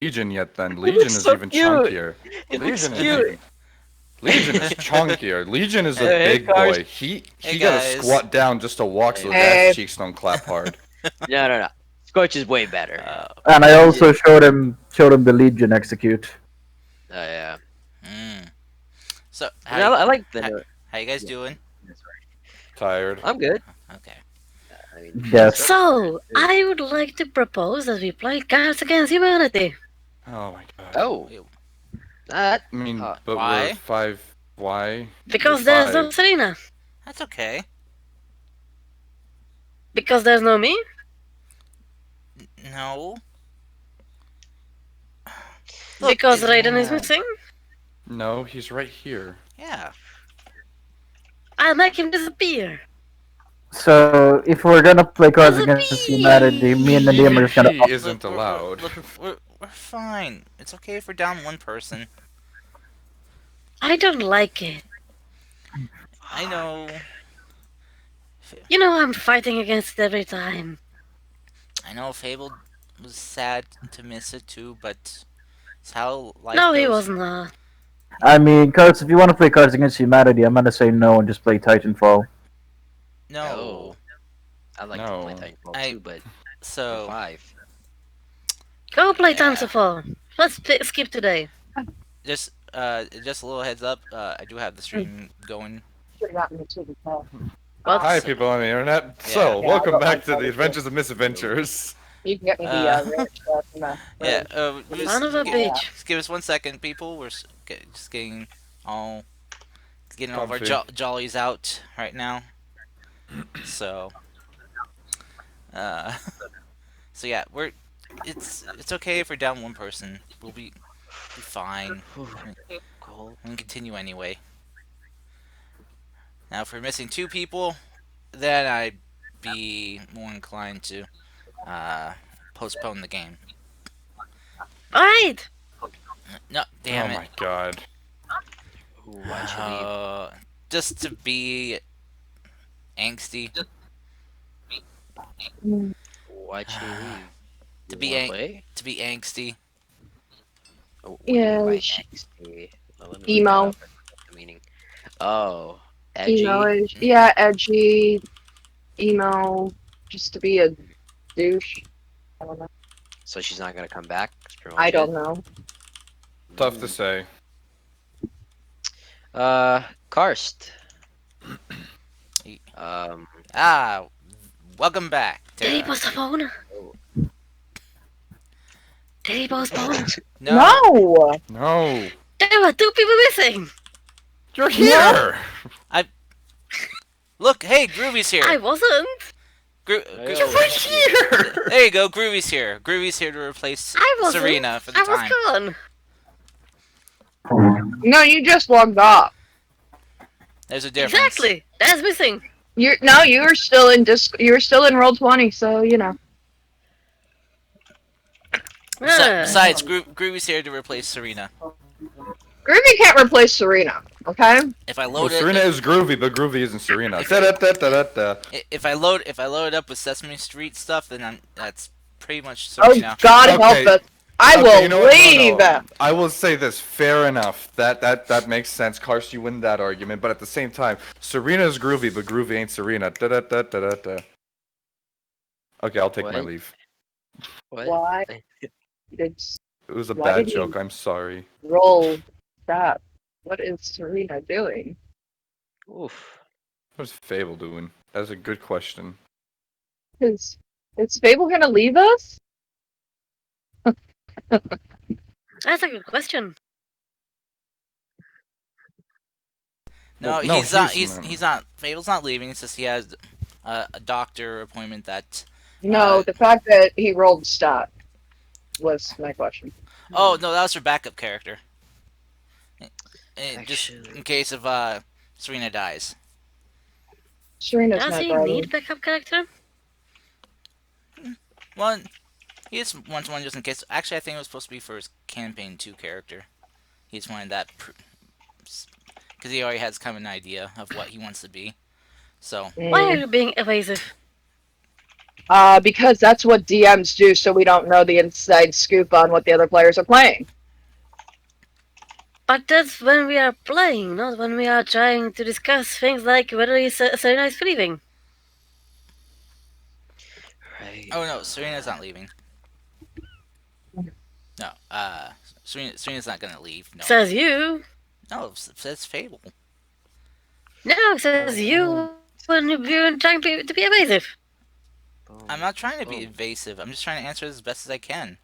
Legion yet. Then It Legion looks is so even cute. chunkier. It looks Legion is cute. even. Legion is chunkier. Legion is a Hey, big cars. boy. He Hey he got to guys. squat down just to walk so his ass Hey. cheeks don't clap hard. No. Scorch is way better. And I Legion. also showed him the Legion execute. Oh yeah. Mm. So I like the. how you guys Yeah, doing? Tired. I'm good. Okay. I mean, Yes. So, I would like to propose that we play Cards Against Humanity. Oh my god. Oh, Wait, that. I mean, but we're why? 5. Why? Because We're there's no 5. Serena. That's okay. Because there's no me. No. Because Raiden is yeah. missing. No, he's right here. Yeah. I'll make him disappear. So if we're gonna play Cards Against Humanity, me and Nadim are just gonna. PvP isn't Look, allowed. we're fine. It's okay if we're down one person. I don't like it. I know. You know I'm fighting against it every time. I know Fable was sad to miss it too, but it's how life No, goes. he was not. I mean, Cards. If you want to play Cards Against Humanity, I'm gonna say no and just play Titanfall. No. I like No. to play Titanfall I- too, but So 5. Go play Yeah. Tanzafall. Let's skip today. just a little heads up. I do have the stream going. What? Hi, So- people on the internet. Yeah. So, Yeah, welcome I back got to the it. Adventures of Misadventures. You can get me ranch stuff from that. Yeah. Son of a bitch. Just give us 1 second, people. We're just getting all of our Comfy. jollies out right now. So, uh, so yeah, it's okay if we're down one person. We'll be fine. Cool. We can continue anyway. Now, if we're missing 2 people, then I'd be more inclined to postpone the game. Alright. No, damn Oh it. my god. Ooh, why'd you leave? Just to be angsty. Why'd you leave? To You be wanna ang- play? To be angsty. Oh, what do you mean by angsty? Well, let me look Emo. that up. The meaning. Oh, edgy. Emo-ish. Yeah, edgy, emo, just to be a douche. I don't know. So she's not gonna come back. That's pretty I much don't it. know. Tough to say. Karst. Welcome back. Did he To, postpone? Did he postpone? no. No! No. There were 2 people missing. You're here! Look, hey, Groovy's here. I wasn't. You're right here! There you go, Groovy's here. Groovy's here to replace I wasn't. Serena for the I time. was gone. No, you just logged off. There's a difference. Exactly. That's missing. You were still in you were still in roll 20, so you know. Besides, Groovy's here to replace Serena. Groovy can't replace Serena, okay? If I Well, load Serena it, is groovy, but groovy isn't Serena. If- Da-da-da-da-da-da. if I load it up with Sesame Street stuff, then that's pretty much Oh, Serena. God Okay. help us. I Okay, will you know what? leave! No. I will say this. Fair enough. That makes sense. Karst, you win that argument. But at the same time, Serena is groovy, but groovy ain't Serena. Da-da-da-da-da-da. Okay, I'll take my What? leave. What? Why? It's It was a Why bad did you- joke. I'm sorry. roll. Stop. What is Serena doing? Oof. What's Fable doing? That's a good question. Is Fable gonna leave us? That's a good question. No, Well, no, he's not. he's He's not. Fable's not leaving. It's just he has a doctor appointment that. No, the fact that he rolled stat was my question. Oh no, that was her backup character. Just Actually- in case of Serena dies. Serena's Does not he ready. need backup character? One, he just wants one just in case. Actually, I think it was supposed to be for his campaign 2 character. He just wanted that because he already has kind of an idea of what he wants to be. So Why are Mm. you being evasive? Because that's what DMs do, so we don't know the inside scoop on what the other players are playing. But that's when we are playing, not when we are trying to discuss things like whether it's so nice leaving. Right. Oh no, Serena's not leaving. No, Serena's not gonna leave. No, Says you. no, it says Fable. No, says you when you're trying to be evasive. Boom. I'm not trying to be Boom. evasive. I'm just trying to answer as best as I can.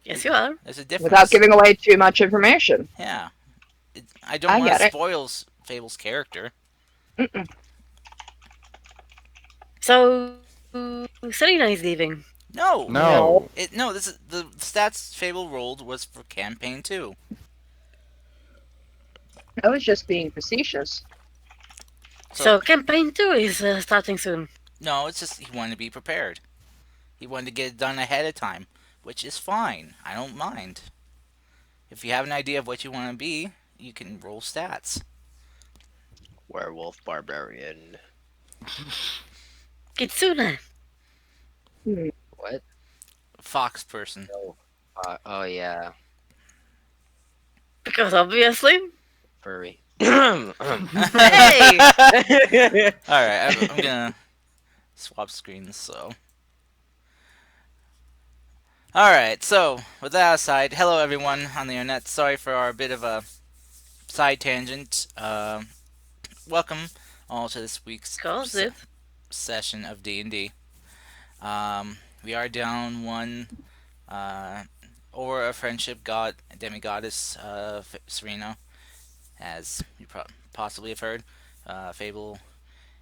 Yes, you are. There's a difference. Without giving away too much information. Yeah, I don't I want get to it. spoil Fable's character. Mm-mm. So Serena is leaving. No, No. no. This is the stats Fable rolled was for campaign 2. I was just being facetious. So campaign 2 is starting soon. No, it's just he wanted to be prepared. He wanted to get it done ahead of time, which is fine. I don't mind. If you have an idea of what you want to be, you can roll stats. Werewolf barbarian. Kitsune. What? Fox person. No. Oh yeah, Because obviously. furry. Hey! Alright, I'm gonna swap screens, so. Alright, so, with that aside, hello everyone on the internet. Sorry for our bit of a side tangent. Welcome all to this week's Gossip. session of D&D. We are down one over a friendship god, demigoddess Serena, as you possibly have heard. Fable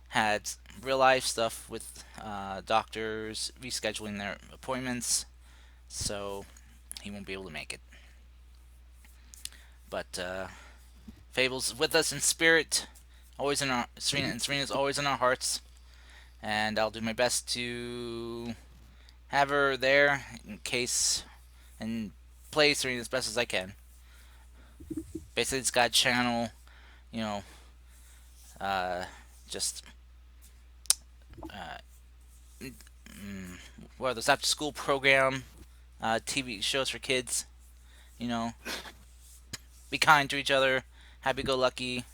had real life stuff with doctors rescheduling their appointments, so he won't be able to make it. But Fable's with us in spirit, always in our Serena's always in our hearts, and I'll do my best to have her there in case and play Serena as best as I can. Basically, it's got channel, you know, just what are those after school program, TV shows for kids, you know, be kind to each other, happy go lucky.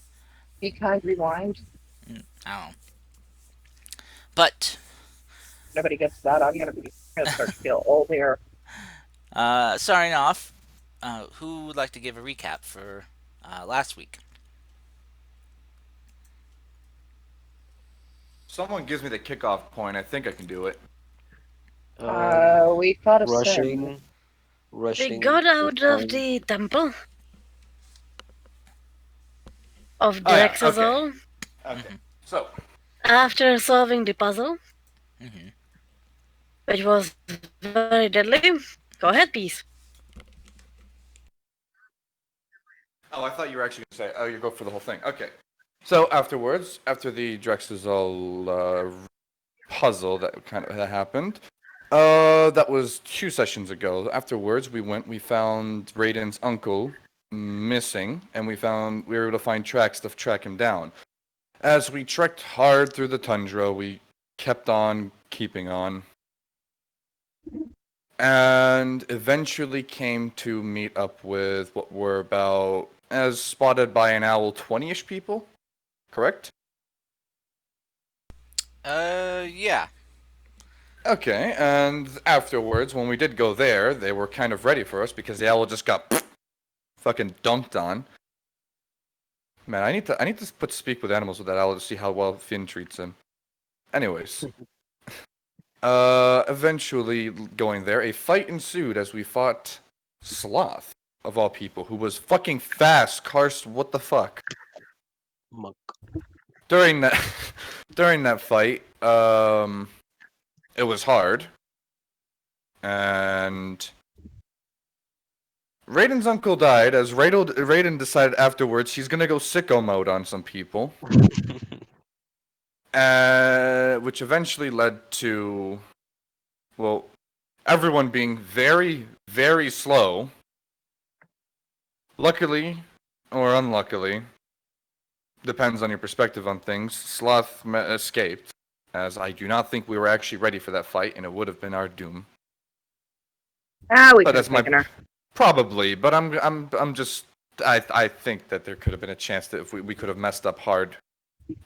Be kind, rewind. I don't know. But Nobody gets that. I'm gonna start to feel old here. starting off, who would like to give a recap for last week? Someone gives me the kickoff point. I think I can do it. We caught a sim. Rushing. We Rushing. got out of time. the temple of Oh, yeah, Drexazol Okay. So, after solving the puzzle, Mm-hmm. which was very deadly. Go ahead, please. oh, I thought you were actually going to say, oh, you go for the whole thing. Okay. So afterwards, after the Drexazol puzzle that happened, that was 2 sessions ago. Afterwards, we found Raiden's uncle missing, and we were able to find tracks to track him down. As we trekked hard through the tundra, we kept on keeping on, and eventually came to meet up with what were about, as spotted by an owl, 20-ish people. Correct? Yeah. Okay, and afterwards, when we did go there, they were kind of ready for us because the owl just got fucking dunked on. Man, I need to speak with animals with that owl to see how well Finn treats him. Anyways, eventually going there, a fight ensued as we fought Sloth, of all people, who was fucking fast. Karst, what the fuck? Monk. During that fight, it was hard, and Raiden's uncle died. As Raiden decided afterwards he's gonna go sicko mode on some people, which eventually led to, well, everyone being very, very slow. Luckily, or unluckily, depends on your perspective on things, Sloth escaped. as I do not think we were actually ready for that fight, and it would have been our doom. We But could have that's my taken her. probably. But I'm just I think that there could have been a chance that if we could have messed up hard.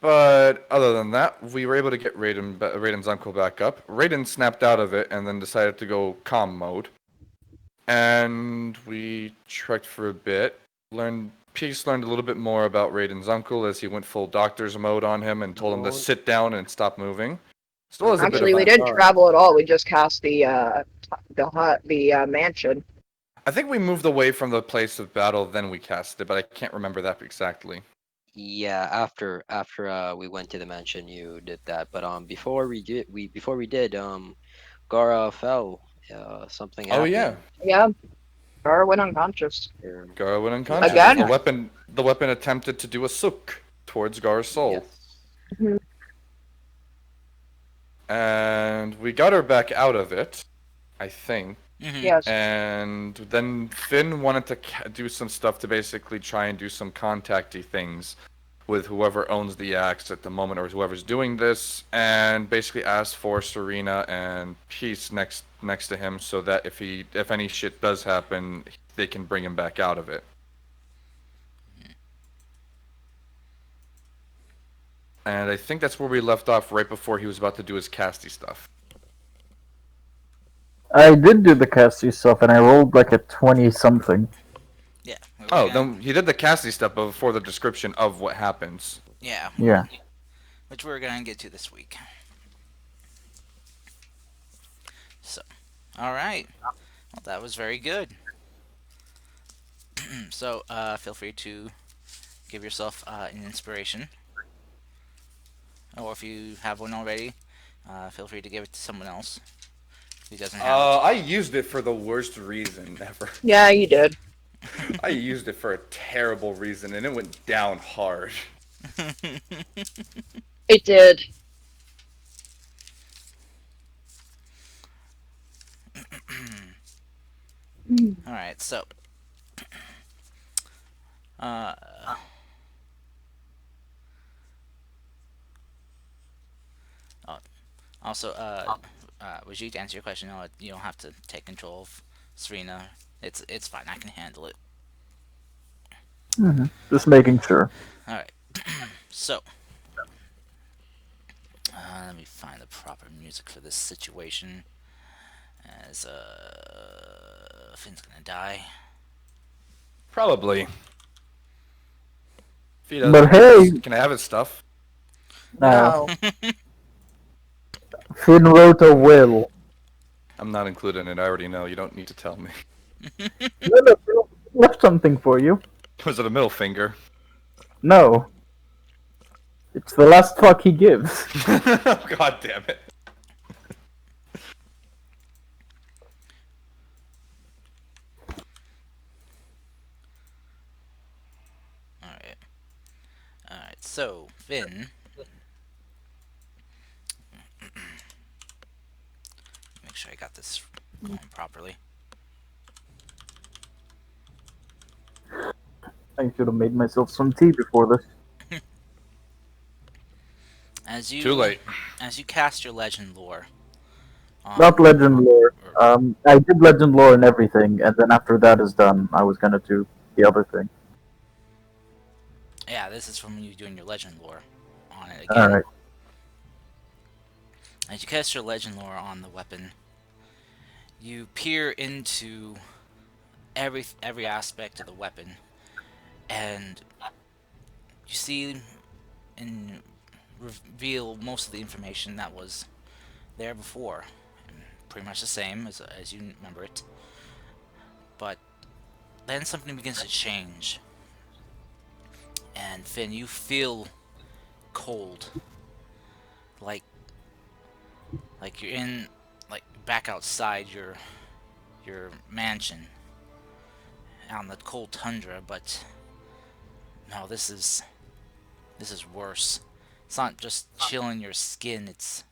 But other than that, we were able to get Raiden's uncle back up. Raiden snapped out of it and then decided to go calm mode. And we trekked for a bit. Peace learned a little bit more about Raiden's uncle as he went full doctor's mode on him and told him to sit down and stop moving. Still has a bit Actually, of. we didn't travel at all. We just cast the mansion. I think we moved away from the place of battle, then we cast it, but I can't remember that exactly. Yeah, after we went to the mansion, you did that. But before we did, Gara fell. Something Oh yeah, happened. Yeah, Gar went unconscious. Gara went unconscious. Again? The weapon attempted to do a suk towards Gara's soul. Yes. And we got her back out of it, I think. Yes. And then Finn wanted to do some stuff to basically try and do some contacty things with whoever owns the axe at the moment or whoever's doing this, and basically asked for Serena and Peace next to him so that if any shit does happen, they can bring him back out of it. And I think that's where we left off right before he was about to do his casty stuff. I did do the casty stuff, and I rolled like a 20 something. Yeah. Oh, then he did the casty stuff before the description of what happens. Yeah. Yeah. Which we're gonna get to this week. So, all right. Well, that was very good. So, feel free to give yourself an inspiration, or if you have one already, feel free to give it to someone else who doesn't have I used it for the worst reason ever. Yeah, you did. I used it for a terrible reason, and it went down hard. it. It did. All right. So, uh, oh, also, Wajid, to answer your question, no, you don't have to take control of Serena. It's fine. I can handle it. Just making sure. All right. So, let me find the proper music for this situation. As Finn's gonna die. Probably. If he But doesn't, hey, can I have his stuff? No. Finn wrote a will. I'm not included in it. I already know. You don't need to tell me. No, left something for you. Was it a middle finger? No. It's the last fuck he gives. God damn it. All right. All right. So, Finn. Make sure I got this going properly. I should have made myself some tea before this. Too late. As you cast your legend lore. Not legend lore. I did legend lore and everything, and then after that is done, I was gonna do the other thing. Yeah, this is from you doing your legend lore on it again. Alright. As you cast your legend lore on the weapon, you peer into every aspect of the weapon, and you see and reveal most of the information that was there before, and pretty much the same as you remember it. But then something begins to change, and Finn, you feel cold, like you're in back outside your mansion out in the cold tundra. But no, this is worse. It's not just chilling your skin, it's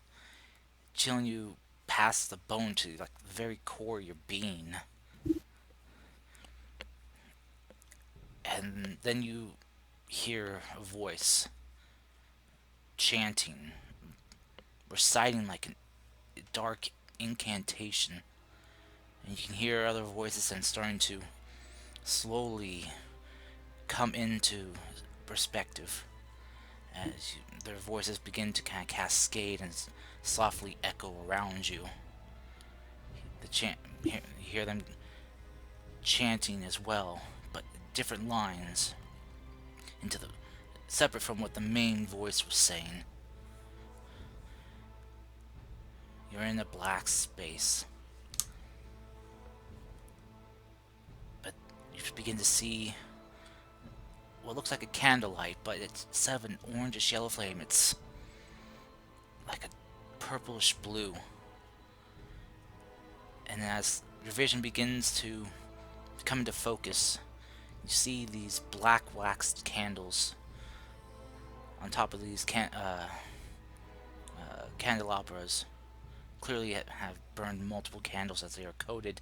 chilling you past the bone to like the very core of your being. And then you hear a voice chanting reciting like a dark incantation, and you can hear other voices and starting to slowly come into perspective as their voices begin to kind of cascade and softly echo around you. The chant, you hear them chanting as well, but different lines into the separate from what the main voice was saying. You're in a black space, but you begin to see what looks like a candlelight, but it's instead of an orangish yellow flame, it's like a purplish blue. And as your vision begins to come into focus, you see these black waxed candles on top of these candelabras. Clearly have burned multiple candles as they are coated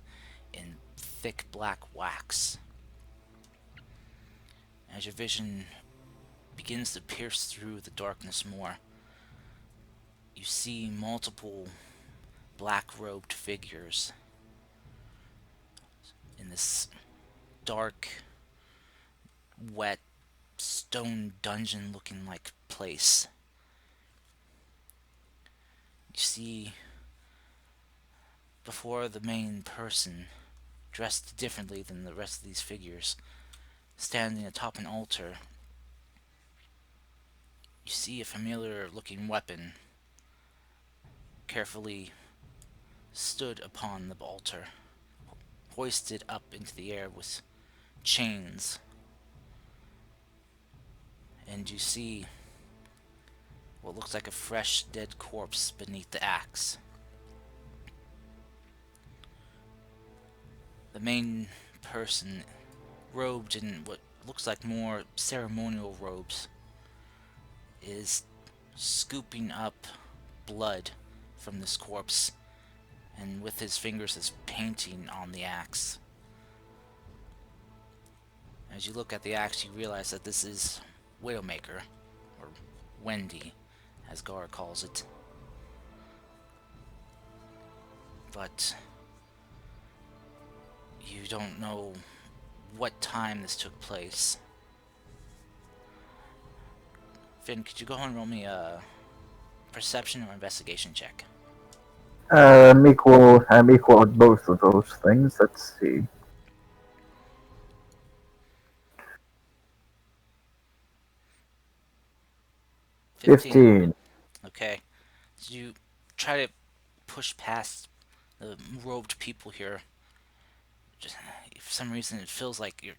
in thick black wax. As your vision begins to pierce through the darkness more, you see multiple black-robed figures in this dark, wet, stone dungeon-looking like place. You see before the main person, dressed differently than the rest of these figures, standing atop an altar. You see a familiar-looking weapon carefully stood upon the altar, hoisted up into the air with chains. And you see what looks like a fresh dead corpse beneath the axe. The main person, robed in what looks like more ceremonial robes, is scooping up blood from this corpse, and with his fingers is painting on the axe. As you look at the axe, you realize that this is Widowmaker, or Wendy, as Gar calls it. But you don't know what time this took place. Finn, could you go ahead and roll me a perception or investigation check? I'm equal at both of those things. Let's see. 15. Okay. So you try to push past the robed people here. Just, for some reason, it feels like you're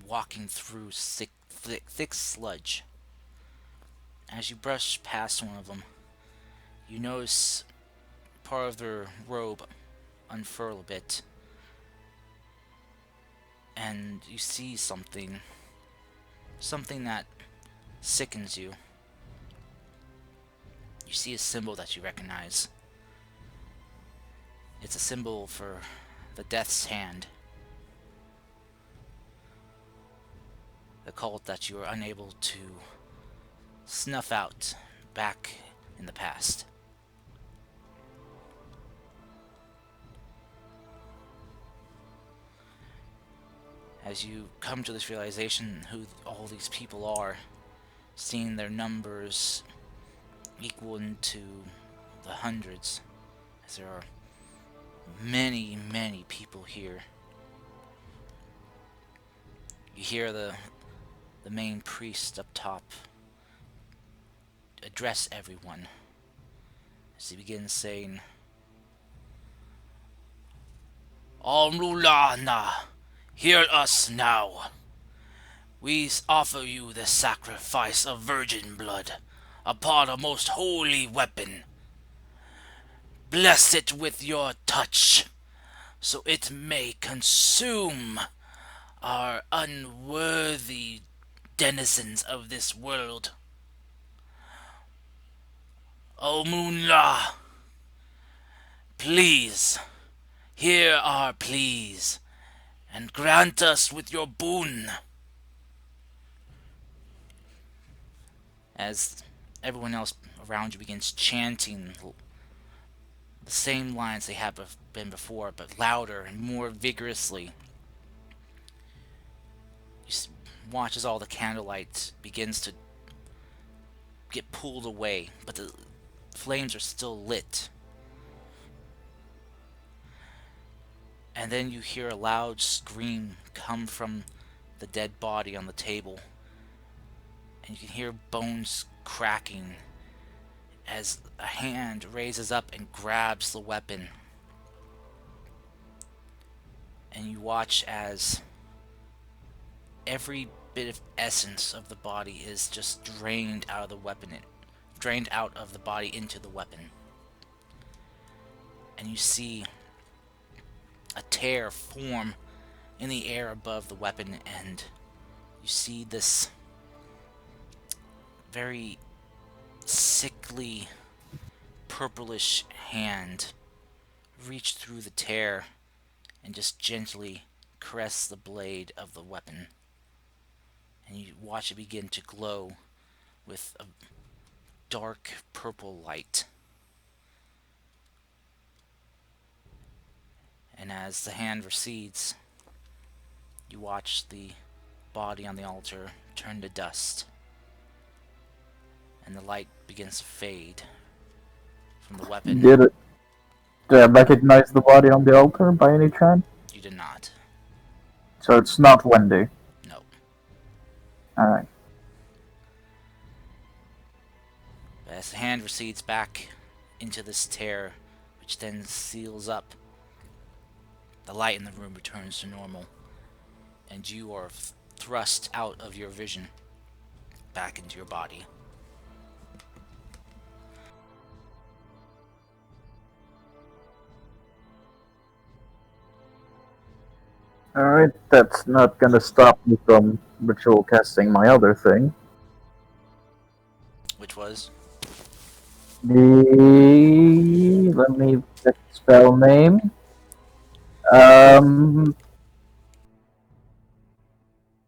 walking through thick sludge. As you brush past one of them, you notice part of their robe unfurl a bit, and you see something that sickens you. You see a symbol that you recognize. It's a symbol for the Death's Hand, the cult that you were unable to snuff out back in the past. As you come to this realization who all these people are, seeing their numbers equal into the hundreds, as there are many, many people here. You hear the main priest up top address everyone as he begins saying, Almulana, hear us now. We offer you the sacrifice of virgin blood upon a most holy weapon. Bless it with your touch, so it may consume our unworthy denizens of this world. O Moonla, please, hear our pleas, and grant us with your boon. As everyone else around you begins chanting the same lines they have been before, but louder and more vigorously. You watch as all the candlelight begins to get pulled away, but the flames are still lit. And then you hear a loud scream come from the dead body on the table, and you can hear bones cracking as a hand raises up and grabs the weapon. And you watch as every bit of essence of the body is just drained out of the weapon, drained out of the body into the weapon. And you see a tear form in the air above the weapon, and you see this very sickly purplish hand reach through the tear and just gently caress the blade of the weapon. And you watch it begin to glow with a dark purple light. And as the hand recedes, you watch the body on the altar turn to dust, and the light begins to fade from the weapon. Did I recognize the body on the altar by any chance? You did not. So it's not Wendy. No. Alright. As the hand recedes back into this tear, which then seals up, the light in the room returns to normal, and you are thrust out of your vision back into your body. Alright, that's not gonna stop me from ritual casting my other thing. Which was? Let me check the spell name.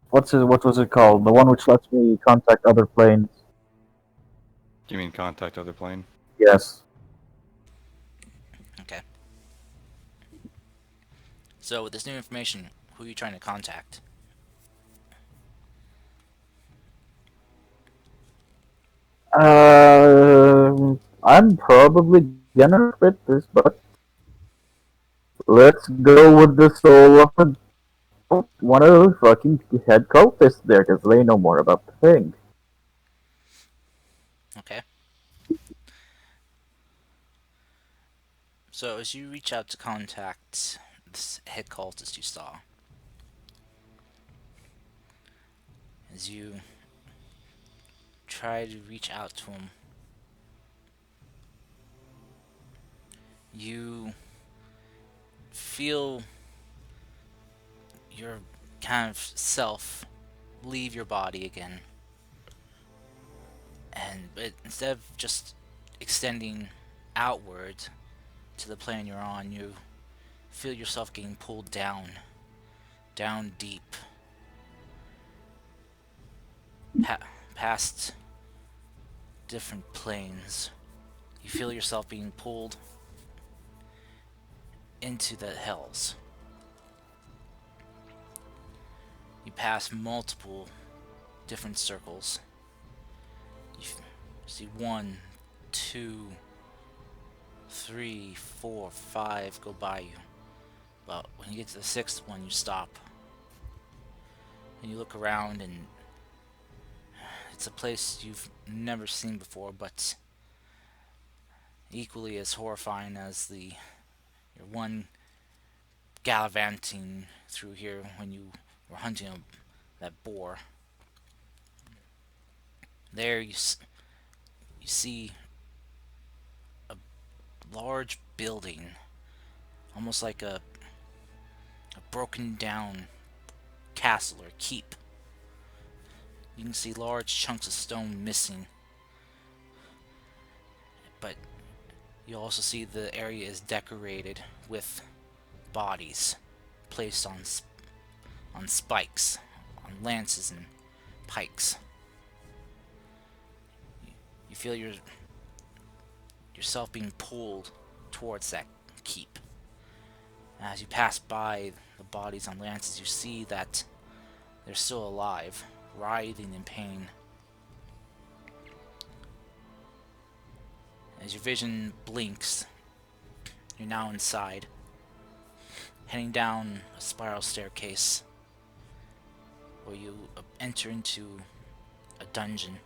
What was it called? The one which lets me contact other planes. You mean contact other plane? Yes. Okay. So with this new information, who are you trying to contact? I'm probably gonna quit this, but let's go with the soul of one of those fucking head cultists there, because they know more about the thing. Okay. So as you reach out to contact this head cultist you saw, as you try to reach out to him, you feel your kind of self leave your body again. But instead of just extending outward to the plane you're on, you feel yourself getting pulled down deep, past different planes. You feel yourself being pulled into the hells. You pass multiple different circles. You see 1, 2, 3, 4, 5 go by you. But when you get to the 6th one, you stop. And you look around, and it's a place you've never seen before, but equally as horrifying as your one gallivanting through here when you were hunting that boar. There you see a large building, almost like a broken down castle or keep. You can see large chunks of stone missing, but you also see the area is decorated with bodies placed on spikes, on lances and pikes. You feel yourself being pulled towards that keep. As you pass by the bodies on lances, you see that they're still alive, writhing in pain. As your vision blinks, you're now inside, heading down a spiral staircase where you enter into a dungeon.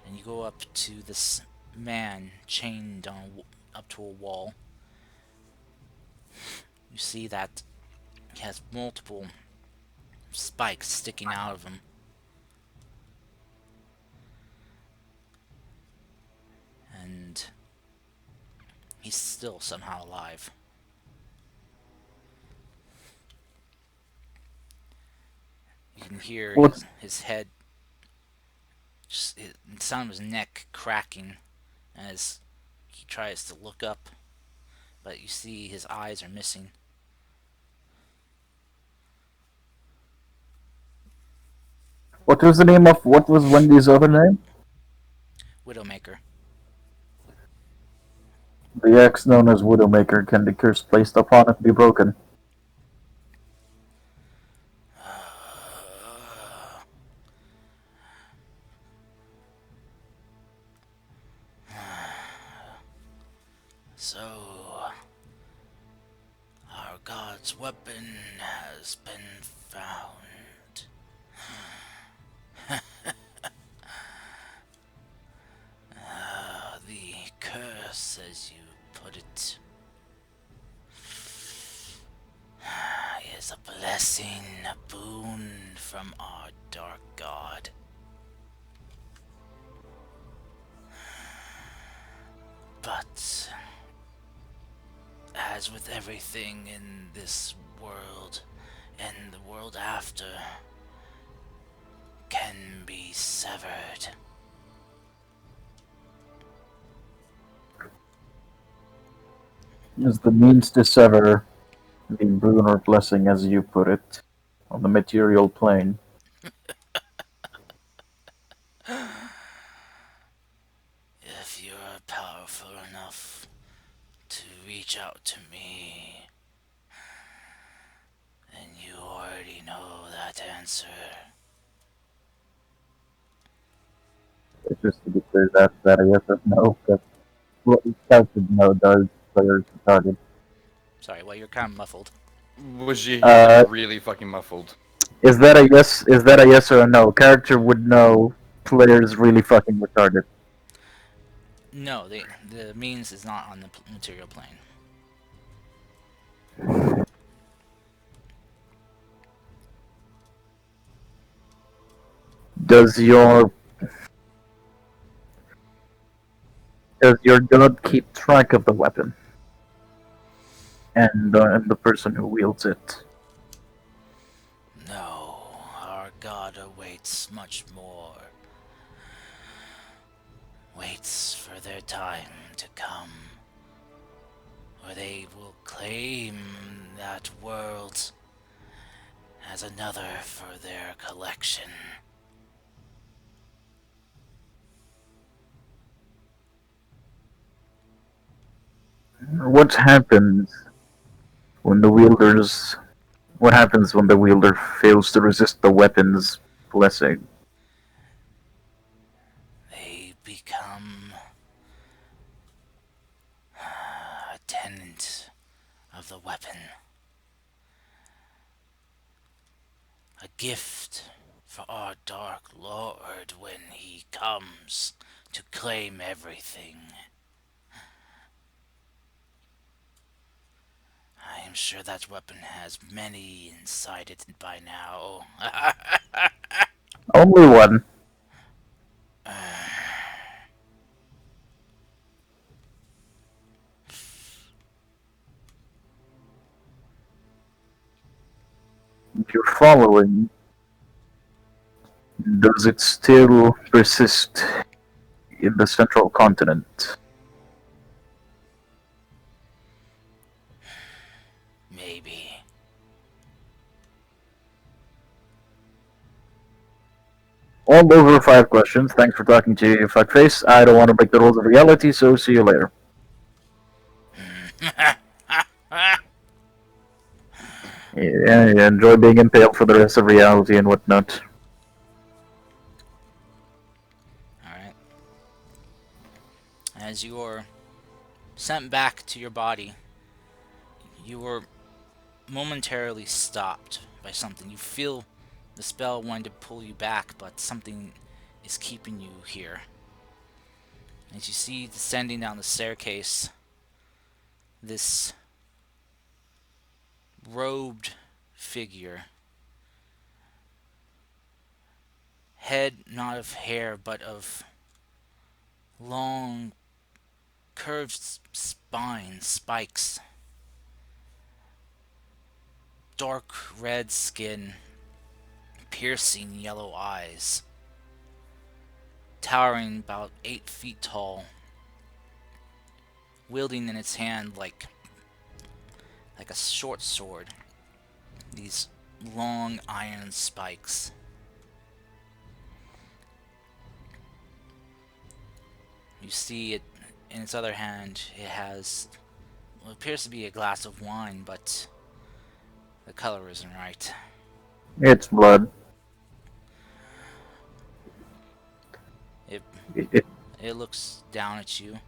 And you go up to this man chained up to a wall. You see that he has multiple spikes sticking out of him. And he's still somehow alive. You can hear What? his head, just the sound of his neck cracking as he tries to look up, but you see his eyes are missing. What was the name of what was Wendy's other name? Widowmaker. The axe known as Widowmaker. Can the curse placed upon it be broken? So, our god's weapon has been found. The curse, as you put it, is a blessing, a boon from our dark god. But, as with everything in this world and the world after, can be severed. Is the means to sever the boon or blessing, as you put it, on the material plane? If you're powerful enough to reach out to me, then you already know that answer. It's just to be clear, that a yes or no, because what we counted no does players retarded. Sorry, well, you're kind of muffled. Was you here Uh, like really fucking muffled? Is that a yes? Is that a yes or a no? Character would know. Players really fucking retarded. No, the means is not on the material plane. Does your god keep track of the weapon and the person who wields it? No, our god awaits much more. Waits for their time to come, where they will claim that world as another for their collection. What happens when the wielders? What happens when the wielder fails to resist the weapon's blessing? They become a tenant of the weapon. A gift for our Dark Lord when he comes to claim everything. I am sure that weapon has many inside it by now. Only one. You're following. Does it still persist in the central continent? Maybe. All over 5 questions. Thanks for talking to you, fuckface. I don't want to break the rules of reality, so see you later. Yeah, enjoy being impaled for the rest of reality and whatnot. Alright. As you are sent back to your body, you were momentarily stopped by something. You feel the spell wanting to pull you back, but something is keeping you here. As you see descending down the staircase, this robed figure, head not of hair but of long curved spine, spikes, dark red skin, piercing yellow eyes, towering about 8 feet tall, wielding in its hand like a short sword these long iron spikes. You see it in its other hand. It has what appears to be a glass of wine, but the color isn't right. It's blood. It It, it looks down at you.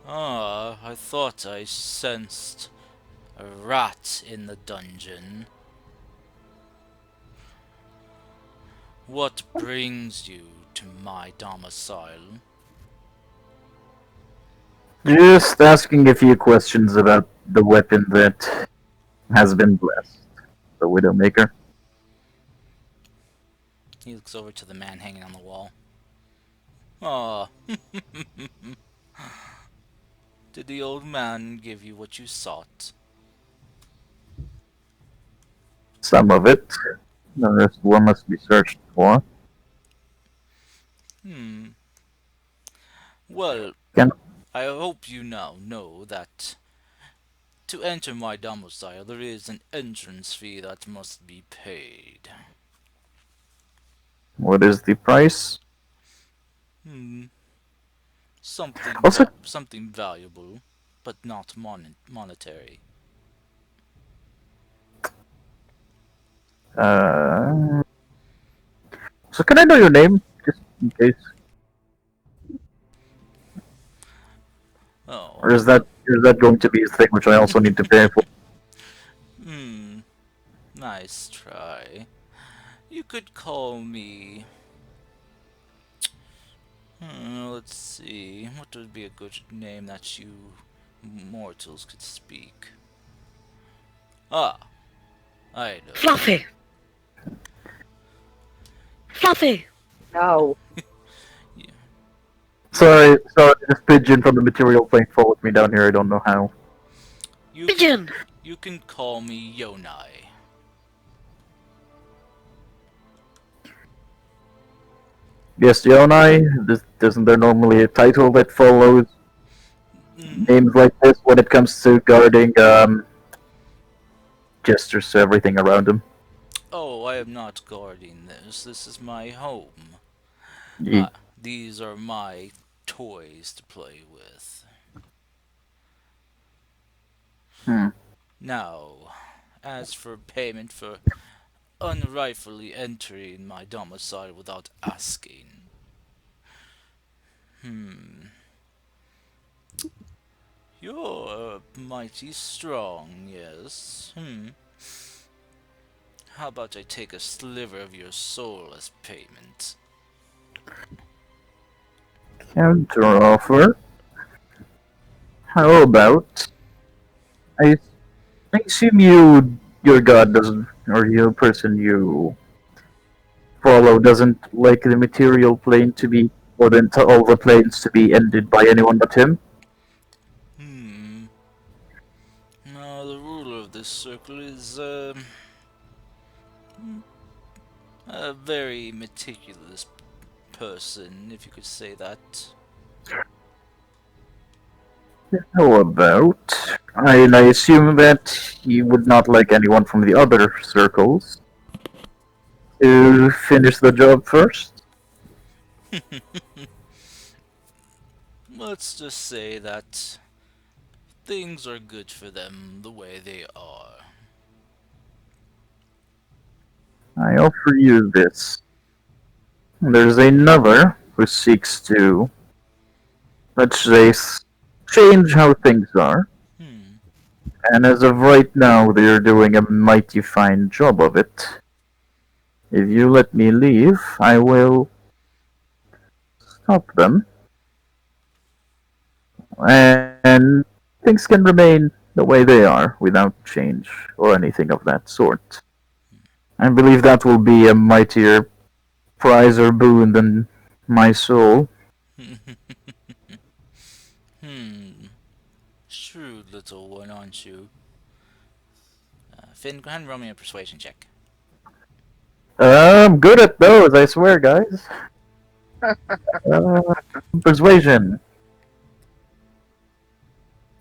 Ah, I thought I sensed a rat in the dungeon. What brings you to my domicile? just asking a few questions about the weapon that has been blessed. The Widowmaker. He looks over to the man hanging on the wall. Ah, did the old man give you what you sought? Some of it. The rest one must be searched for. Well, Can I hope you now know that to enter my domicile there is an entrance fee that must be paid. what is the price? Something Also, something valuable, but not monetary. so can I know your name, just in case, Oh, or is that going to be a thing which I also need to pay for? nice try. You could call me. Let's see. What would be a good name that you mortals could speak? Ah, I know. Fluffy! Fluffy! No. Sorry, this pigeon from the material plane followed me down here. I don't know how. Pigeon! You can call me Yonai. Yes, Yonai. Isn't there normally a title that follows names like this when it comes to guarding gestures to everything around him? Oh, I am not guarding this. This is my home. Ye- These are my toys to play with. Hmm. Now, as for payment for unrightfully entering my domicile without asking. You're mighty strong, yes. How about I take a sliver of your soul as payment? Counter offer. How about I assume your god doesn't, or your person you follow doesn't like the material plane to be, or all the planes to be ended by anyone but him. Now, the ruler of this circle is, a very meticulous person, if you could say that. How about I assume that he would not like anyone from the other circles to finish the job first. Let's just say that things are good for them the way they are. I offer you this. There's another who seeks to, let's say, change how things are. Hmm. And as of right now, they're doing a mighty fine job of it. If you let me leave, I will stop them, and things can remain the way they are without change or anything of that sort. I believe that will be a mightier prize or boon than my soul. Hmm. Shrewd little one, aren't you? Finn, go ahead and roll me a persuasion check. I'm good at those, I swear, guys. Uh, persuasion.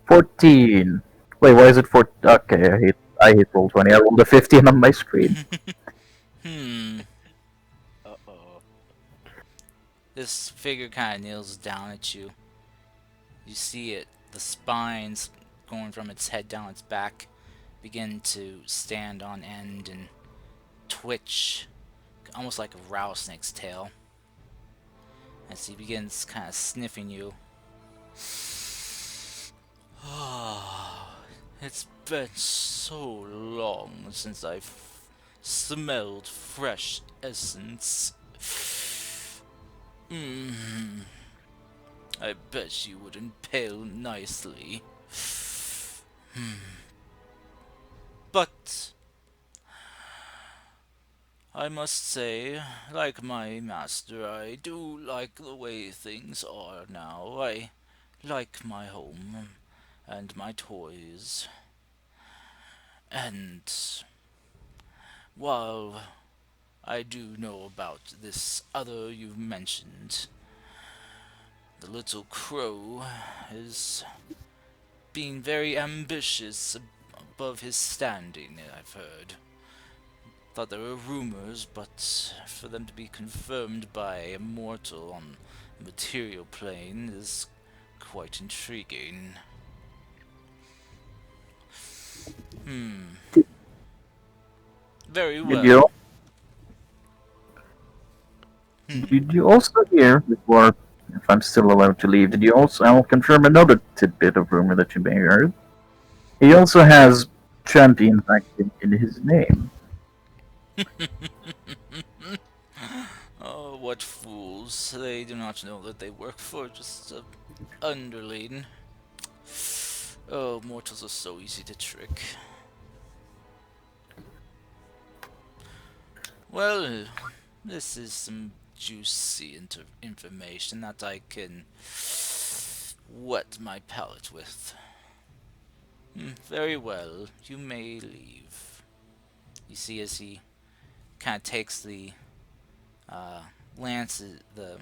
14. Wait, why is it 4? Okay, I hate roll 20. I rolled a 15 on my screen. Hmm. Uh-oh. This figure kind of kneels down at you. You see it, the spines going from its head down its back begin to stand on end and twitch, almost like a rattlesnake's tail, as he begins kind of sniffing you. It's been so long since I've smelled fresh essence. Mmm. I bet you would impale nicely. But I must say, like my master, I do like the way things are now. I like my home and my toys. And while I do know about this other you mentioned, the little crow is being very ambitious above his standing, I've heard. Thought there were rumors, but for them to be confirmed by a mortal on the material plane is quite intriguing. Hmm. Very Did you, well. Hmm. did you also hear, before, if I'm still allowed to leave, did you also, I'll confirm another tidbit of rumor that you may have heard. He also has champions acting in his name. Oh, what fools. They do not know that they work for just a underling. Oh, mortals are so easy to trick. Well, this is some juicy information that I can wet my palate with. Very well, you may leave. You see as he kind of takes the uh, lance, the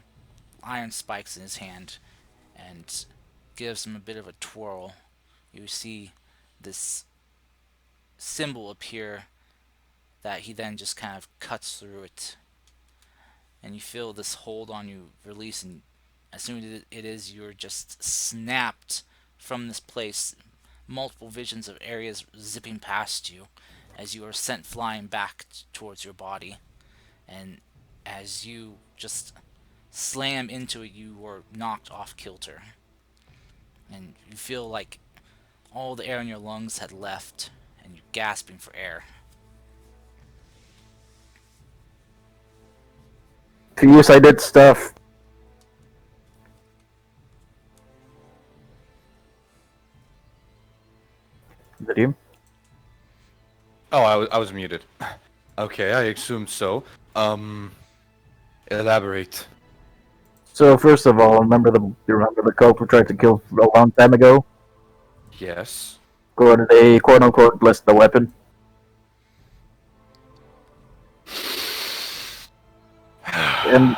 iron spikes in his hand, and gives him a bit of a twirl. You see this symbol appear that he then just kind of cuts through it, and you feel this hold on you release, and as soon as it is, you're just snapped from this place. Multiple visions of areas zipping past you as you are sent flying back towards your body, and as you just slam into it, you are knocked off kilter, and you feel like all the air in your lungs had left, and you're gasping for air. Fierce, I did stuff. Did you? Oh, I was muted. Okay, I assume so. Elaborate. So first of all, you remember the cult we tried to kill a long time ago? Yes. They quote unquote blessed the weapon. And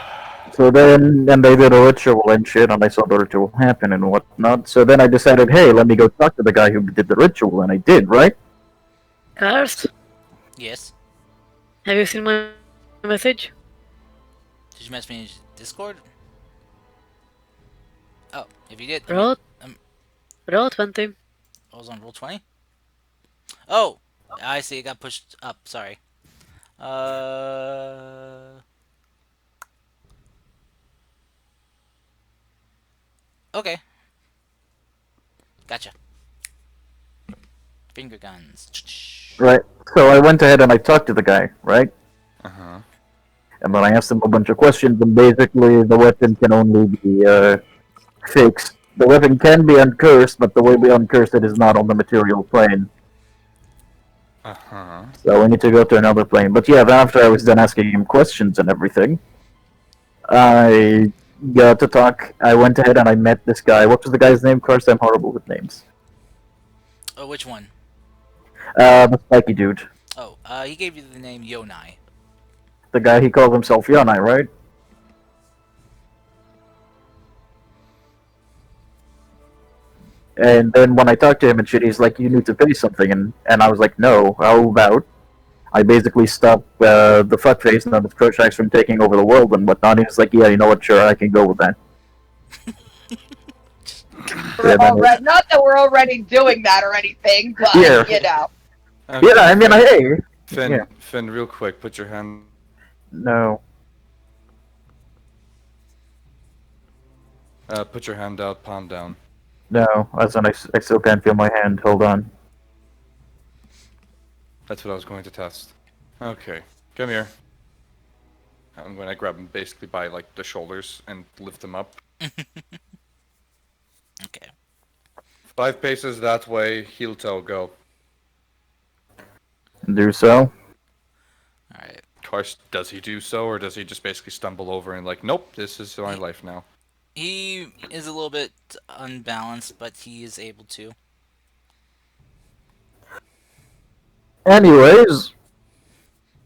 so then, and they did a ritual and shit, and I saw the ritual happen and whatnot. So then I decided, hey, let me go talk to the guy who did the ritual, and I did, right? Cars, Yes? have you seen my message? Did you message me in Discord? Oh, if you did, let me. Roll, Um, roll 20. I was on roll 20. Oh, I see. It got pushed up. Sorry. Uh. Okay. Gotcha. Finger guns. Right. So I went ahead and I talked to the guy, right? Uh huh. And then I asked him a bunch of questions, and basically the weapon can only be fixed. The weapon can be uncursed, but the way we uncurse it is not on the material plane. Uh huh. So we need to go to another plane. But yeah, then after I was done asking him questions and everything, I got to talk. I went ahead and I met this guy. What was the guy's name? Of course, I'm horrible with names. Oh, which one? The spiky dude. Oh, he gave you the name Yonai. The guy, he called himself Yanai, right? And then when I talked to him and shit, he's like, "You need to pay something," and I was like, "No, how about I basically stop the fuckface and the Troshaks from taking over the world and whatnot?" He was like, "Yeah, you know what? Sure, I can go with that." We're Yeah, then already, not that we're already doing that or anything, but Yeah. you know. Okay, yeah, I mean, hey, Finn, yeah. Finn, real quick, put your hand. No, Put your hand out, palm down. no, as in I still can't feel my hand. Hold on. That's what I was going to test. Okay, come here. I'm going to grab him basically by like the shoulders and lift him up. Okay. 5 paces that way, heel toe, go. Do so. All right. Of course, does he do so, or does he just basically stumble over and like, nope, this is my life now? He is a little bit unbalanced, but he is able to. Anyways,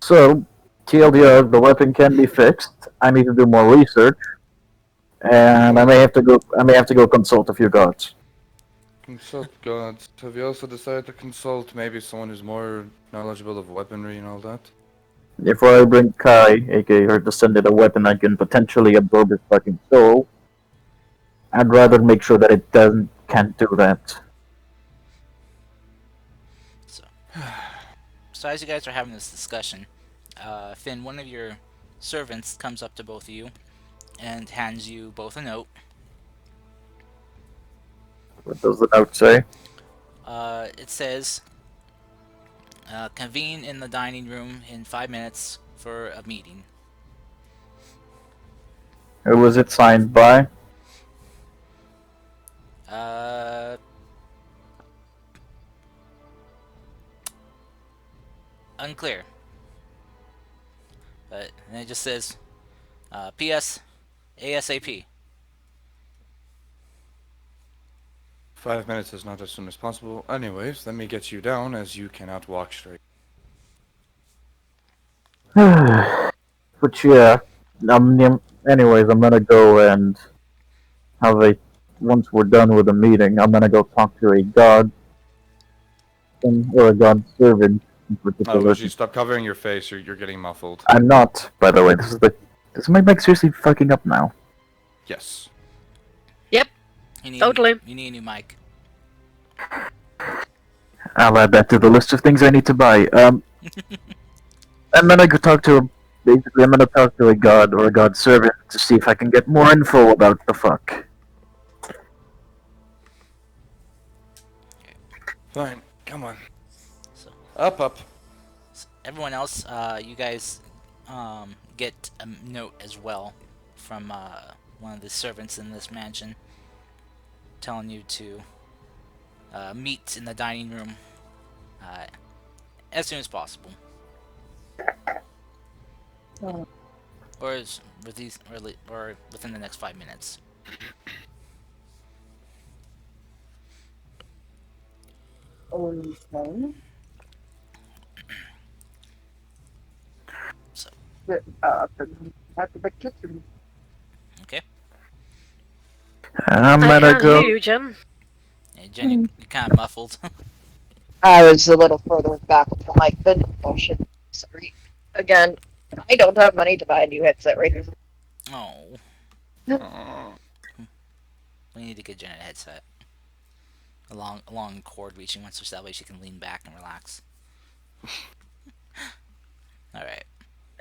so TLDR, the weapon can be fixed. I need to do more research, and I may have to go. I may have to go consult a few gods. Consult gods. Have you also decided to consult maybe someone who's more knowledgeable of weaponry and all that? If I bring Kai, aka her descendant, a weapon that can potentially absorb his fucking soul, I'd rather make sure that it can't do that. So, so as you guys are having this discussion, Finn, one of your servants comes up to both of you and hands you both a note. What does the note say? It says, "Convene in the dining room in 5 minutes for a meeting." Who was it signed by? Uh, Unclear. But and it just says, "P.S. ASAP." 5 minutes is not as soon as possible. Anyways, let me get you down as you cannot walk straight. But yeah, anyways, I'm gonna go and have a. Once we're done with the meeting, I'm gonna go talk to a god or a god servant in Oh, particular. would you stop covering your face? You're getting muffled. I'm not, by the way. This is my mic seriously fucking up now. Yes. You need Totally. You need a new mic. I'll add that to the list of things I need to buy. I'm gonna go talk to basically I'm gonna talk to a god or a god servant to see if I can get more info about the fuck. Fine. Come on. So, Up. everyone else, you guys get a note as well from one of the servants in this mansion telling you to meet in the dining room uh, as soon as possible. Oh. Or or within the next 5 minutes. Okay. So, At the kitchen. okay. I'm I gonna can't go. hear you, Jen. Hey, Jen, you're kind of muffled. I was a little further back with the mic than oh shit. Sorry. Again, I don't have money to buy a new headset right now. Oh. Uh, We need to get Jen a headset. A long cord reaching one, so that way she can lean back and relax. All right.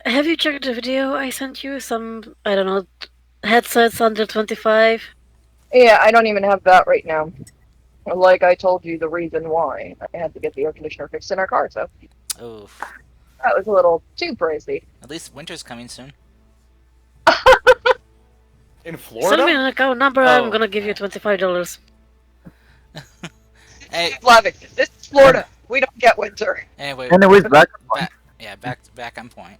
Have you checked the video I sent you? Some, I don't know, headsets under 25? Yeah, I don't even have that right now. Like I told you, the reason why I had to get the air conditioner fixed in our car, so Oof. that was a little too pricey. At least winter's coming soon. In Send me Florida? an account number, Oh, I'm gonna give you $25. Hey, Keep laughing. This is Florida. We don't get winter. anyway, Anyways, back. back on point.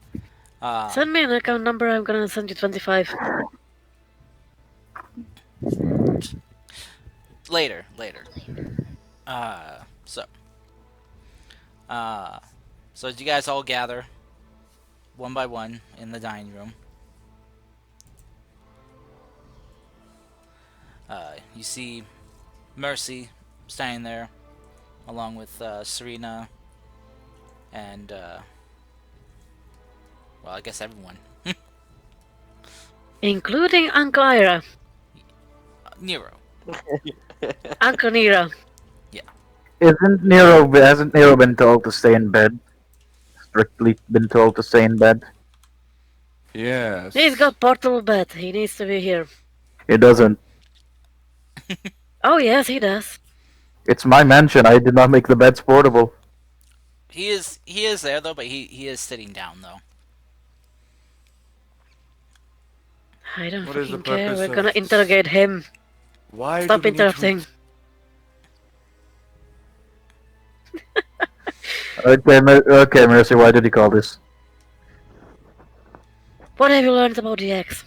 Send me an account number, I'm gonna send you 25. Later. Uh, so, uh, so you guys all gather one by one in the dining room. You see Mercy standing there, along with Serena and well, I guess everyone. Including Uncle Ira. Nero. Uncle Nero. Hasn't Nero been told to stay in bed? Strictly been told to stay in bed? Yes. He's got portable bed, he needs to be here. It doesn't. Oh yes, he does. It's my mansion. I did not make the beds portable. He is there though, but he is sitting down though. I don't What is the fucking care, purpose we're of gonna this? interrogate him. Why Stop do we need to- interrupting. Okay, Mercy, why did you call this? What have you learned about the X?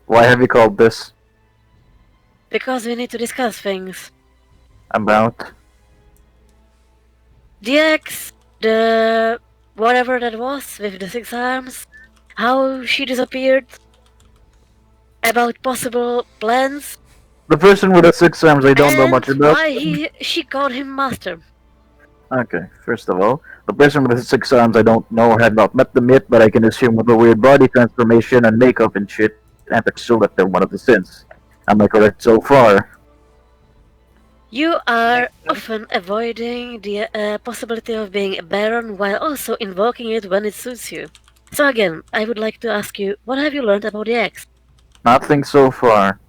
Why have you called this? Because we need to discuss things. About? The X, the whatever that was with the 6 arms, how she disappeared, about possible plans, The person with the 6 arms I don't know and much about. why she called him master. Okay, first of all, the person with the 6 arms I don't know or had not met them yet, but I can assume with the weird body transformation and makeup and shit, and still that they're one of the sins. Am I correct so far? You are often avoiding the possibility of being a baron while also invoking it when it suits you. So again, I would like to ask you, what have you learned about the X? Nothing so far.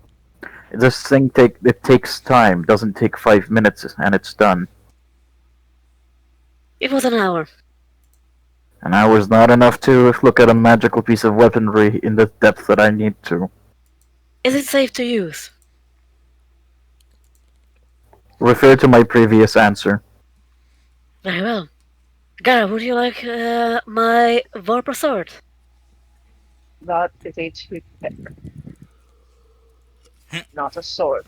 This thing takes time. Doesn't take 5 minutes and it's done. It was an hour. An hour's not enough to look at a magical piece of weaponry in the depth that I need to. Is it safe to use? Refer to my previous answer. Very well. Gara, would you like my Vorpal sword? That is a toothpick. Not a sword.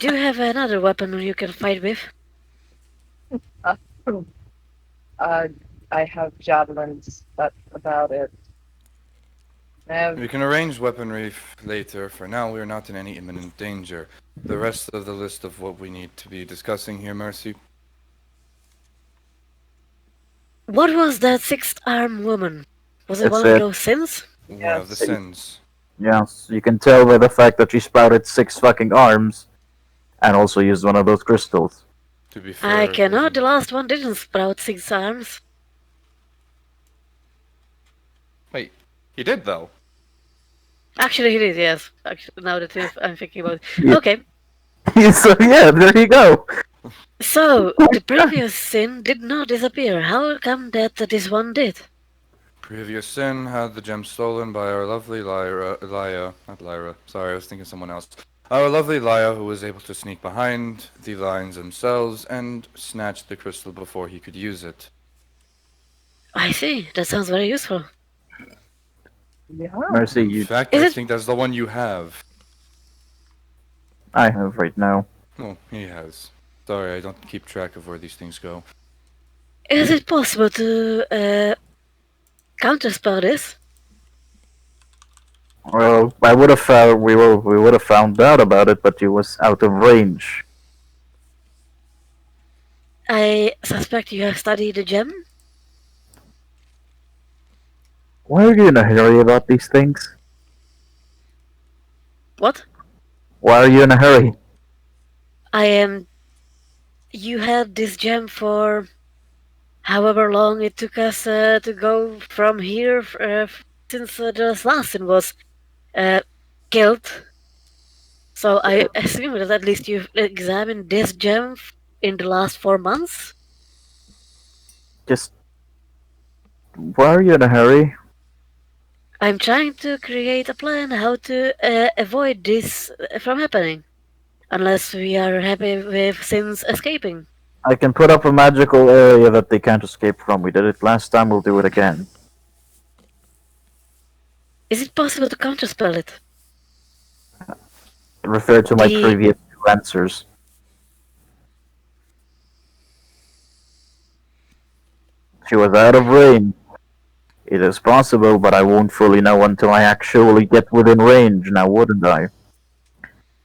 Do you have another weapon you can fight with? I have javelins. That's about it. I have We can arrange weaponry later. For now, we are not in any imminent danger. The rest of the list of what we need to be discussing here, Mercy. What was that 6-armed woman? Was it That's one it. of those sins? One Yes. of the sins. Yes, you can tell by the fact that she sprouted 6 fucking arms, and also used one of those crystals. To be fair, I it cannot. wasn't- The last one didn't sprout 6 arms. Wait, he did though. Actually, he did. Yes. Actually, now that I'm thinking about it. Yeah. Okay. So yeah, there you go. So the previous sin did not disappear. How come that this one did? Previous sin had the gem stolen by our lovely not Lyra. Sorry, I was thinking someone else. Our lovely Lyra, who was able to sneak behind the lines themselves and snatch the crystal before he could use it. I see. That sounds very useful. yeah. Mercy, In fact, Is I it- think that's the one you have. I have right now. Well, he has. Sorry, I don't keep track of where these things go. Is it possible to counterspell this? Well, I would have found we would have found out about it, but he was out of range. I suspect you have studied the gem. Why are you in a hurry about these things? What? Why are you in a hurry? I am. You had this gem for however long it took us to go from here since the assassin was uh, killed. So I assume that at least you've examined this gem in the last 4 months. Just why are you in a hurry? I'm trying to create a plan how to avoid this from happening, unless we are happy with Sin's escaping. I can put up a magical area that they can't escape from. We did it last time, we'll do it again. Is it possible to counterspell it? Refer to my The previous two answers. She was out of range. It is possible, but I won't fully know until I actually get within range, now wouldn't I?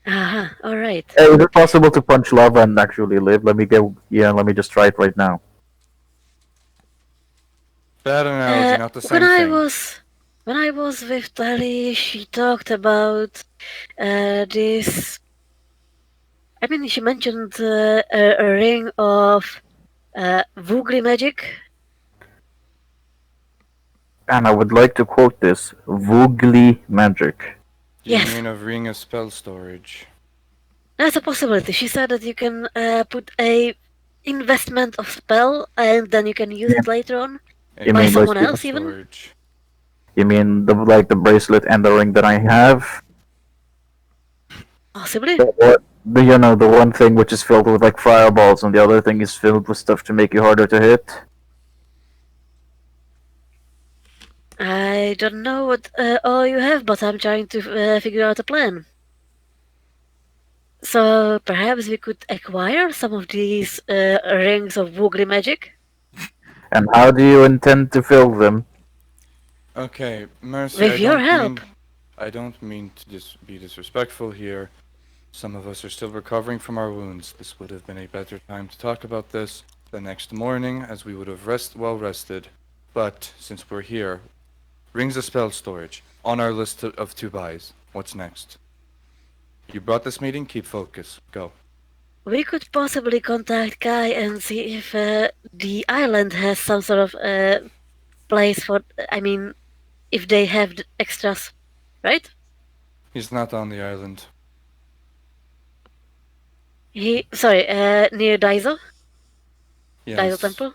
aha, all right. Hey, is it possible to punch lava and actually live? Let me go. Yeah, let me just try it right now. Bad analogy, not the When same I thing. was with Tali, she talked about this. I mean, she mentioned a ring of Voogly magic. And I would like to quote this Voogly magic. Do you Yes. mean of ring of spell storage? That's a possibility. She said that you can put a investment of spell and then you can use it later on. A By mean someone like else, even? storage. You mean the bracelet and the ring that I have? Possibly. Or the one thing which is filled with like fireballs and the other thing is filled with stuff to make you harder to hit? I don't know what all you have, but I'm trying to figure out a plan. So perhaps we could acquire some of these rings of Woogly magic? And how do you intend to fill them? Okay, Mercy, With your help. I don't mean to be disrespectful here. Some of us are still recovering from our wounds. This would have been a better time to talk about this the next morning, as we would have well rested. But since we're here, rings of spell storage on our list of to buys. What's next? You brought this meeting. Keep focus. Go. We could possibly contact Kai and see if the island has some sort of place for. I mean, if they have extras, right? He's not on the island. Sorry, near Daiso Yes. Temple.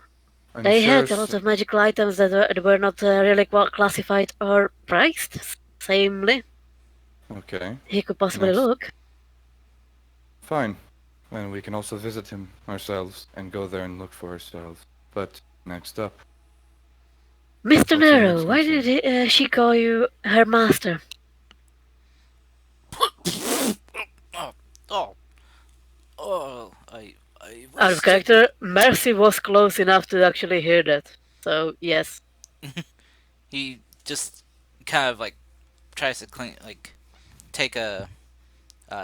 I'm They sure had a lot of magical items that were not really classified or priced samely. Okay. He could possibly Nice. look. Fine. And we can also visit him ourselves and go there and look for ourselves. But next up. Mr. What's your Nero, next why mission? did she call you her master? Oh, oh, I Out was of character, Mercy was close enough to actually hear that. So, yes. He just kind of like tries to clean, like take a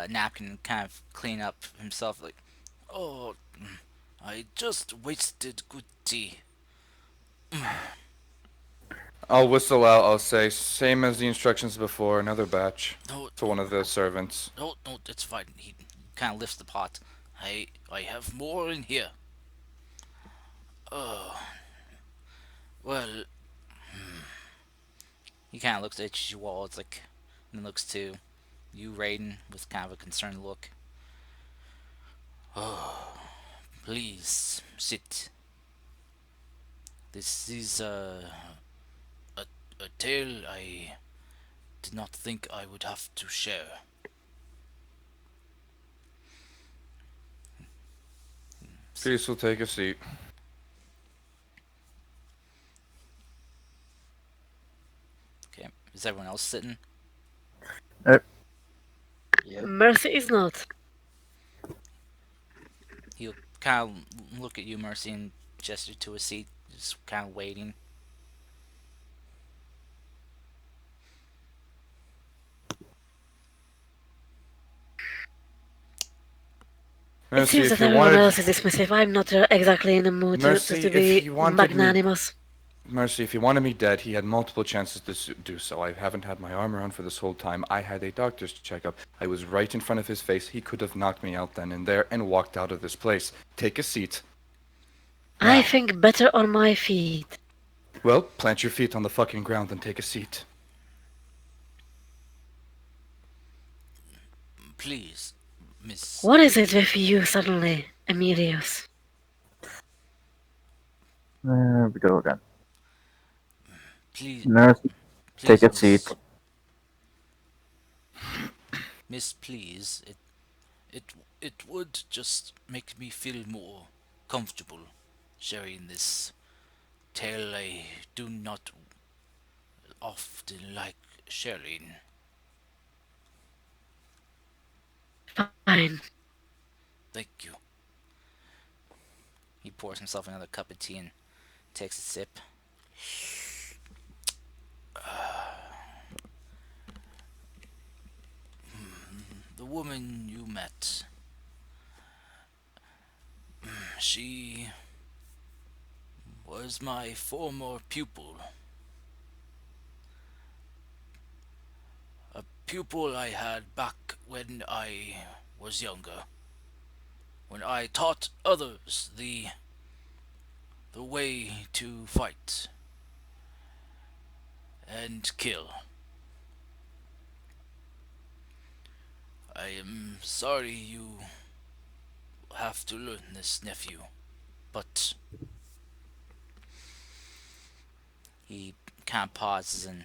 napkin and kind of clean up himself. Like, oh, I just wasted good tea. I'll whistle out. I'll say, same as the instructions before, another batch No, to one of the servants. no, no, it's fine. He kind of lifts the pot. I have more in here. Oh, well, he kind of looks at you all. It's like, and then looks to you, Raiden, with kind of a concerned look. Oh, please sit. This is a, a tale I did not think I would have to share. Please will take a seat. Okay, is everyone else sitting? Yep. Mercy is not. He'll kind of look at you, Mercy, and gesture to a seat, just kind of waiting. It Mercy, seems if that you everyone wanted, else is dismissive. I'm not exactly in the mood Mercy, to if be you wanted me, magnanimous. Mercy, if he wanted me dead, he had multiple chances to do so. I haven't had my armor on for this whole time. I had a doctor's checkup. I was right in front of his face. He could have knocked me out then and there and walked out of this place. Take a seat. I Now. think better on my feet. Well, plant your feet on the fucking ground and take a seat. Please, Miss. What is it with you suddenly, Emilius? There we go again. Please, Nurse, take please, a seat. Miss, please. It, it would just make me feel more comfortable sharing this tale I do not often like sharing. Fine. Thank you. He pours himself another cup of tea and takes a sip. The woman you met, she was my former pupil. A pupil I had back when I was younger. When I taught others the way to fight and kill. I am sorry you have to learn this, nephew, but he kind of pauses and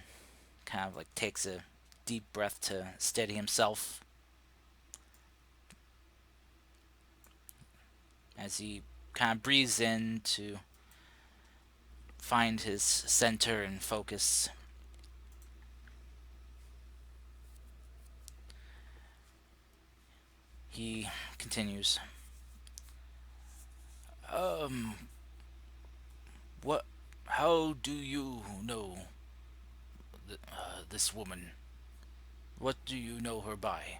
kind of like takes a deep breath to steady himself as he kind of breathes in to find his center and focus. He continues. Um, what? How do you know this woman? What do you know her by?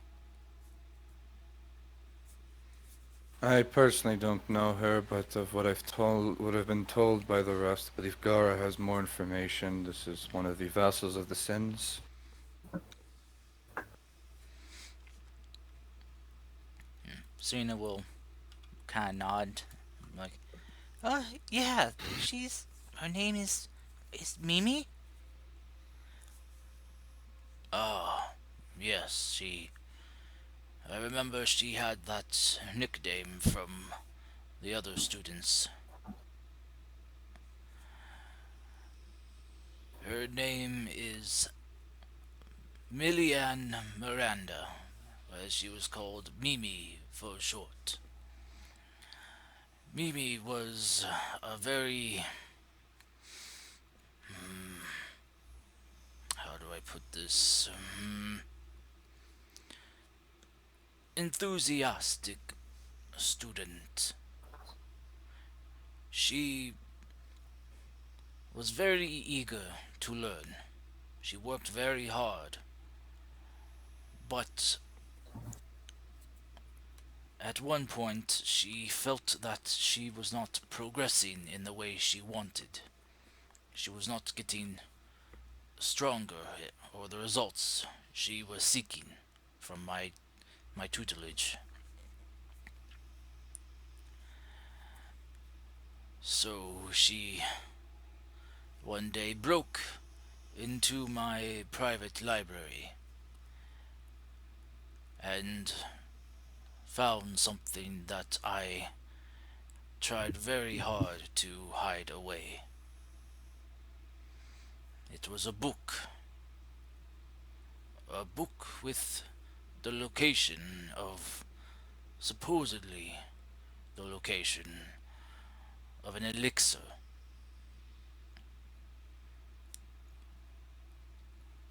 I personally don't know her, but of what I've been told by the rest, I believe Gara has more information. This is one of the vassals of the Sins. Serena will kind of nod, like, yeah, her name is Mimi? Oh, yes, I remember she had that nickname from the other students. Her name is Millian Miranda, as she was called Mimi for short. Mimi was a very, how do I put this, enthusiastic student. She was very eager to learn. She worked very hard, but at one point she felt that she was not progressing in the way she wanted. She was not getting stronger or the results she was seeking from my tutelage. So she one day broke into my private library and found something that I tried very hard to hide away. It was a book with the location of, supposedly, the location of an elixir.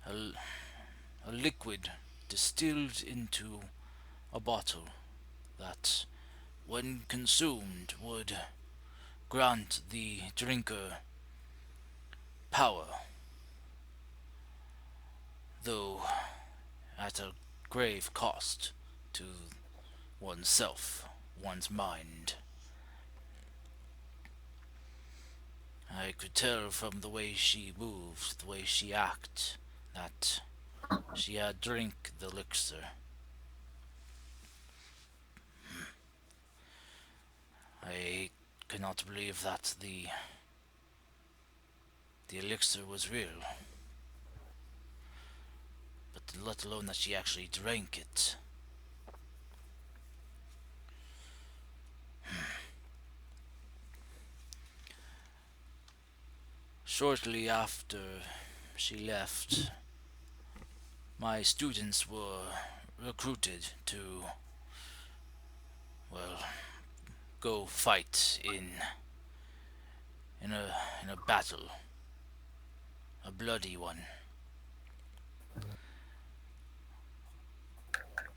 A, a liquid distilled into a bottle that, when consumed, would grant the drinker power, though at a grave cost to oneself, one's mind. I could tell from the way she moved, the way she acted, that she had drink the elixir. I cannot believe that the elixir was real, but let alone that she actually drank it. Shortly after she left, my students were recruited to, well, go fight in a battle, a bloody one.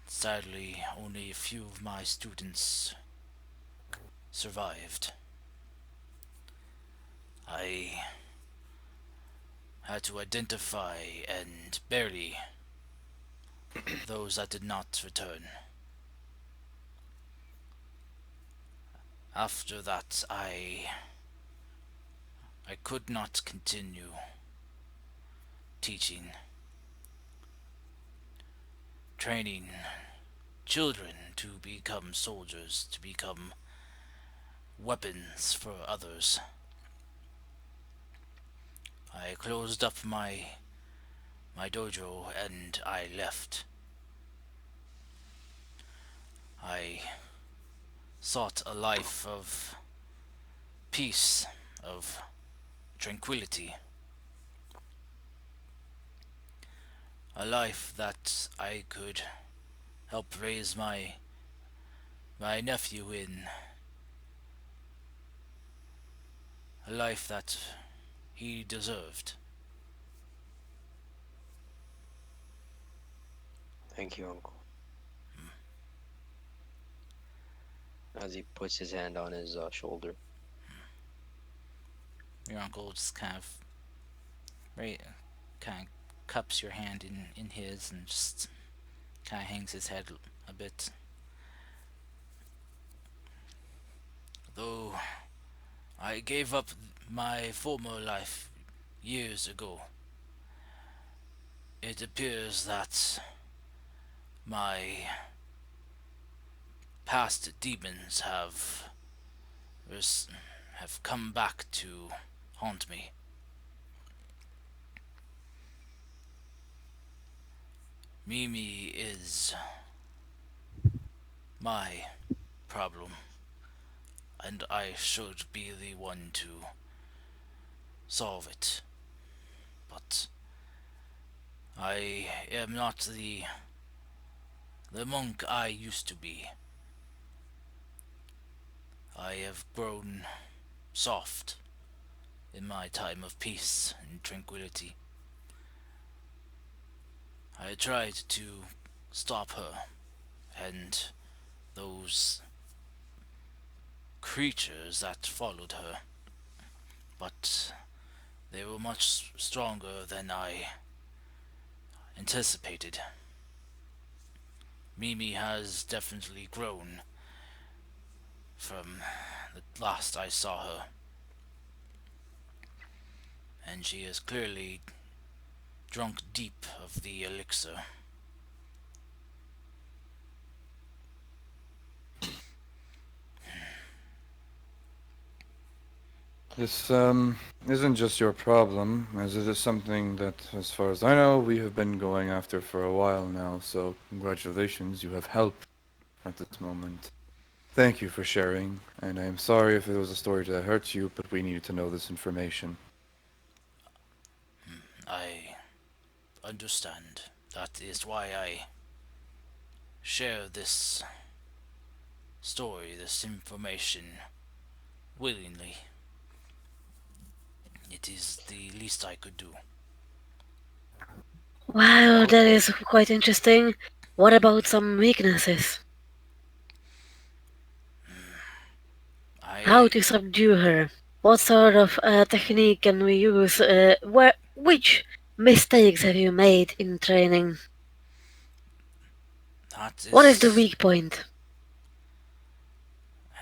Sadly, only a few of my students survived. I had to identify and bury those that did not return. After that, I could not continue teaching, training children to become soldiers, to become weapons for others. I closed up my dojo and I left. I sought a life of peace, of tranquility, a life that I could help raise my nephew in, a life that he deserved. Thank you, Uncle. As he puts his hand on his shoulder. Your uncle just right, kind of cups your hand in his and just kind of hangs his head a bit. Though I gave up my former life years ago, it appears that my past demons have come back to haunt me. Mimi is my problem, and I should be the one to solve it. But I am not the monk I used to be. I have grown soft in my time of peace and tranquility. I tried to stop her and those creatures that followed her, but they were much stronger than I anticipated. Mimi has definitely grown from the last I saw her, and she is clearly drunk deep of the elixir. This isn't just your problem, as it is something that, as far as I know, we have been going after for a while now, so congratulations, you have help at this moment. Thank you for sharing, and I am sorry if it was a story that hurt you, but we needed to know this information. I understand. That is why I share this story, this information willingly. It is the least I could do. Wow, that is quite interesting. What about some weaknesses? How I to subdue her? What sort of technique can we use? Which mistakes have you made in training? that What is the is, weak point?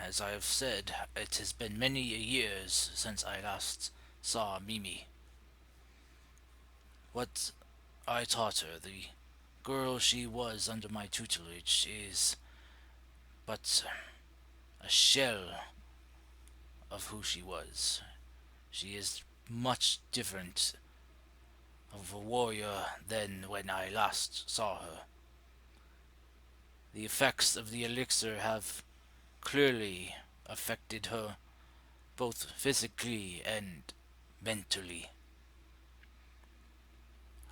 as I have said, it has been many years since I last saw Mimi. What I taught her, the girl she was under my tutelage, is but a shell of who she was. She is much different of a warrior than when I last saw her. The effects of the elixir have clearly affected her both physically and mentally.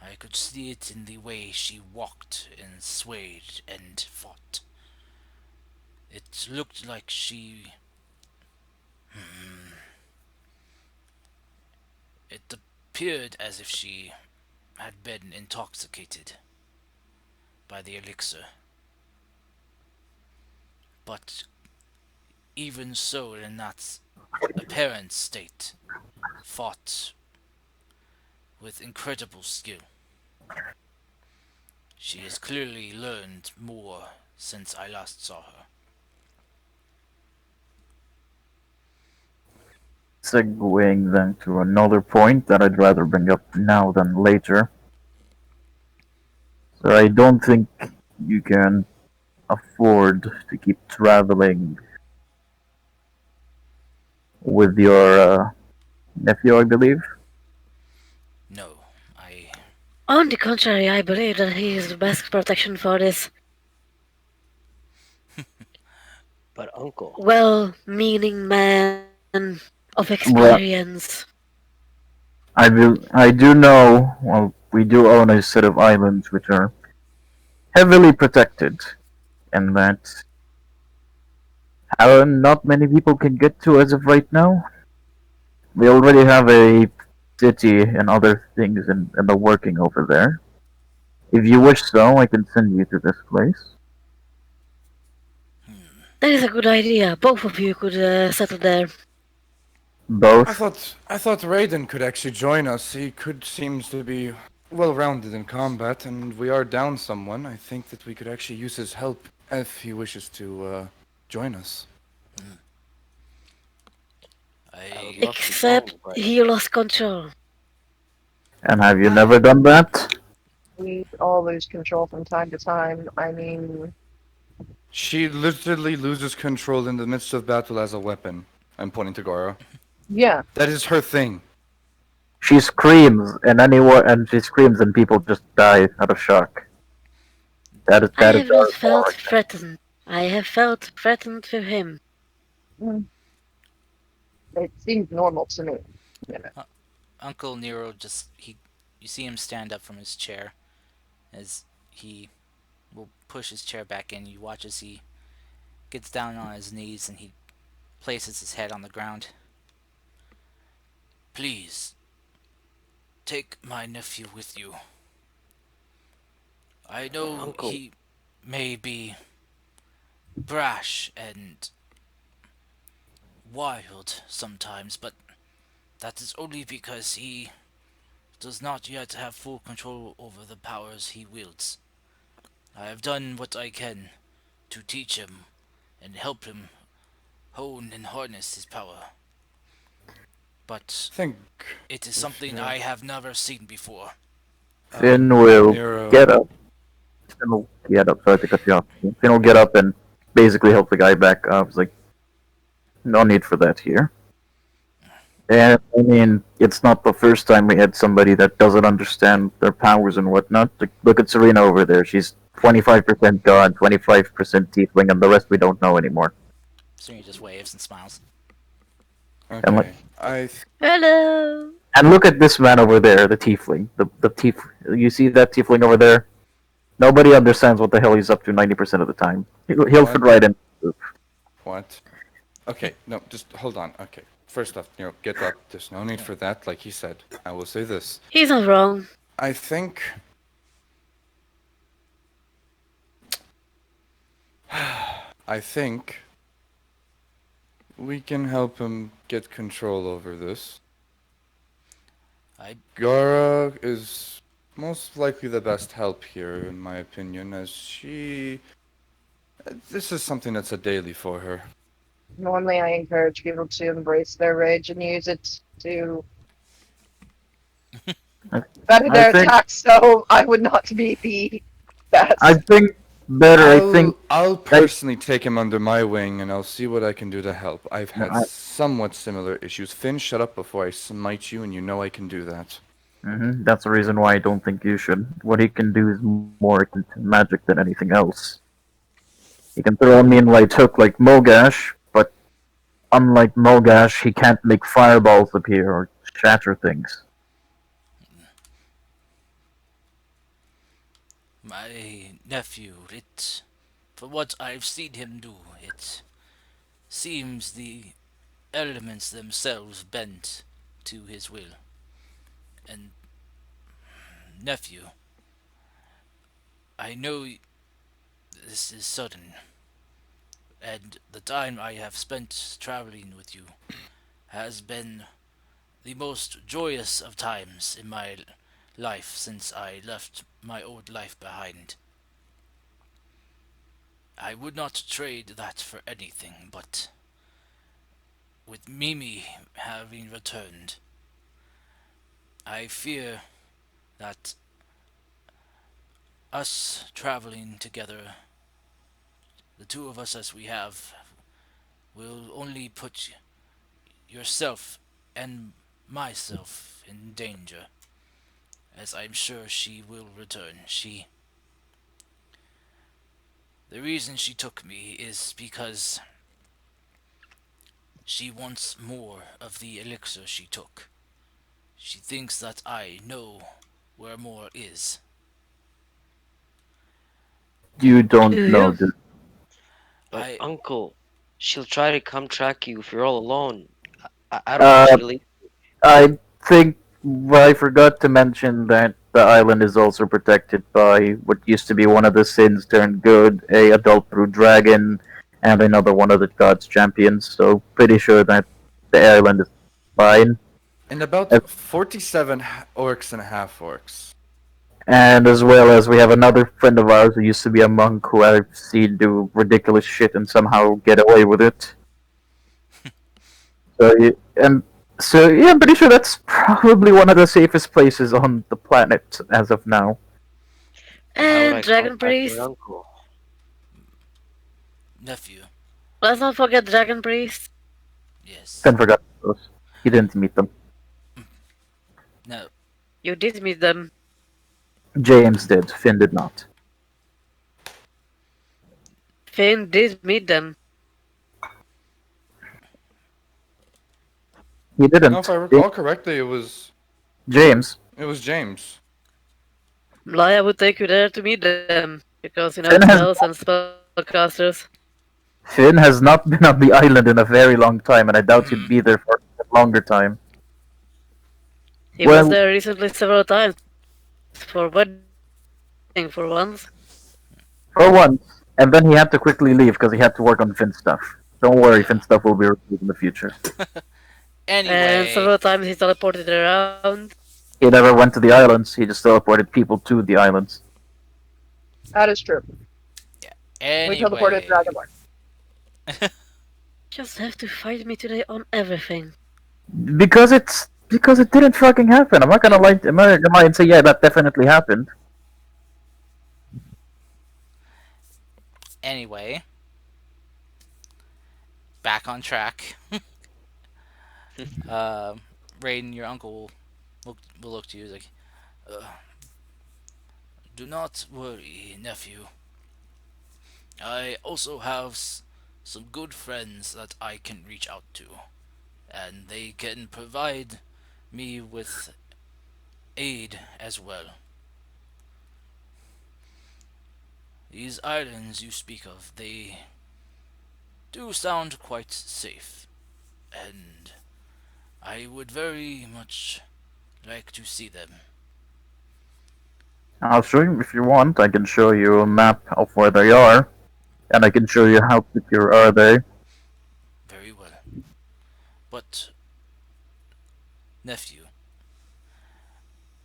I could see it in the way she walked and swayed and fought. It looked like she. It appeared as if she had been intoxicated by the elixir. But even so, in that apparent state, fought with incredible skill. She has clearly learned more since I last saw her. Segueing then to another point that I'd rather bring up now than later. So I don't think you can afford to keep traveling with your nephew, I believe. No, I. On the contrary, I believe that he is the best protection for this But uncle, well-meaning man of Well, experience. I do know. Well, we do own a set of islands which are heavily protected, and that not many people can get to as of right now. We already have a city and other things in the working over there. If you wish so, I can send you to this place. That is a good idea. Both of you could settle there. Both. I thought Raiden could actually join us. He could seems to be well rounded in combat, and we are down someone. I think that we could actually use his help if he wishes to join us. I would I. love to Except go, but he lost control. And have you I never done that? We all lose control from time to time. I mean, She literally loses control in the midst of battle as a weapon. I'm pointing to Goro. yeah. That is her thing. She screams, and she screams, and people just die out of shock. I That is have not our felt power. threatened. I have felt threatened for him. Mm, it seems normal to me. You know. Uncle Nero just. He. You see him stand up from his chair as he will push his chair back in. You watch as he gets down on his knees and he places his head on the ground. Please, take my nephew with you. I but know uncle, he may be brash and wild sometimes, but that is only because he does not yet have full control over the powers he wields. I have done what I can to teach him and help him hone and harness his power, but Think it is if something I have never seen before. Finn will Nero. get up. Finn will get up. Sorry to cut you off. Finn will get up and basically help the guy back up. It's like, no need for that here. And I mean, it's not the first time we had somebody that doesn't understand their powers and whatnot. Like, look at Serena over there. She's 25% god, 25% tiefling, and the rest we don't know anymore. So he just waves and smiles. And like, Okay. Hello! and look at this man over there, the tiefling. The tief. You see that tiefling over there? Nobody understands what the hell he's up to 90% of the time. He'll fit What? right in. What? Okay, no, just hold on. Okay. First off, Nero, get up. There's no need for that, like he said. I will say this. He's not wrong. I think. I think we can help him get control over this. I Gara is most likely the best help here, in my opinion, as she. This is something that's a daily for her. Normally, I encourage people to embrace their rage and use it to I, That is I their think attack, so I would not be the I best. think better. I think I'll I, personally take him under my wing and I'll see what I can do to help. I've had I somewhat similar issues. Finn, shut up before I smite you, and you know I can do that. that's the reason why I don't think you should. What he can do is more magic than anything else. He can throw a mean light hook like Mogash, but unlike Mogash, he can't make fireballs appear or shatter things. My nephew, for what I've seen him do, it seems the elements themselves bent to his will. And nephew, I know this is sudden, and the time I have spent traveling with you has been the most joyous of times in my life since I left my old life behind. I would not trade that for anything, but with Mimi having returned, I fear that us traveling together, the two of us as we have, will only put yourself and myself in danger, as I'm sure she will return. The reason she took me is because she wants more of the elixir she took. She thinks that I know where more is. You Do don't know you? this. But I uncle, she'll try to come track you if you're all alone. I don't want Uh, you to leave. I think I forgot to mention that the island is also protected by what used to be one of the sins turned good, a adult brute dragon, and another one of the gods' champions. So pretty sure that the island is fine. And As- about 47 orcs and half orcs. And as well as we have another friend of ours who used to be a monk who I've seen do ridiculous shit and somehow get away with it. So I'm pretty sure that's probably one of the safest places on the planet as of now. But how would And I Dragon contact your Priest. uncle? nephew, Let's not forget Dragon Priest. yes. Finn forgot those. He didn't meet them. No, You did meet them. James did. Finn did not. Finn did meet them. He No, if didn't. I recall correctly, James. it was James. Laya would take you there to meet them. Because, Finn has spells and spellcasters. Finn has not been on the island in a very long time, and I doubt he'd mm, be there for a longer time. He was Well, there recently several times. For wedding, for once. for once, and then he had to quickly leave because he had to work on Finn stuff. Don't worry, Finn stuff will be reviewed in the future. And anyway, several times he teleported around. He never went to the islands. He just teleported people to the islands. That is true. yeah, We teleported anyway. Dragonborn. Just have to fight me today on everything. Because it didn't fucking happen. I'm not gonna lie. I'm not gonna lie and say yeah, that definitely happened. Anyway, back on track. Raiden, your uncle will look to you like, uh, do not worry, nephew. I also have some good friends that I can reach out to, and they can provide me with aid as well. These islands you speak of, they do sound quite safe, and I would very much like to see them. I'll show you if you want. I can show you a map of where they are, and I can show you how secure are they. Very well. But, nephew,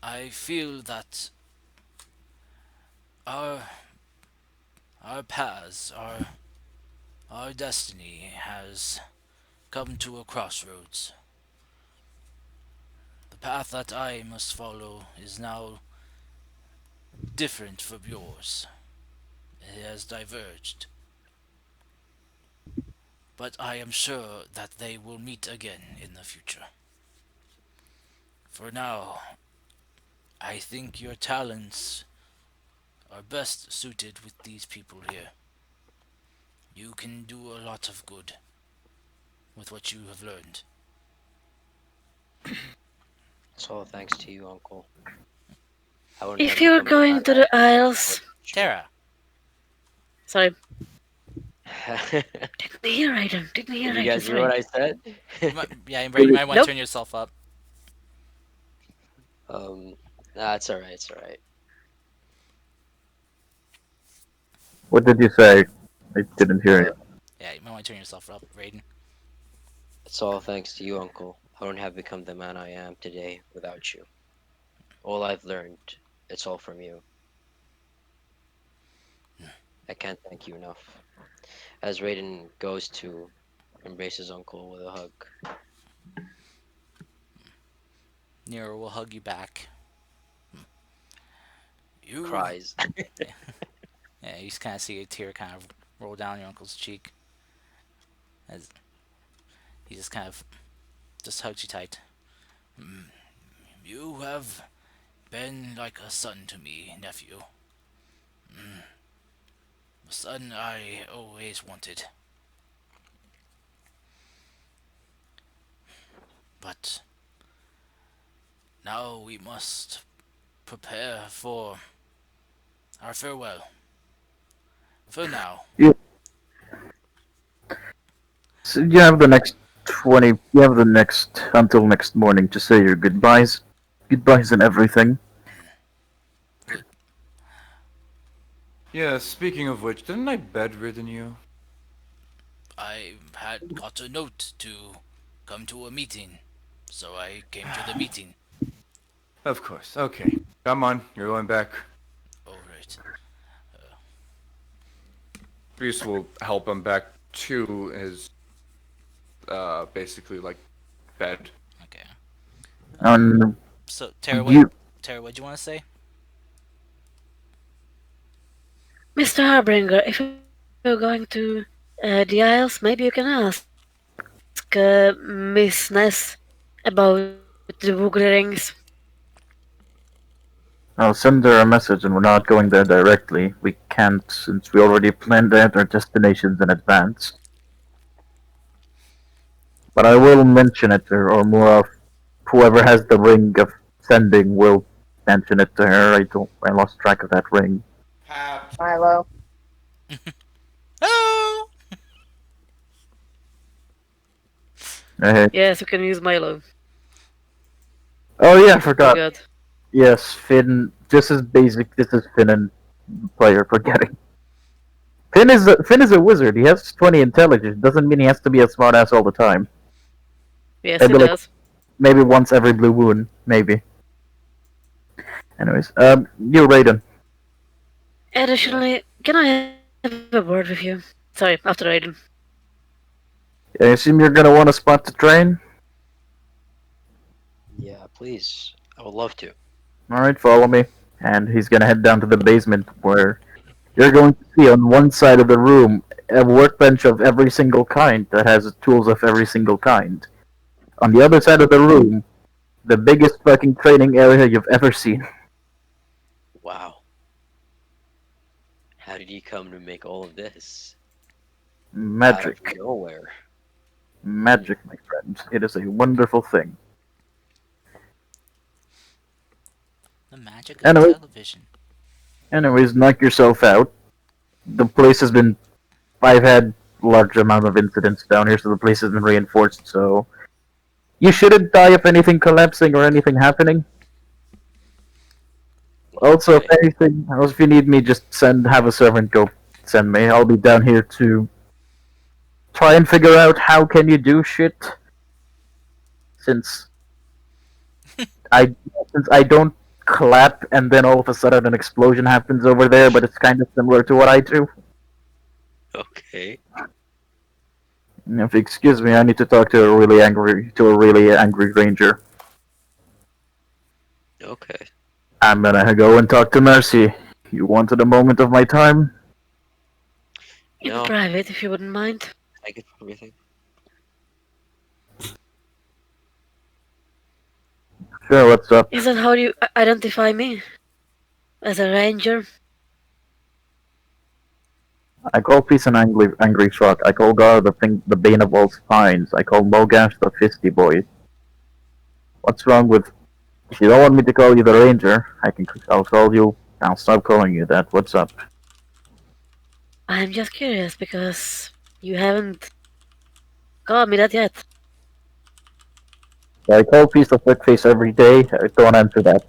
I feel that our our paths, our destiny has come to a crossroads. The path that I must follow is now different from yours. It has diverged. But I am sure that they will meet again in the future. For now, I think your talents are best suited with these people here. You can do a lot of good with what you have learned. It's all thanks to you, Uncle. I wouldn't have If you're become the going man to I the am Isles, Tara, sorry, without you. didn't hear Raiden. Didn't hear Did you Raiden. guys hear what Sorry. I said? yeah, Brady, you might want to Nope. turn yourself up. um, nah, it's alright. It's alright. What did you say? I didn't hear Uh, you. Yeah, you might want to turn yourself up, Raiden. it's all thanks to you, Uncle. I wouldn't have become the man I am today without you. All I've learned, it's all from you. I can't thank you enough. As Raiden goes to embrace his uncle with a hug, Nero will hug you back. You. cries. Yeah, yeah, you just kind of see a tear kind of roll down your uncle's cheek as he just kind of just hugs you tight. "Mm, You have been like a son to me, nephew. A son I always wanted. But now we must prepare for our farewell. For now. You, so you have the next 20. You have the next until next morning to say your goodbyes, goodbyes and everything. Good. Yeah, speaking of which, didn't I bedridden you? I had got a note to come to a meeting, so I came to the meeting. Of course. Okay. Come on, you're going back. Alright. Reese will help him back to his, basically like bed. Okay. And So you, Tara, what do you want to say? Mr. Harbinger, if you're going to the Isles, maybe you can ask Miss Ness about the Woogly rings. I'll send her a message, and we're not going there directly. We can't, since we already planned out our destinations in advance. But I will mention it to her, or more of whoever has the ring of sending will mention it to her. I lost track of that ring. Pat. Milo. Oh! Hey. Yes, you can use Milo. Oh yeah, I Pretty forgot. good. Yes, Finn. This is basic. This is Finn and player forgetting. Finn is a wizard. He has 20 intelligence. Doesn't mean he has to be a smartass all the time. Yes, he Maybe like does. maybe once every blue moon, maybe. Anyways, you Raiden. Yeah, Additionally, can I have a word with you? Sorry, after Raiden. I assume you're gonna want to spot the train. yeah, please. I would love to. All right, follow me. And he's gonna head down to the basement where you're going to see on one side of the room a workbench of every single kind that has tools of every single kind. On the other side of the room, the biggest fucking training area you've ever seen. Wow. How did you come to make all of this out of Magic. nowhere? Magic, my friend. It is a wonderful thing. The magic of Anyway, television. anyways, knock yourself out. The place has been. I've had large amount of incidents down here, so the place has been reinforced. So you shouldn't die of anything collapsing or anything happening. Also, if Okay. anything, if you need me, just have a servant go send me. I'll be down here to try and figure out how can you do shit. Since I since I don't clap and then all of a sudden an explosion happens over there, but it's kind of similar to what I do. Okay. If you excuse me, I need to talk to a really angry ranger. Okay. I'm gonna go and talk to Mercy. You wanted a moment of my time? In No, private, if you wouldn't mind. I get everything. Sure, what's up? Is that how you identify me? As a ranger? I call Peace an angry truck. I call Gar the bane of all spines. I call Mogash the fisty boy. What's wrong with... If you don't want me to call you the ranger, I'll call you... I'll stop calling you that. What's up? I'm just curious because you haven't called me that yet. I call Peace the fuckface every day. Don't answer that.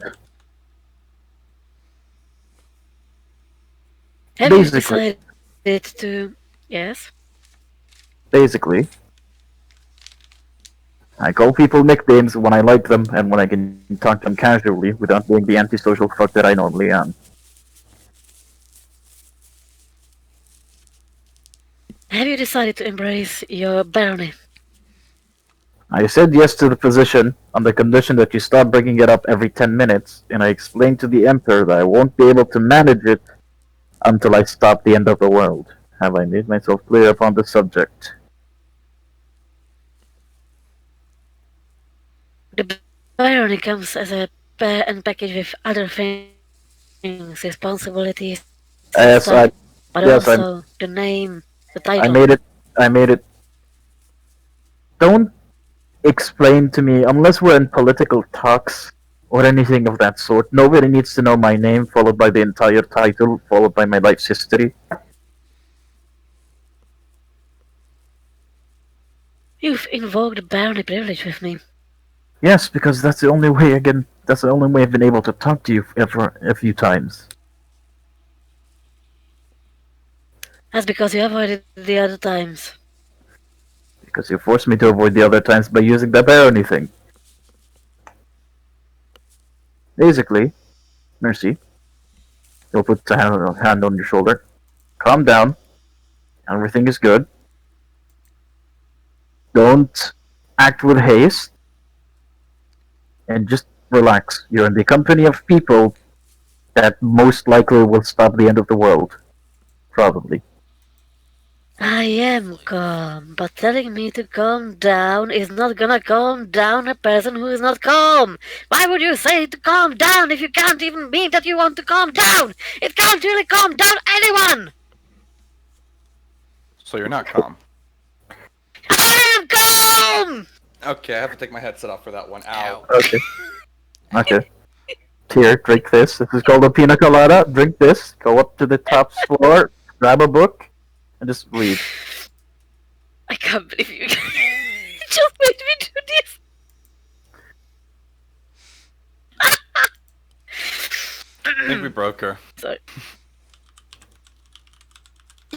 Have you Basically, decided to... Yes? basically, I call people nicknames when I like them and when I can talk to them casually without being the antisocial fuck that I normally am. Have you decided to embrace your barony? I said yes to the position on the condition that you stop bringing it up every 10 minutes, and I explained to the Emperor that I won't be able to manage it until I stop the end of the world. Have I made myself clear upon the subject? The barony comes as a pair and package with other things, responsibilities and Yes, stuff, I but yes also the name, the I title. made it. I made it. Don't explain to me unless we're in political talks or anything of that sort. Nobody needs to know my name followed by the entire title followed by my life's history. You've invoked the barony privilege with me. Yes, because that's the only way again. That's the only way I've been able to talk to you ever a few times. That's because you avoided the other times. Because you forced me to avoid the other times by using the barony thing. Basically, Mercy, he'll put a hand on your shoulder. Calm down. Everything is good. Don't act with haste. And just relax. You're in the company of people that most likely will stop the end of the world. Probably. I am calm, but telling me to calm down is not gonna calm down a person who is not calm. Why would you say to calm down if you can't even mean that you want to calm down? It can't really calm down anyone! So you're not calm. I am calm! Okay, I have to take my headset off for that one. Ow. Okay. Okay. Here, drink this. This is called a pina colada. Drink this. Go up to the top floor, grab a book, and just read. I can't believe you just made me do this. I think we broke her. Sorry.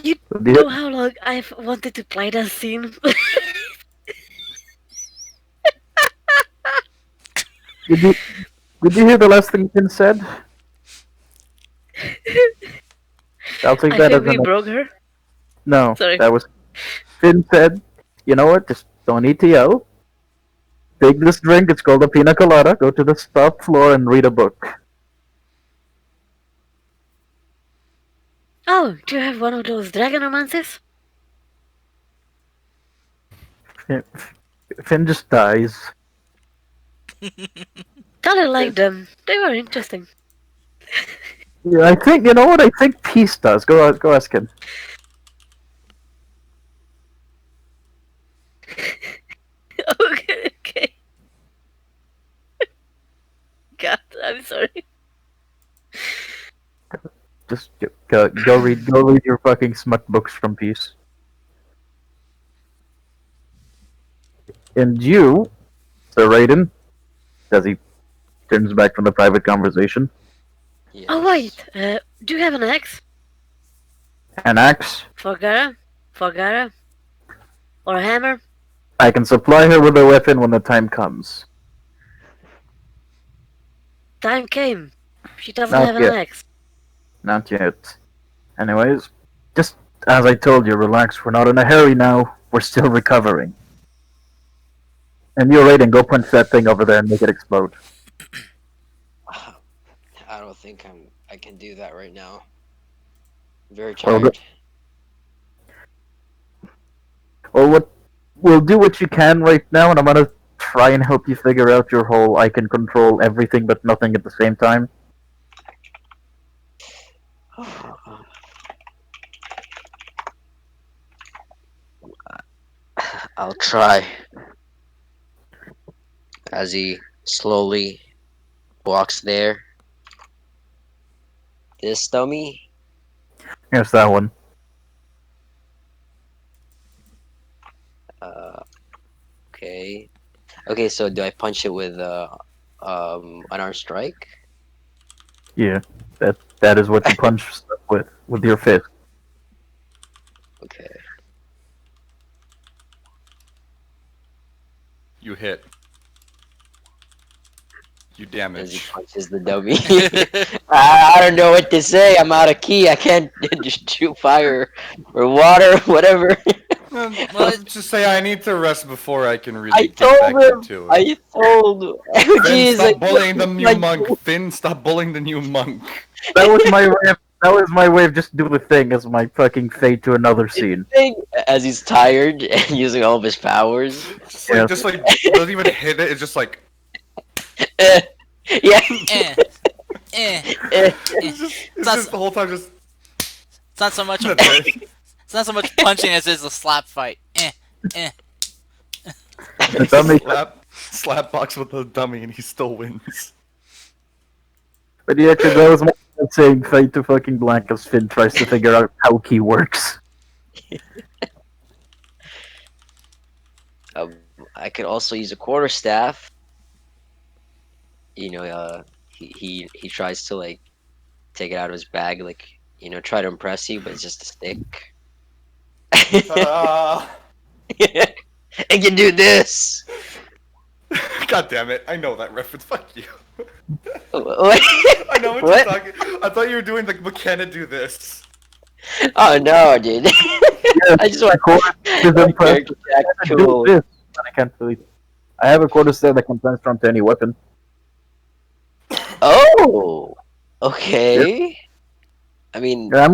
You Do you, know how long I've wanted to play that scene? did you did you hear the last thing Finn said? I'll take I that think as we an broke her. no. Sorry. That was Finn said. You know what? Just don't need to yell. Take this drink. It's called a pina colada. Go to the top floor and read a book. Oh, do you have one of those dragon romances? Finn just dies. Totally like them. They were interesting. Yeah, I think you know what I think. Peace does. Go ask him. Okay, okay. God, I'm sorry. Just go read your fucking smut books from Peace. And you, Sir Raiden, as he turns back from the private conversation, Yes. Oh wait, do you have an axe an axe. for Gara? For Gara? Or a hammer? I can supply her with a weapon when the time comes. Time came. She doesn't Not have an yet. axe. Not yet. Anyways, just as I told you, relax. We're not in a hurry now. We're still recovering. And you, Raiden, go punch that thing over there and make it explode. don't think I can do that right now. I'm very Well, tired. Well, we'll do what you can right now, and I'm gonna try and help you figure out your whole I can control everything but nothing at the same time. I'll try. As he slowly walks there. This dummy. Here's that one. Uh, okay. Okay, so do I punch it with unarmed strike? Yeah, that is what you punch stuff with your fist. Okay. You hit. You As he damage. punches the dummy. I don't know what to say. I'm out of key. I can't just shoot fire or water, whatever. Well, Just say I need to rest before I can I really get told back him. into it. I told. Finn, Jeez, stop bullying the new like- monk. Finn, stop bullying the new monk. That was my way. That was my way of just doing the thing as my fucking fade to another scene. As he's tired and using all of his powers. Just like doesn't even hit it. It's just like Yeah. eh, eh. it's just the whole time just. It's not so much. That's it. It's not so much punching as it's a slap fight. Eh. The dummy, slap box with the dummy and he still wins. but yeah, actually, that was my way of saying fade to fucking black as Finn tries to figure out how key works. I could also use a quarterstaff. You know, he tries to like take it out of his bag, like try to impress you, but it's just a stick. Ah. I can do this. God damn it! I know that reference. Fuck you. What? I know what, What? you're talking. I thought you were doing like McKenna do this. Oh no, dude! I just want Is impressive. character jack I do cool. this, but I can't really. I have a quarterstaff that can transform to any weapon. Oh, okay. I mean, Yeah,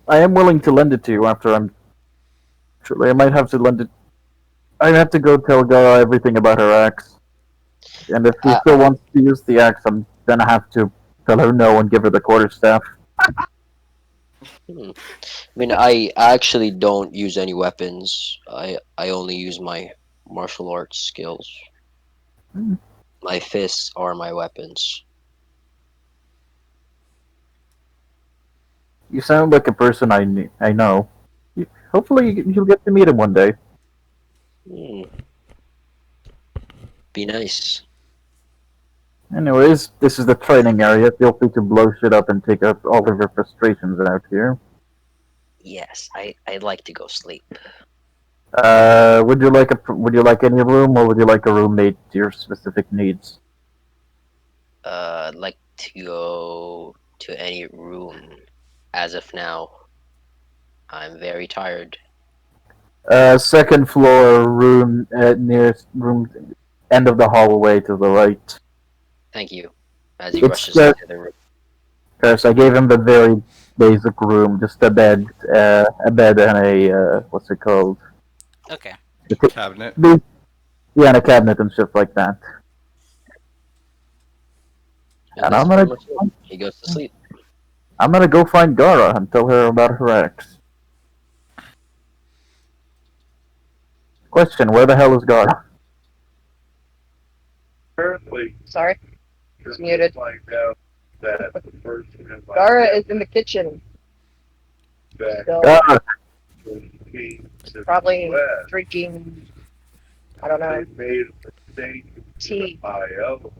I am willing to lend it to you after I'm. Actually, I might have to lend it. I have to go tell Gara everything about her axe. And if she still wants to use the axe, I'm gonna have to tell her no and give her the quarterstaff. I actually don't use any weapons. I only use my martial arts skills. Hmm. My fists are my weapons. You sound like a person I know. Hopefully, you'll get to meet him one day. Hmm. Be nice. Anyways, this is the training area. Feel free to blow shit up and take out all of your frustrations out here. Yes, I'd like to go sleep. Would you like any room, or would you like a roommate to your specific needs? I'd like to go to any room. As of now, I'm very tired. Second floor room, nearest room, end of the hallway to the right. Thank you. As he It's rushes the- into the room. Yes, I gave him the very basic room, just a bed and a what's it called? Okay. Cabinet. Yeah, and a cabinet and shit like that. And that's I'm gonna, pretty much it. He goes to sleep. I'm gonna go find Gara and tell her about her ex. Question: where the hell is Gara? Apparently, Sorry, it's muted. find out that the person in my Gara is in the kitchen. back Still Gara, me to probably the West, drinking. I don't know. they made a mistake Tea. with IO,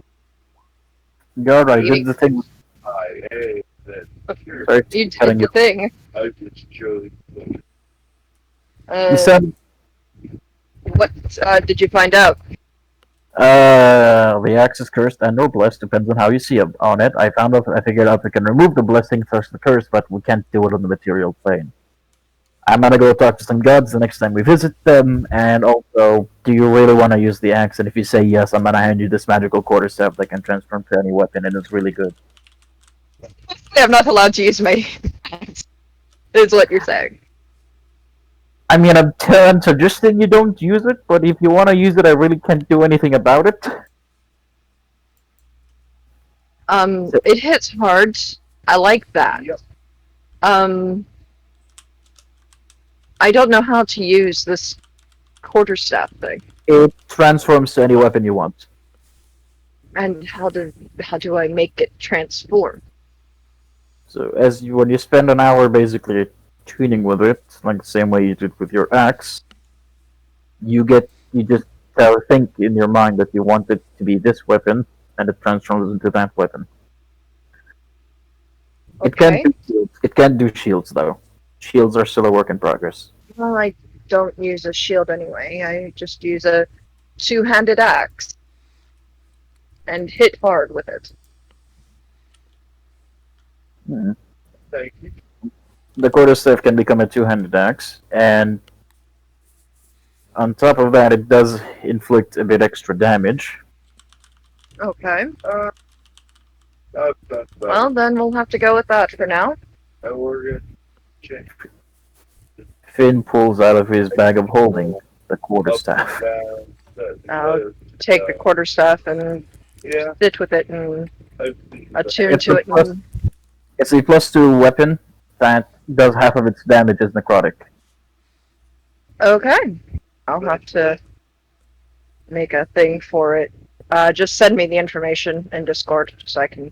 Gara, I did the thing. IA that Sorry, You cutting did the thing. I just chose. You said What did you find out? the axe is cursed and or blessed, depends on how you see it. On it, I figured out we can remove the blessing first the curse, but we can't do it on the material plane. I'm gonna go talk to some gods the next time we visit them, and also, do you really want to use the axe? And if you say yes, I'm gonna hand you this magical quarterstaff that can transform to any weapon, and it's really good. I'm not allowed to use my axe. Is what you're saying. I mean, I'm suggesting you don't use it, but if you want to use it, I really can't do anything about it. It hits hard. I like that. Yep. I don't know how to use this quarterstaff thing. It transforms to any weapon you want. And how do I make it transform? So when you spend an hour basically tuning with it, like the same way you did with your axe, you just think in your mind that you want it to be this weapon, and it transforms into that weapon. It can't Okay. do shields. It can't do shields though. Shields are still a work in progress. Well, I don't use a shield anyway. I just use a two-handed axe and hit hard with it. Hmm. Thank you. The quarterstaff can become a two-handed axe, and on top of that, it does inflict a bit extra damage. Okay. That's better. Well, then we'll have to go with that for now. And we're gonna change Finn pulls out of his bag of holding the up quarterstaff. and down. I'll Take the quarterstaff and Yeah. sit with it and I've seen attune It's to a it. plus- And, It's a +2 weapon that does half of its damage as necrotic. okay. I'll have to make a thing for it. Just send me the information in Discord so I can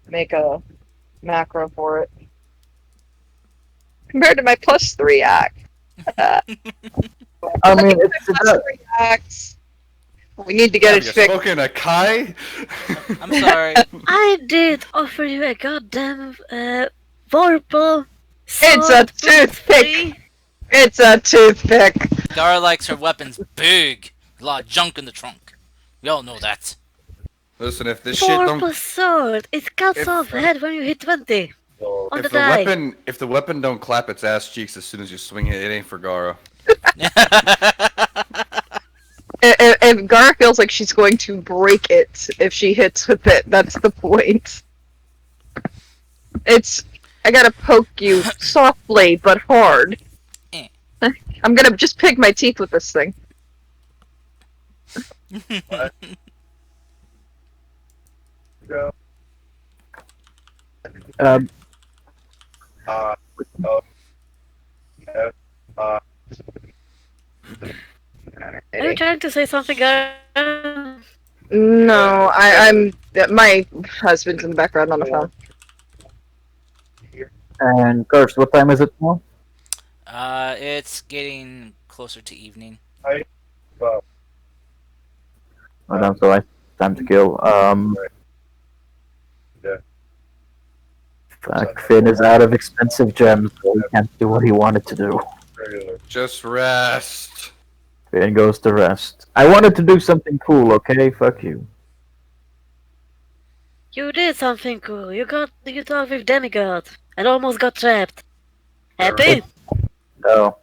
make a macro for it. Compared to my +3 axe. I mean, it's +3 axe. We need to get Have it you fixed. spoken to Kai? I'm sorry. I did offer you a goddamn Vorpal. It's a toothpick. It's a toothpick. Gara likes her weapons big. A lot of junk in the trunk. We all know that. Listen, if this shit don't, Vorpal sword. It cuts If, off uh, head when you hit 20 so on the if the die. weapon don't clap its ass cheeks as soon as you swing it, it ain't for Gara. If Gara feels like she's going to break it if she hits with it, that's the point. I gotta poke you softly but hard. Eh. I'm gonna just pick my teeth with this thing. go. um, Uh, oh, yeah, Are you trying to say something, Gara? No, I'm. My husband's in the background on the phone. and Curse, what time is it now? It's getting closer to evening. well, Oh, damn, so I time to kill. Yeah. Fuck, Finn is out of expensive gems, so he can't do what he wanted to do. regular. Just rest. Finn goes to rest. I wanted to do something cool, okay? Fuck you. You did something cool. You talked with Demigod and almost got trapped. Happy? No.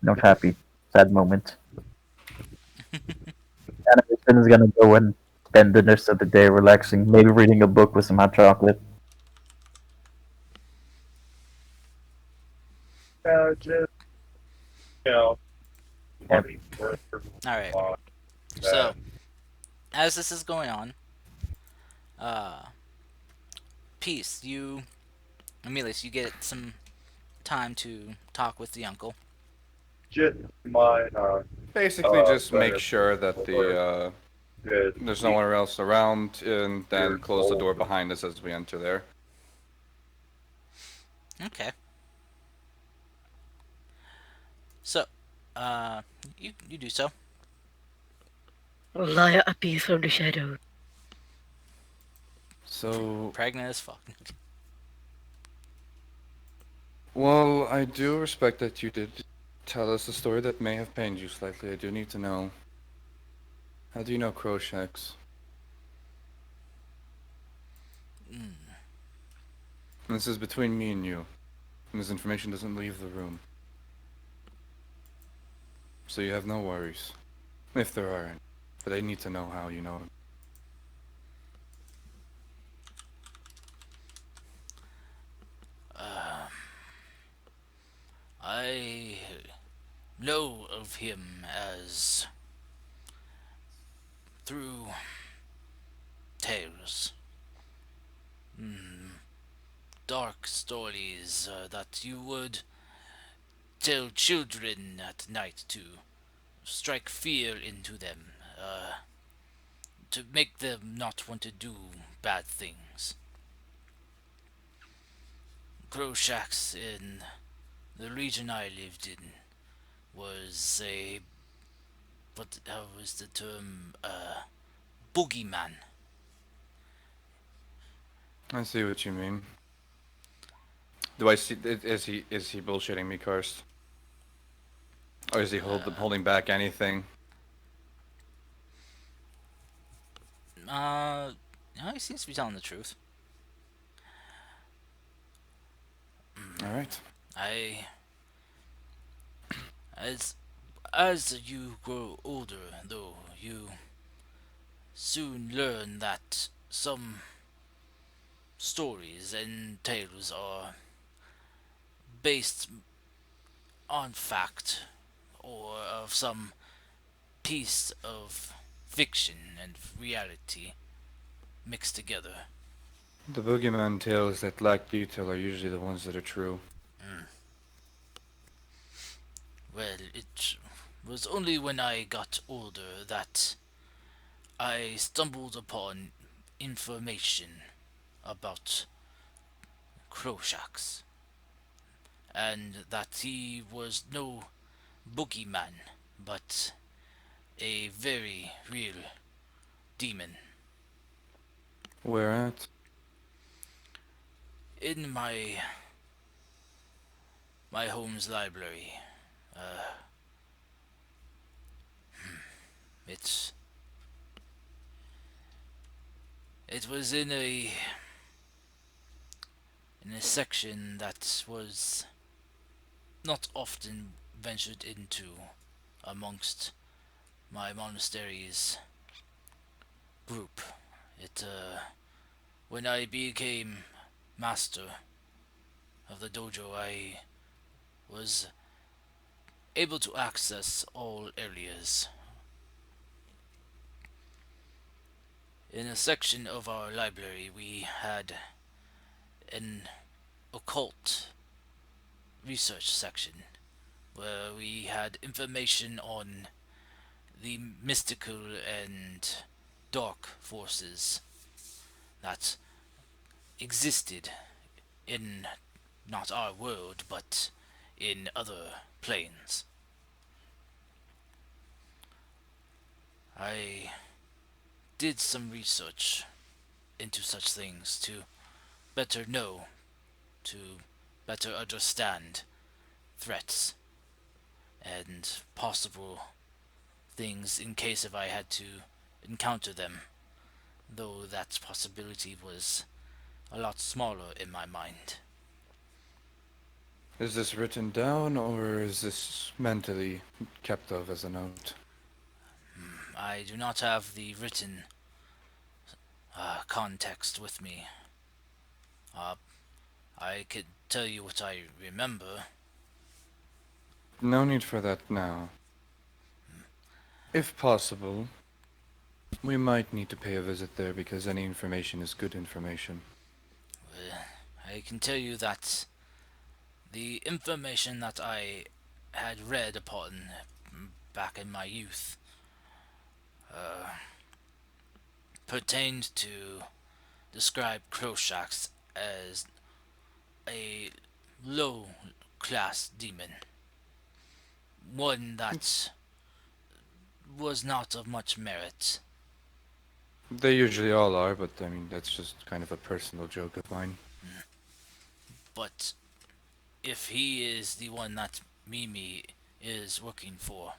Not happy. Sad moment. And Finn is gonna go and spend the rest of the day relaxing, maybe reading a book with some hot chocolate. Just, you know, money for Alright. uh, So, as this is going on, Peace, Amelis, you get some time to talk with the uncle. just mine, Basically, just make better. sure that good. there's no one else around, and then close the door behind us as we enter there. Okay. So, you do so. Liar appears from the shadow. So, Pregnant as fuck. well, I do respect that you did tell us a story that may have pained you slightly. I do need to know. How do you know Crowshanks? This is between me and you. And this information doesn't leave the room. So you have no worries. If there are any. But I need to know how you know him. I know of him as through tales, dark stories that you would tell children at night to strike fear into them, to make them not want to do bad things. Crow shacks in the region I lived in was a what how was the term boogeyman. I see what you mean. Do I see? Is he bullshitting me, Karst? Or is he holding back anything? Uh, no, he seems to be telling the truth. All right. I as as you grow older, though, you soon learn that some stories and tales are based on fact or of some piece of fiction and reality mixed together. The boogeyman tales that lack detail are usually the ones that are true. Mm. Well, it was only when I got older that I stumbled upon information about Crowshax, and that he was no boogeyman, but a very real demon. Where at? In my home's library, uh, it's it was in a section that was not often ventured into amongst my monastery's group. It when I became master of the dojo, I was able to access all areas. In a section of our library, we had an occult research section where we had information on the mystical and dark forces that existed in not our world but in other planes. I did some research into such things to better know, to better understand threats and possible things in case if I had to encounter them, though that possibility was a lot smaller in my mind. Is this written down or is this mentally kept of as a note? I do not have the written context with me. Uh, I could tell you what I remember. No need for that now. If possible, we might need to pay a visit there because any information is good information. I can tell you that the information that I had read upon back in my youth uh, pertained to describe Crowshax as a low class demon. One that was not of much merit. They usually all are, but I mean, that's just kind of a personal joke of mine. But if he is the one that Mimi is working for,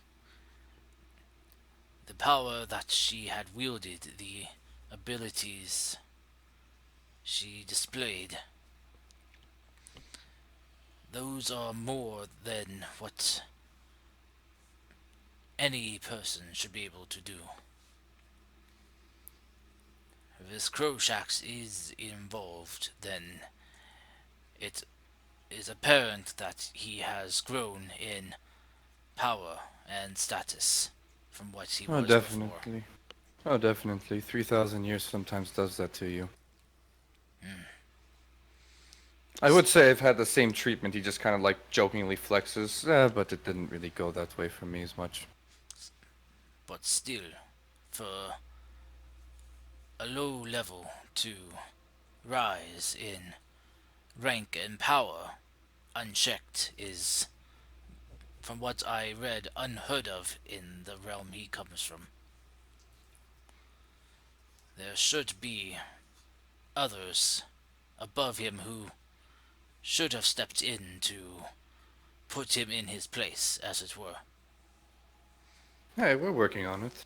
the power that she had wielded, the abilities she displayed, those are more than what any person should be able to do. If this Crowshax is involved, then it is apparent that he has grown in power and status from what he Oh, was before. definitely. Oh, definitely. 3,000 years sometimes does that to you. I would say I've had the same treatment. He just kind of like jokingly flexes, but it didn't really go that way for me as much. But still, for a low level to rise in rank and power unchecked is, from what I read, unheard of in the realm he comes from. There should be others above him who should have stepped in to put him in his place, as it were. Hey, we're working on it.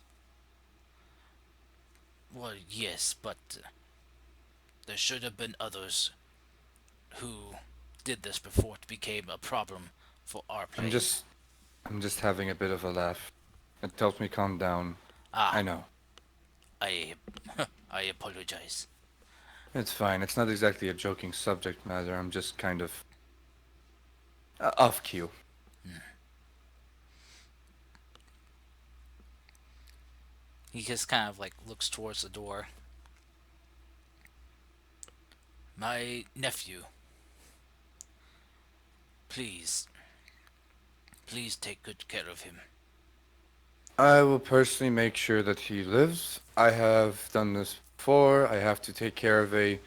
Well, yes, but there should have been others who did this before it became a problem for our I'm plane. just, I'm just having a bit of a laugh. It helps me calm down. I Ah, know. I I apologize. It's fine. It's not exactly a joking subject matter. I'm just kind of off cue. He just kind of like looks towards the door. My nephew, please, please take good care of him. I will personally make sure that he lives. I have done this before. I have to take care of a.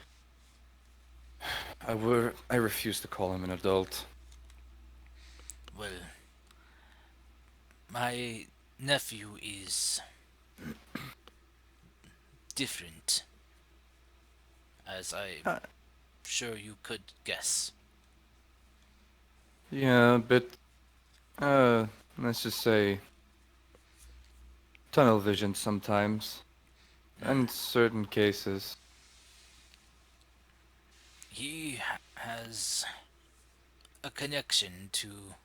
I refuse to call him an adult. Well, my nephew is different, as I'm Uh, sure you could guess. yeah, a bit. Let's just say tunnel vision sometimes, in certain cases. He has a connection to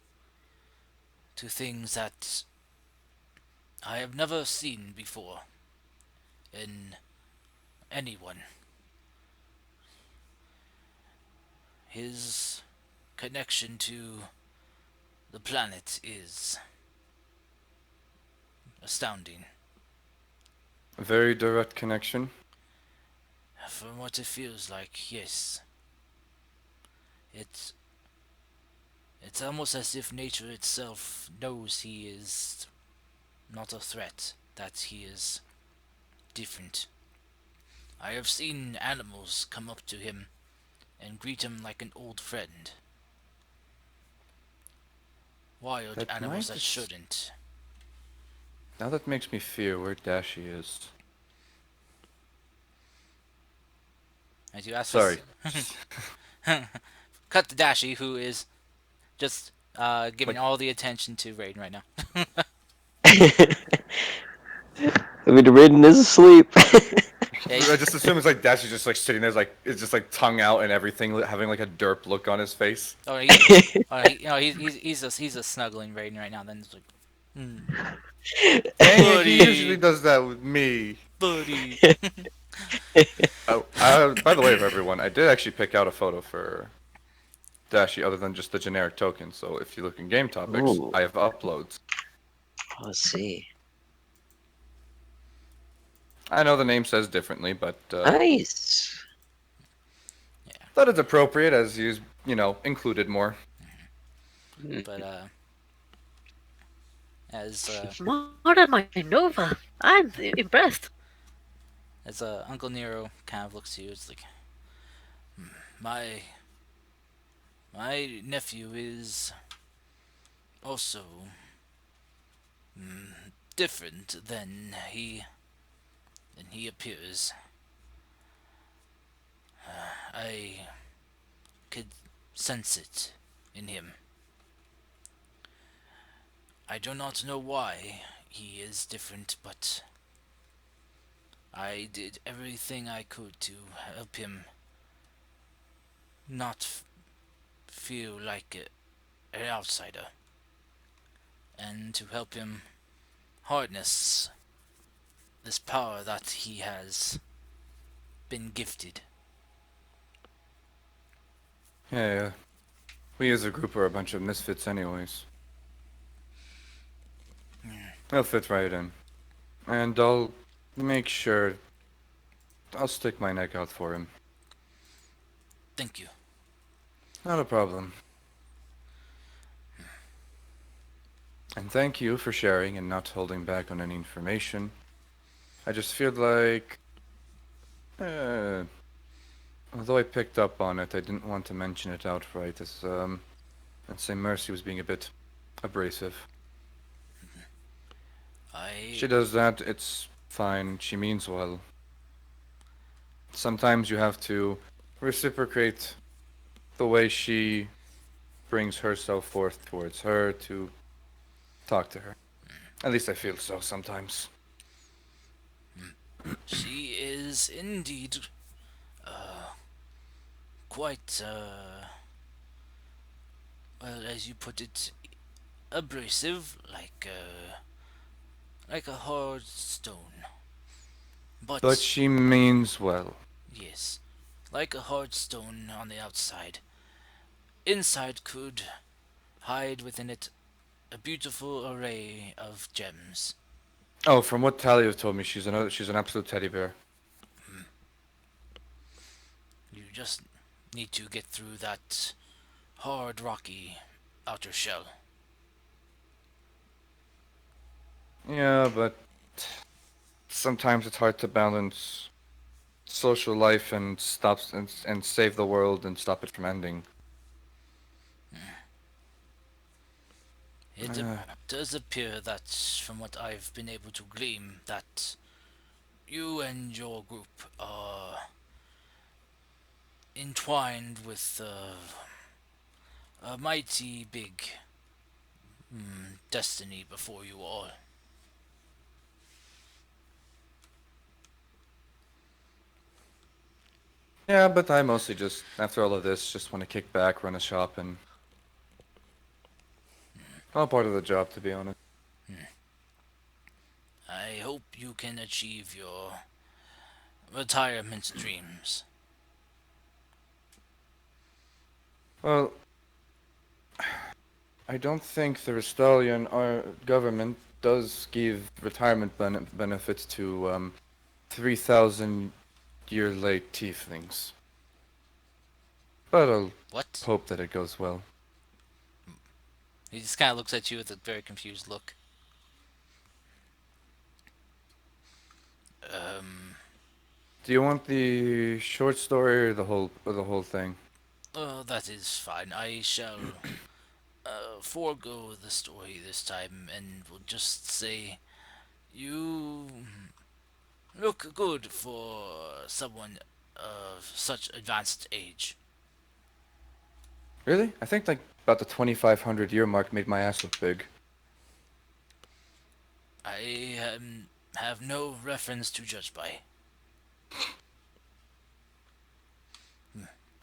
things that I have never seen before in anyone. His connection to the planet is astounding. A very direct connection. From what it feels like, yes. It's it's almost as if nature itself knows he is not a threat, that he is different. I have seen animals come up to him and greet him like an old friend. Wild That animals might. that shouldn't. Now that makes me fear where Dashi is. I do ask Sorry. cut to Dashi, who is just giving Like, all the attention to Raiden right now. I mean, Raiden is asleep. Yeah, I just assume it's like Dash just like sitting there, like it's just like tongue out and everything, having like a derp look on his face. oh, he's just snuggling Raiden right now. Then it's like, hmm, Dang it, he usually buddy, does that with me. buddy. Oh, by the way, of everyone, I did actually pick out a photo for Dashi other than just the generic token. So if you look in game topics, Ooh, I have uploads. let's see. I know the name says differently, but Nice. thought it's appropriate as he's, included more. But as More than my Nova. I'm impressed. Uncle Nero kind of looks at you, it's like, my my nephew is also different than he appears. I could sense it in him. I do not know why he is different, but I did everything I could to help him not feel like an outsider, and to help him harness this power that he has been gifted. Yeah, We as a group are a bunch of misfits, anyways. He'll fit right in, and I'll make sure I'll stick my neck out for him. Thank you. Not a problem. And thank you for sharing and not holding back on any information. I just feel like, uh, although I picked up on it, I didn't want to mention it outright, as and say Mercy was being a bit abrasive. She I does that, it's fine. She means well. Sometimes you have to reciprocate the way she brings herself forth towards her to talk to her. At least I feel so sometimes. She is indeed quite, well, as you put it, abrasive, like a hard stone. But But she means well. yes, like a hard stone on the outside, inside could hide within it a beautiful array of gems. Oh, from what Talia told me, she's an absolute teddy bear. You just need to get through that hard, rocky outer shell. Yeah, but sometimes it's hard to balance social life and and save the world and stop it from ending. It Uh, does appear that, from what I've been able to glean, that you and your group are entwined with a mighty big destiny before you all. yeah, but I mostly just, after all of this, just want to kick back, run a shop, and all part of the job, to be honest. I hope you can achieve your retirement dreams. Well, I don't think the Restalian government does give retirement benefits to 3,000 year late tieflings. But I'll What? hope that it goes well. He just kind of looks at you with a very confused look. Um, Do you want the short story or the whole thing? that is fine. I shall forego the story this time and will just say you look good for someone of such advanced age. Really? I think like about the 2,500 year mark made my ass look big. I have no reference to judge by.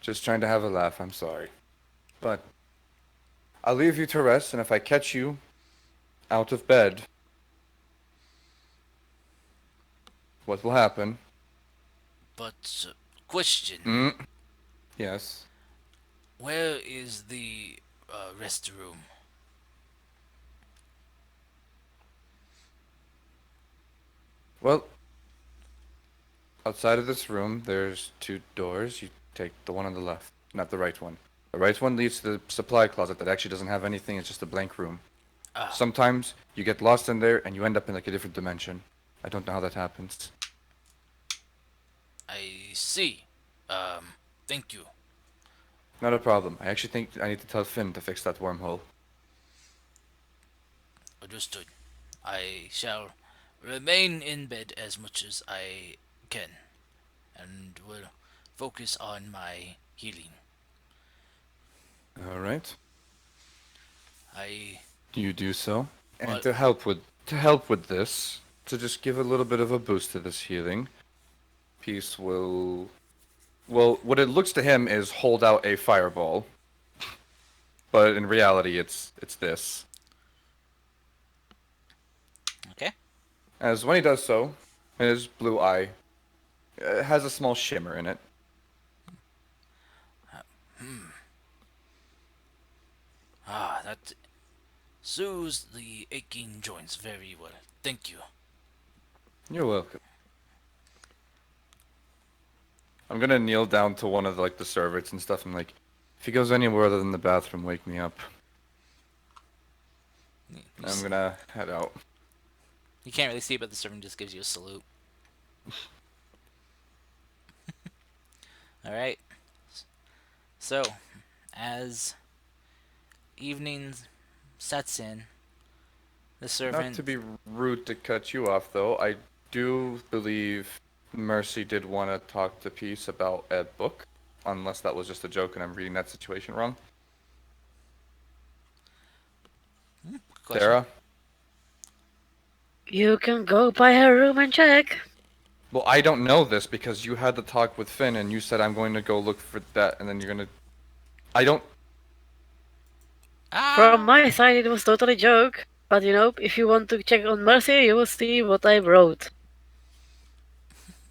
Just trying to have a laugh, I'm sorry. But I'll leave you to rest, and if I catch you out of bed, what will happen? But, question, Mm, yes. where is the rest room? Well, outside of this room, there's two doors. You take the one on the left, not the right one. The right one leads to the supply closet that actually doesn't have anything, it's just a blank room. Ah, Sometimes you get lost in there and you end up in like a different dimension. I don't know how that happens. I see. Thank you. Not a problem. I actually think I need to tell Finn to fix that wormhole. Understood. I shall remain in bed as much as I can and will focus on my healing. Alright. I You do so. And well, to help with this, to just give a little bit of a boost to this healing, Peace will well, what it looks to him is hold out a fireball. But in reality it's this. okay. As when he does so, his blue eye has a small shimmer in it. That soothes the aching joints very well. Thank you. You're welcome. I'm gonna kneel down to one of like the servants and stuff. I'm like, if he goes anywhere other than the bathroom, wake me up. I'm gonna head out. You can't really see, but the servant just gives you a salute. All right. So, as evening sets in, the Not servant. to be rude to cut you off, though, I do believe Mercy did want to talk to Peace about a book, unless that was just a joke and I'm reading that situation wrong. Good question. Sarah? You can go by her room and check. Well, I don't know this because you had the talk with Finn and you said I'm going to go look for that and then you're gonna. I don't. From Ah. my side, it was totally joke. But if you want to check on Mercy, you will see what I wrote.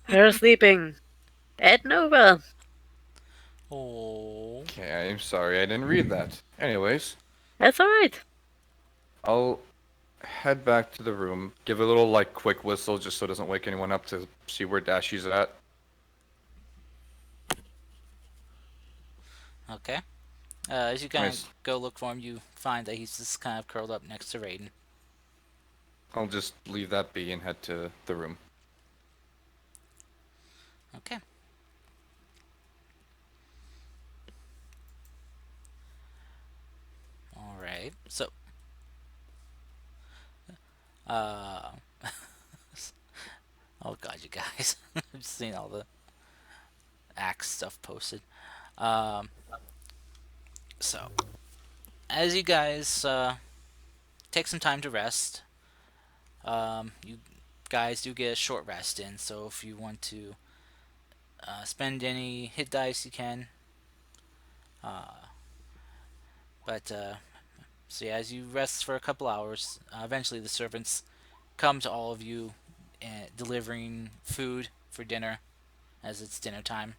Her sleeping at Nova. Oh. Okay, I'm sorry, I didn't read that. Anyways, That's alright. I'll head back to the room, give a little like quick whistle just so it doesn't wake anyone up to see where Dashy's at. Okay. As you kind Nice. of go look for him, you find that he's just kind of curled up next to Raiden. I'll just leave that be and head to the room. Okay. All right. So, uh, oh god, you guys, I've seen all the axe stuff posted. Um, so as you guys take some time to rest, you guys do get a short rest in. So if you want to spend any hit dice, you can. Uh, but so yeah, as you rest for a couple hours, eventually the servants come to all of you, delivering food for dinner, as it's dinner time.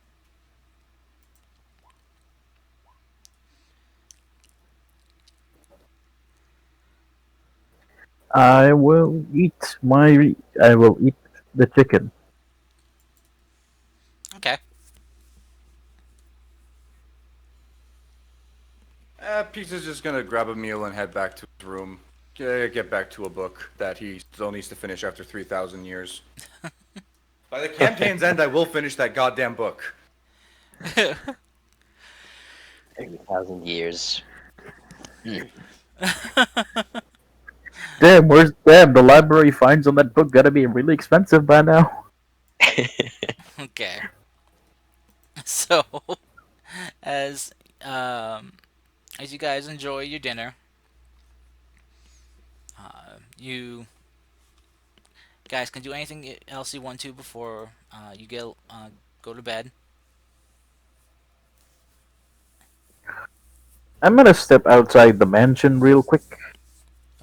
I will eat my. I will eat the chicken. Okay. Peace is just gonna grab a meal and head back to his room. Get back to a book that he still needs to finish after 3,000 years. By the campaign's end, I will finish that goddamn book. 1,000 years. Damn, the library fines on that book gotta be really expensive by now. Okay. So, as um, as you guys enjoy your dinner, you guys can do anything else you want to before you go to bed. I'm gonna step outside the mansion real quick.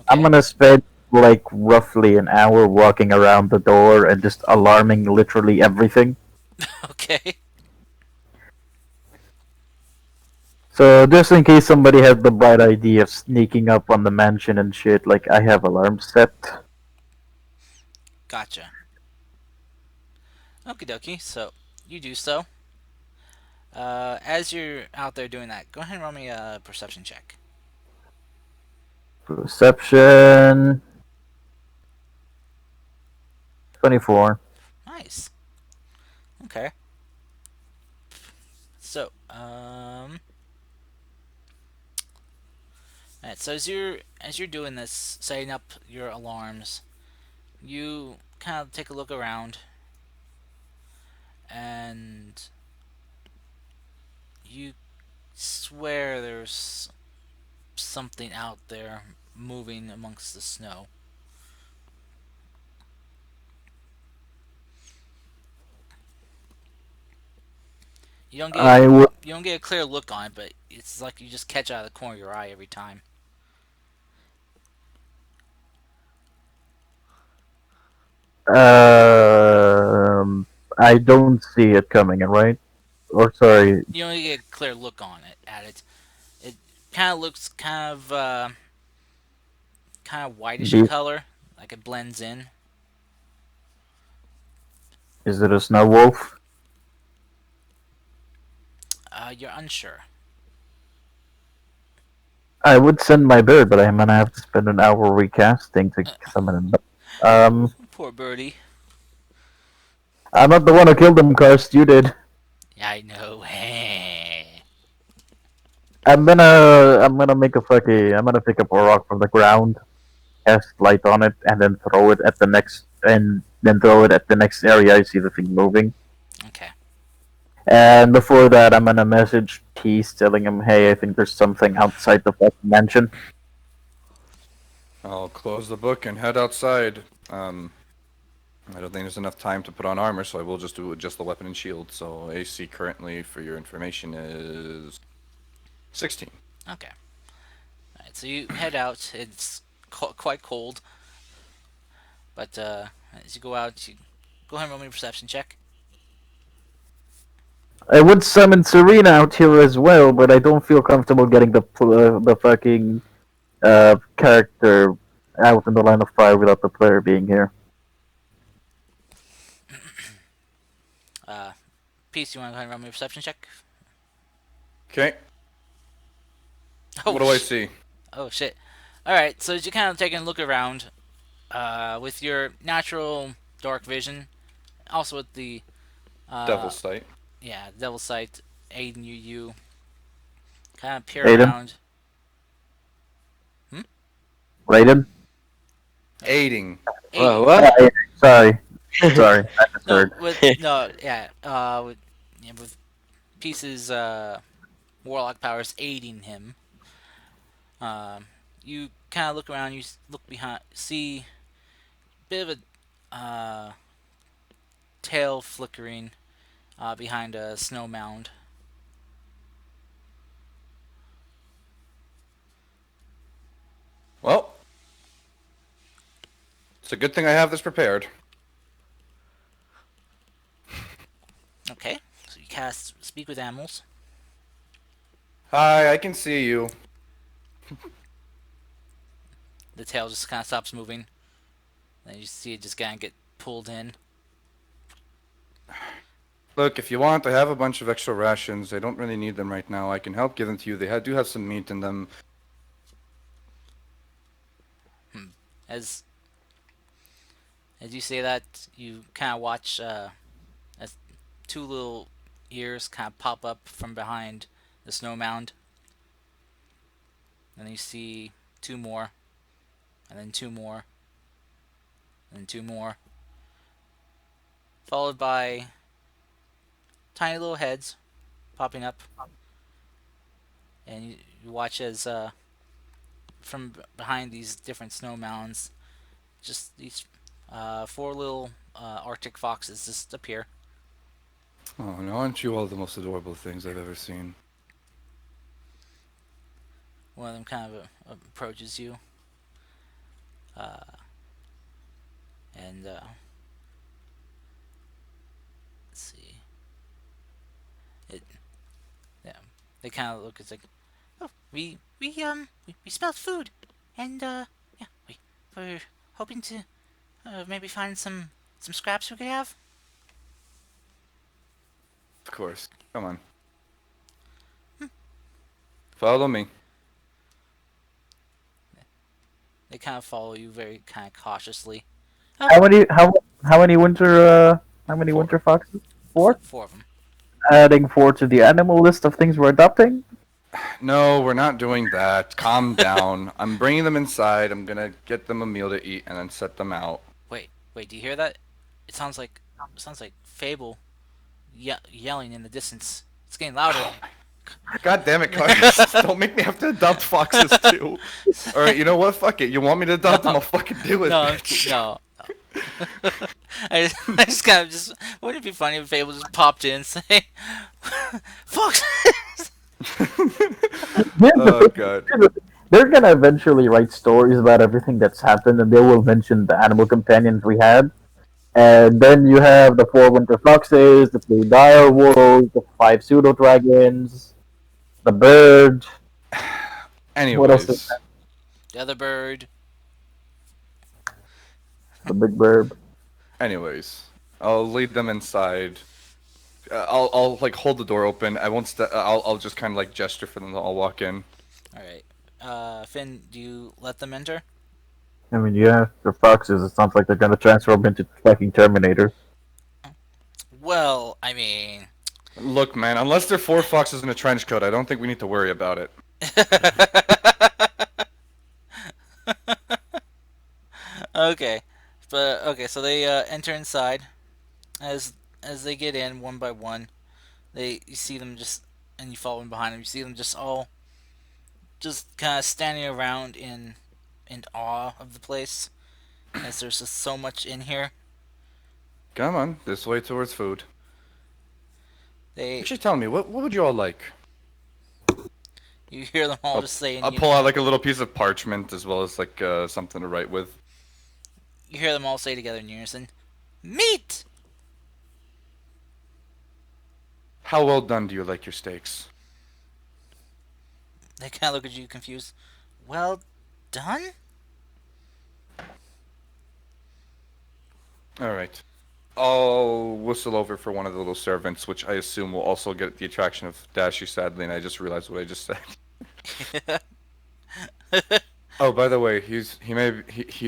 I'm Okay. gonna spend like roughly an hour walking around the door and just alarming literally everything. Okay. So just in case somebody has the bright idea of sneaking up on the mansion and shit, like I have alarms set. Gotcha. Okie dokie. So you do so. As you're out there doing that, go ahead and roll me a perception check. Perception 24. Nice. Okay. So, alright. So as you're doing this, setting up your alarms, you kind of take a look around, and you swear there's something out there moving amongst the snow. You don't get I would. you don't get a clear look on it, but it's like you just catch out of the corner of your eye every time. I don't see it coming, right? Or sorry. You don't get a clear look on it at it. It kind of looks kind of whitish in Be- color, like it blends in. Is it a snow wolf? You're unsure. I would send my bird, but I'm gonna have to spend an hour recasting to summon it. Poor birdie. I'm not the one who killed him, Karst. You did. Yeah, I know. I'm gonna make a fucking. I'm gonna pick up a rock from the ground, cast light on it, and then throw it at the next, and then throw it at the next area I see the thing moving. Okay. And before that, I'm gonna message Tease telling him, "Hey, I think there's something outside the fucking mansion." I'll close the book and head outside. I don't think there's enough time to put on armor, so I will just do just the weapon and shield. So AC currently, for your information, is 16. Okay. All right. So you head out. It's quite cold, but as you go out, you go ahead and roll me a perception check. I would summon Serena out here as well, but I don't feel comfortable getting the fucking character out in the line of fire without the player being here. Peace. You want to go ahead and roll me a perception check? Okay. Oh, What do I see? Oh shit! All right. So as you kind of taking a look around, with your natural dark vision, also with the Devil's sight. yeah, devil sight aiding you kind of peer Aiden? around. Raiden? Aiding. Whoa, Aiding. what? Sorry. Sorry. I No, misheard. with Peace's warlock powers aiding him. You kind of look around. You look behind, see a bit of a tail flickering behind a snow mound. Well, it's a good thing I have this prepared. Okay, so you cast Speak with Animals. Hi, I can see you. The tail just kind of stops moving. Then you see it just kind of get pulled in. Look, if you want, I have a bunch of extra rations. I don't really need them right now. I can help give them to you. They do have some meat in them. As you say that, you kind of watch as two little ears kind of pop up from behind the snow mound. And then you see two more, and then two more, and then two more, followed by tiny little heads popping up. And you watch as from behind these different snow mounds, just these four little Arctic foxes just appear. Oh, no, aren't you all the most adorable things I've ever seen? One of them kind of approaches you, and let's see. Yeah, they kind of look. It's like, oh, we smelled food, and yeah, we're hoping to maybe find some scraps we could have. Of course. Come on. Follow me. They kind of follow you very kind of cautiously. How many Four. winter foxes? Four? Four of them. Adding four to the animal list of things we're adopting? No, we're not doing that. Calm down. I'm bringing them inside. I'm gonna get them a meal to eat and then set them out. Wait, do you hear that? It sounds like Fable yelling in the distance. It's getting louder. God damn it, Carlos. Don't make me have to adopt foxes too. Alright, you know what? Fuck it. You want me to adopt them? I'll fucking do it. No, bitch. no. I just kind of just. Wouldn't it be funny if Fable just popped in and say, "Fox"? Oh, God. They're gonna eventually write stories about everything that's happened, and they will mention the animal companions we had. And then you have the four winter foxes, the three dire wolves, the five pseudo dragons, the bird. What else is Anyways, The other bird. the big bird? anyways, I'll lead them inside. I'll like hold the door open. I won't. I'll just kind of like gesture for them to all walk in. All right. Finn, do you let them enter? I mean, yeah, they're foxes. It sounds like they're gonna transform into fucking Terminator. Well, I mean. Look, man, unless they're four foxes in a trench coat, I don't think we need to worry about it. Okay, but okay, so they enter inside. As they get in one by one, you see them just, and you follow them behind them. You see them just all just kind of standing around in awe of the place, as there's just so much in here. Come on, this way towards food. They Actually, tell me, what would you all like? You hear them all I'll, just saying. I'll pull out like a little piece of parchment as well as like something to write with. You hear them all say together in unison, "Meat." How well done do you like your steaks? They kind of look at you confused. Well done. All right. I'll whistle over for one of the little servants, which I assume will also get the attraction of Dashi, sadly, and I just realized what I just said. Oh, by the way, he's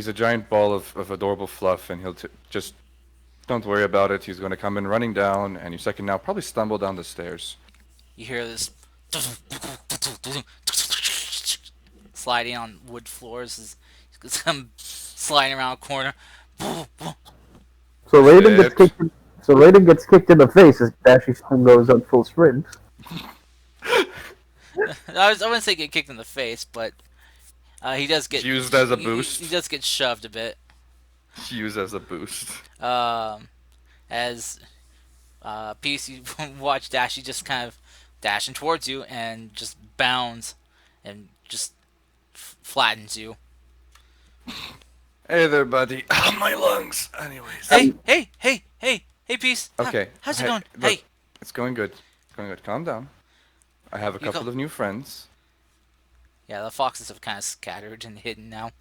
a giant ball of adorable fluff, and just don't worry about it. He's going to come in running down, and your second now probably stumble down the stairs. You hear this sliding on wood floors. He's come sliding around a corner. So Raiden gets Sit. kicked. So Raiden gets kicked in the face as Dashi Spoon goes on full sprint. I wouldn't say get kicked in the face, but he does get Used as a he- boost. He does get shoved a bit. Use as a boost. As Peace, you watch Dashi just kind of dashing towards you and just bounds and just flattens you. Hey there, buddy. My lungs. Anyways. Hey, Peace. Okay. How's it hey, going? Look, Hey. it's going good. It's going good. Calm down. I have a You couple go- of new friends. Yeah, the foxes have kind of scattered and hidden now.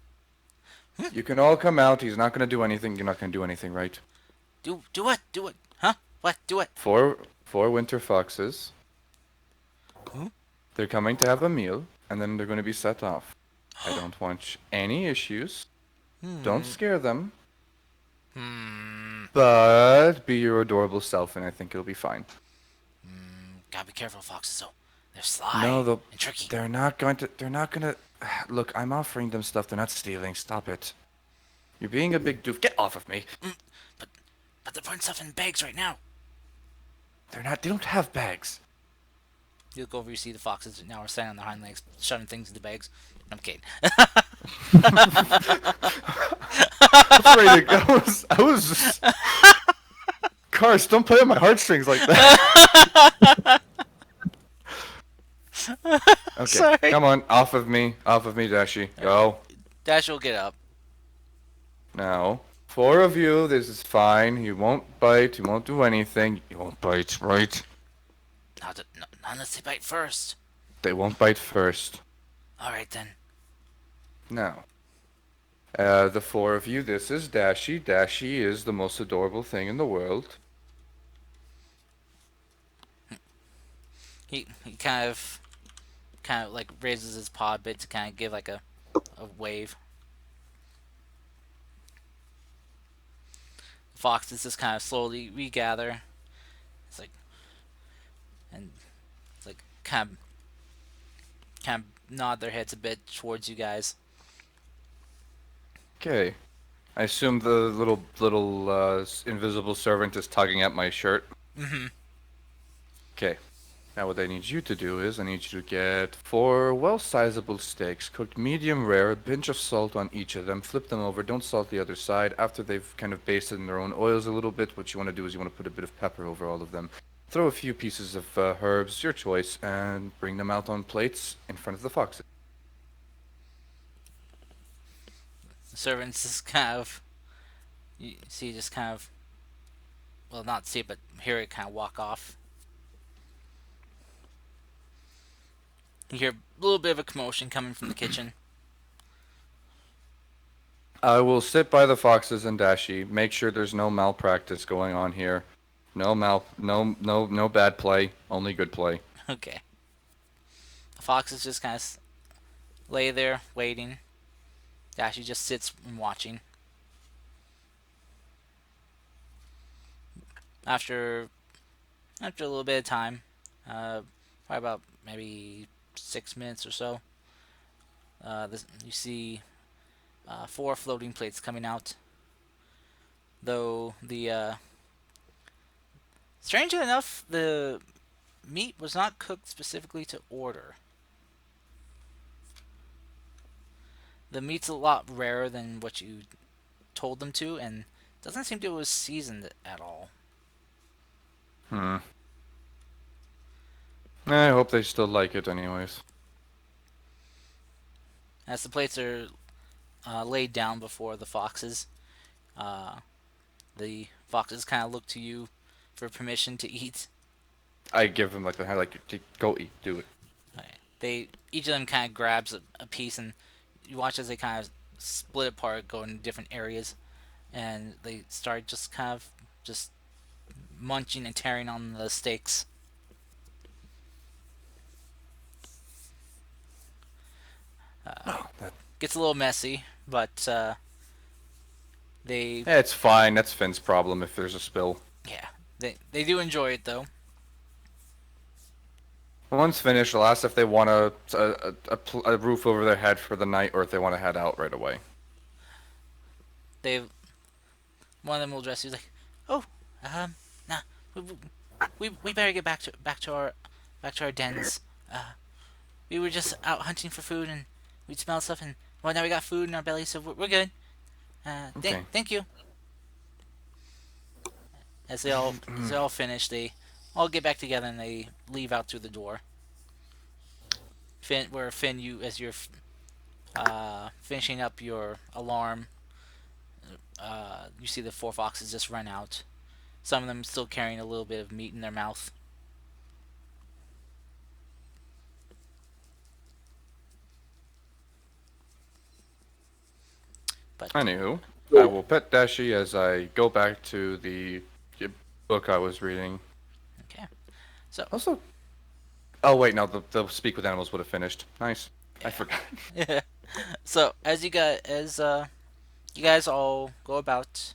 You can all come out. He's not going to do anything. You're not going to do anything, right? Do what? Do it? Huh? What? Do it? Four winter foxes. Huh? They're coming to have a meal, and then they're going to be set off. I don't want any issues. Don't scare them. But be your adorable self, and I think it'll be fine. Gotta be careful, foxes. Though they're sly No, and tricky. they're not going to. They're not going to. Look, I'm offering them stuff. They're not stealing. Stop it. You're being a big doof. Get off of me. But they're putting stuff in bags right now. They're not. They don't have bags. You look over, you see the foxes now are standing on their hind legs, shoving things into bags. I'm kidding. Afraid I was just. Cars, don't play on my heartstrings like that. Okay, Sorry. come on, off of me, Dashi. Go. Dash will get up. Now, four of you, this is fine. He won't bite, he won't do anything. He won't bite, right? Not unless they bite first. They won't bite first. Alright then. Now, the four of you, this is Dashi. Dashi is the most adorable thing in the world. He kind of like raises his paw a bit to kind of give like a wave. Foxes just kind of slowly regather. It's like, and it's like kind of nod their heads a bit towards you guys. Okay. I assume the little invisible servant is tugging at my shirt. Mm-hmm. Okay. Now what I need you to do is I need you to get four well-sizable steaks, cooked medium rare, a pinch of salt on each of them, flip them over, don't salt the other side. After they've kind of basted in their own oils a little bit, what you want to do is you want to put a bit of pepper over all of them. Throw a few pieces of herbs, your choice, and bring them out on plates in front of the foxes. The servants just kind of, you see, just kind of, well, not see it, but hear it kind of walk off. You hear a little bit of a commotion coming from the kitchen. I will sit by the foxes and Dashi, make sure there's no malpractice going on here. No bad play, only good play. Okay. The foxes just kind of lay there waiting. Dashi just sits and watching. After after a little bit of time, probably about maybe 6 minutes or so, you see four floating plates coming out. Though strangely enough, the meat was not cooked specifically to order. The meat's a lot rarer than what you told them to, and doesn't seem to was seasoned at all. Hmm. I hope they still like it, anyways. As the plates are laid down before uh, the foxes kind of look to you for permission to eat. I give them like the hand, like, go eat, do it. They each of them kind of grabs a piece, and you watch as they kind of split apart, go in different areas, and they start just kind of just munching and tearing on the steaks. Oh, that, Gets a little messy, but they it's fine. That's Finn's problem if there's a spill. yeah they do enjoy it though. Once finished, I'll ask if they want a roof over their head for the night or if they want to head out right away. They One of them will address you like, oh, nah, we, we better get back to our dens. We were just out hunting for food and we smelled stuff and well now we got food in our bellies so we're good. Okay. Thank you. As they all finish, they all get back together and they leave out through the door. Finn, you as you're finishing up your alarm, you see the four foxes just run out. Some of them still carrying a little bit of meat in their mouth. But Anywho, I will pet Dashi as I go back to the book I was reading. okay, so Also, oh wait, no, the Speak with Animals would have finished. Nice. I forgot. so you guys all go about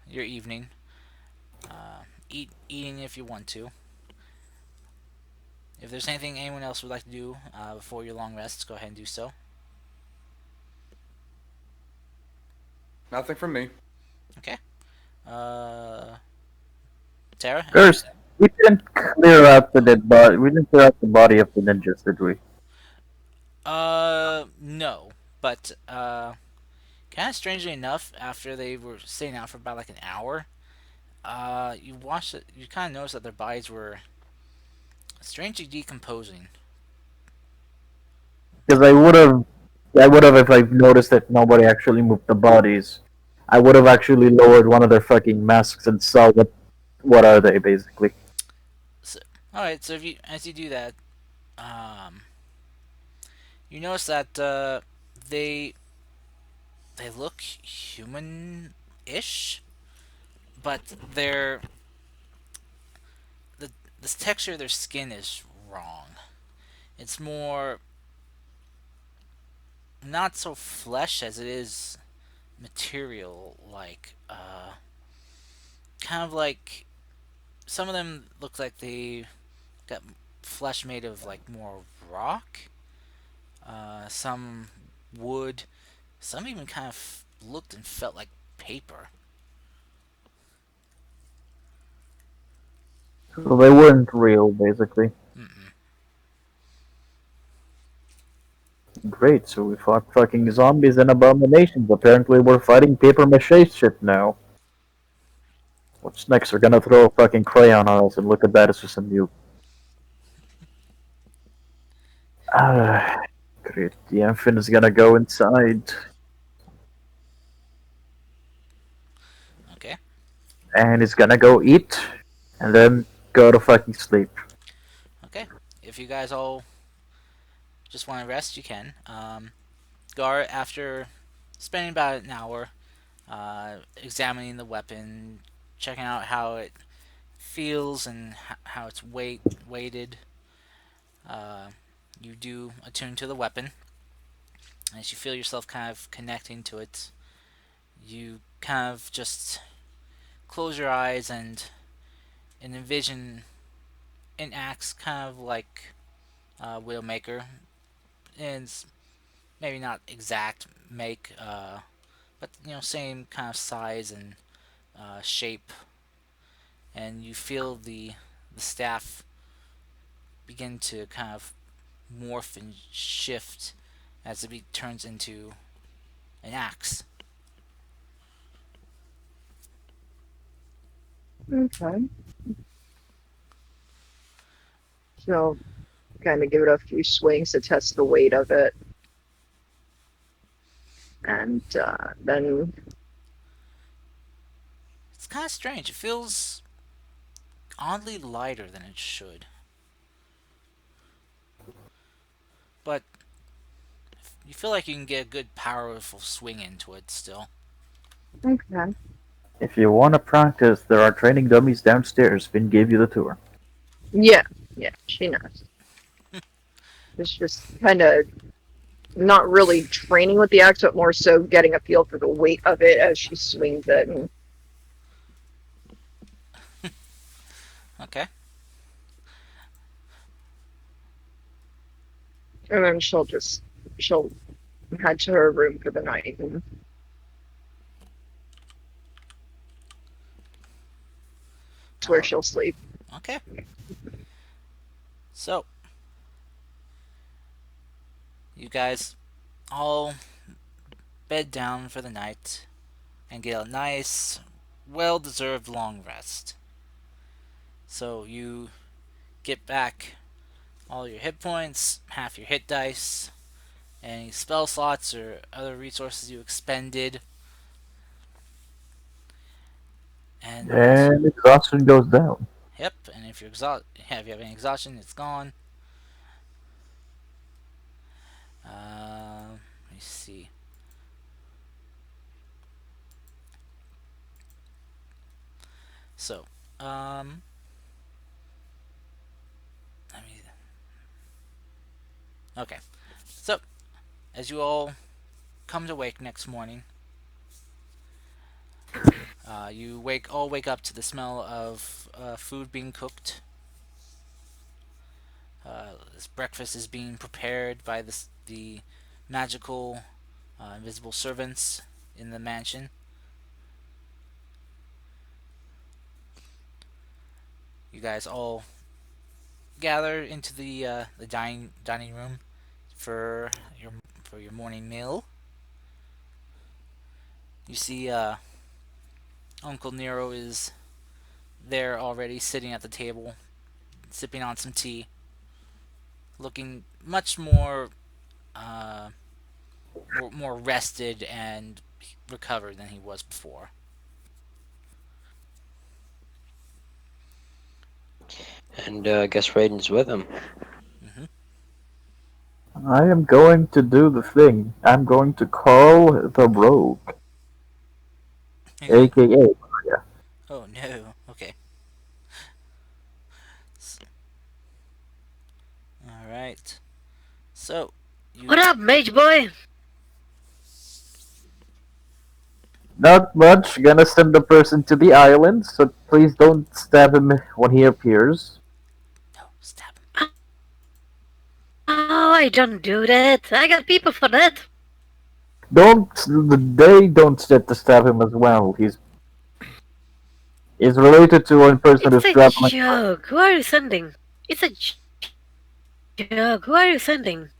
your evening, eating if you want to. If there's anything anyone else would like to do before your long rests, go ahead and do so. Nothing from me. Okay. Uh, Tara? First, we didn't clear out the dead body. We didn't clear out the body of the ninjas, did we? No. But, kind of strangely enough, after they were staying out for about like an hour, you kind of noticed that their bodies were strangely decomposing. Because I would have if I noticed that nobody actually moved the bodies. I would have actually lowered one of their fucking masks and saw what are they basically. So, alright, so as you do that, you notice that, they look human-ish, but the texture of their skin is wrong. It's more not so flesh as it is material, like kind of like some of them look like they got flesh made of like more rock, some wood, some even kind of looked and felt like paper. So they weren't real, basically. Mm-mm. Great, so we fought fucking zombies and abominations. Apparently we're fighting paper mache shit now. What's next? We're gonna throw a fucking crayon on us and look at that as just a mute. Great. The infant is gonna go inside. Okay. And he's gonna go eat. And then go to fucking sleep. Okay. If you guys all just want to rest, you can. Gar, after spending about an hour examining the weapon, checking out how it feels and how it's weighted, uh, you do attune to the weapon. As you feel yourself kind of connecting to it, you kind of just close your eyes and envision an axe kind of like Widowmaker. And it's maybe not exact make, but same kind of size and shape. And you feel the staff begin to kind of morph and shift as it turns into an axe. Okay. So kind of give it a few swings to test the weight of it, and then It's kind of strange. It feels oddly lighter than it should, but you feel like you can get a good powerful swing into it still. okay. If you want to practice, there are training dummies downstairs. Finn gave you the tour. Yeah, yeah, she knows. It's just kind of not really training with the axe, but more so getting a feel for the weight of it as she swings it, Okay. and then she'll head to her room for the night, and it's where Oh, she'll sleep. okay. So, you guys all bed down for the night and get a nice, well deserved long rest. So, you get back all your hit points, half your hit dice, any spell slots or other resources you expended, and And exhaustion goes down. yep. And if you're if you have any exhaustion, it's gone. Let me see. So, um, let me. Okay. So, as you all come to wake next morning, you wake up to the smell of food being cooked. This breakfast is being prepared by the magical invisible servants in the mansion. You guys all gather into the dining room for your morning meal. You see, Uncle Nero is there already, sitting at the table, sipping on some tea, looking much uh, more rested and recovered than he was before. And I guess Raiden's with him. Hmm. I am going to do the thing. I'm going to call the rogue, You're going. aka. Oh no. Okay. All right. So you. What up, mage boy? Not much. Gonna send the person to the island, so please don't stab him when he appears. No, stab him. Oh, I don't do that. I got people for that. Don't they don't get to stab him as well. He's related to one person It's who's a traveling. joke. Who are you sending? It's a joke. Who are you sending?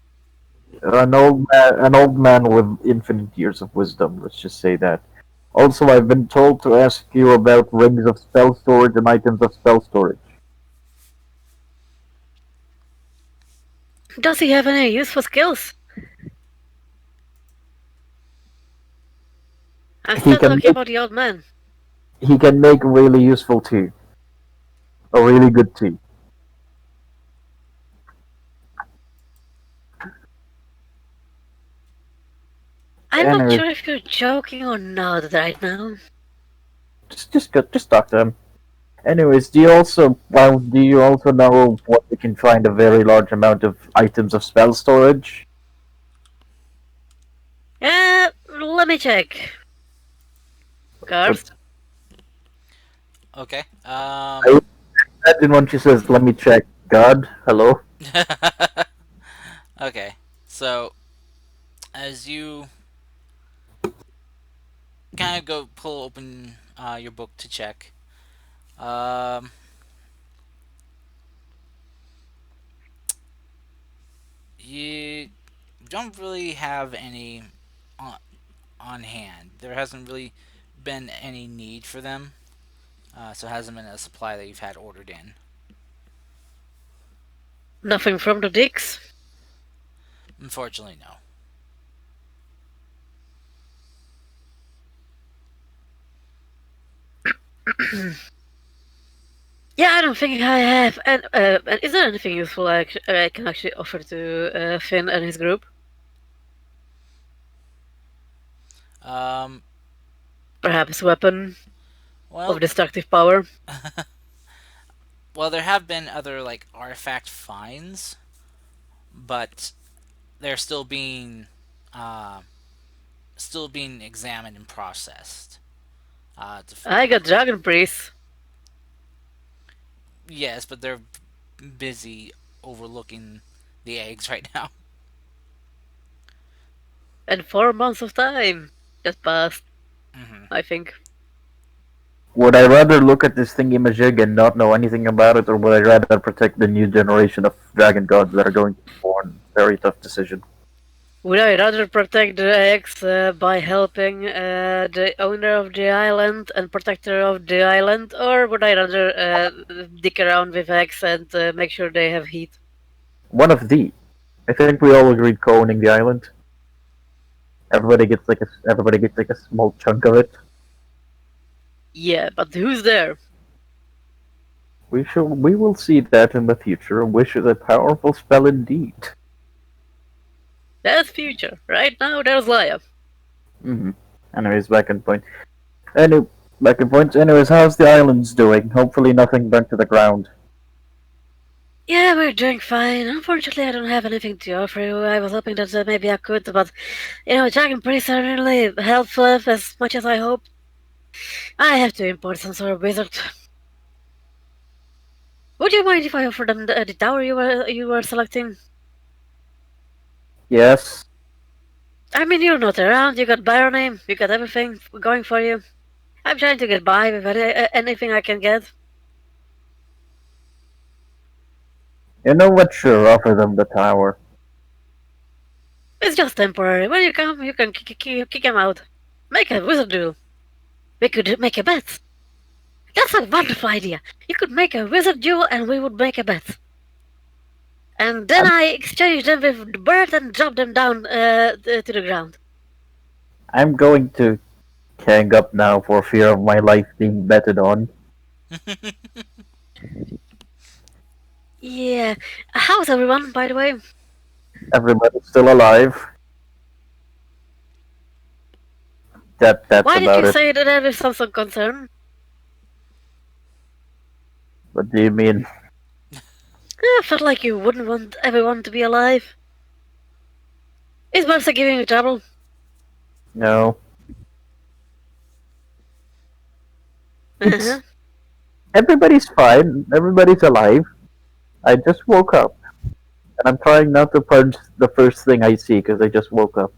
An old man with infinite years of wisdom. Let's just say that. Also, I've been told to ask you about rings of spell storage and items of spell storage. Does he have any useful skills? I'm He still can talking make about the old man. he can make really useful tea, a really good tea. I'm not Anyways, sure if you're joking or not right now. just talk to him. Anyways, do you also know what we can find a very large amount of items of spell storage? Let me check. Cars? Okay. I imagine when she says, "Let me check." God, hello. Okay. So as you kind of go pull open your book to check, um, you don't really have any on, on hand. There hasn't really been any need for them, so it hasn't been a supply that you've had ordered in. Nothing from the digs? Unfortunately, no. Yeah, I don't think I have. And is there anything useful I can actually offer to Finn and his group? Um, Perhaps weapon of well, destructive power? well, there have been other like artifact finds, but they're uh, still being examined and processed. I got Dragon Priest. Yes, but they're busy overlooking the eggs right now. And 4 months of time just passed, Hmm. I think. Would I rather look at this thingy majig and not know anything about it, or would I rather protect the new generation of dragon gods that are going to be born? Very tough decision. Would I rather protect the eggs by helping the owner of the island and protector of the island, or would I rather dick around with eggs and make sure they have heat? One of the. I think we all agreed co-owning the island. Everybody gets like a small chunk of it. Yeah, but who's there? We will see that in the future. Wish is a powerful spell indeed. That's future. Right now, there's Laya. Mm-hmm. Anyways, back in point. Back in point. Anyways, how's the islands doing? Hopefully nothing burnt to the ground. Yeah, we're doing fine. Unfortunately, I don't have anything to offer you. I was hoping that maybe I could, but dragon priests are really helpful as much as I hope. I have to import some sort of wizard. Would you mind if I offer them the tower you were selecting? Yes. I mean, you're not around. You got Barony. You got everything going for you. I'm trying to get by with anything I can get. You know what? Sure, offer them the tower. It's just temporary. When you come, you can kick him out. Make a wizard duel. We could make a bet. That's a wonderful idea. You could make a wizard duel and we would make a bet. And then I'm, I exchange them with the bird and drop them down to the ground. I'm going to hang up now for fear of my life being betted on. Yeah. How's everyone, by the way? Everybody's still alive. That's Why did about you it. say that there is some concern? What do you mean? I felt like you wouldn't want everyone to be alive. Is Mercer giving you trouble? No. Uh-huh. Everybody's fine. Everybody's alive. I just woke up, and I'm trying not to punch the first thing I see because I just woke up.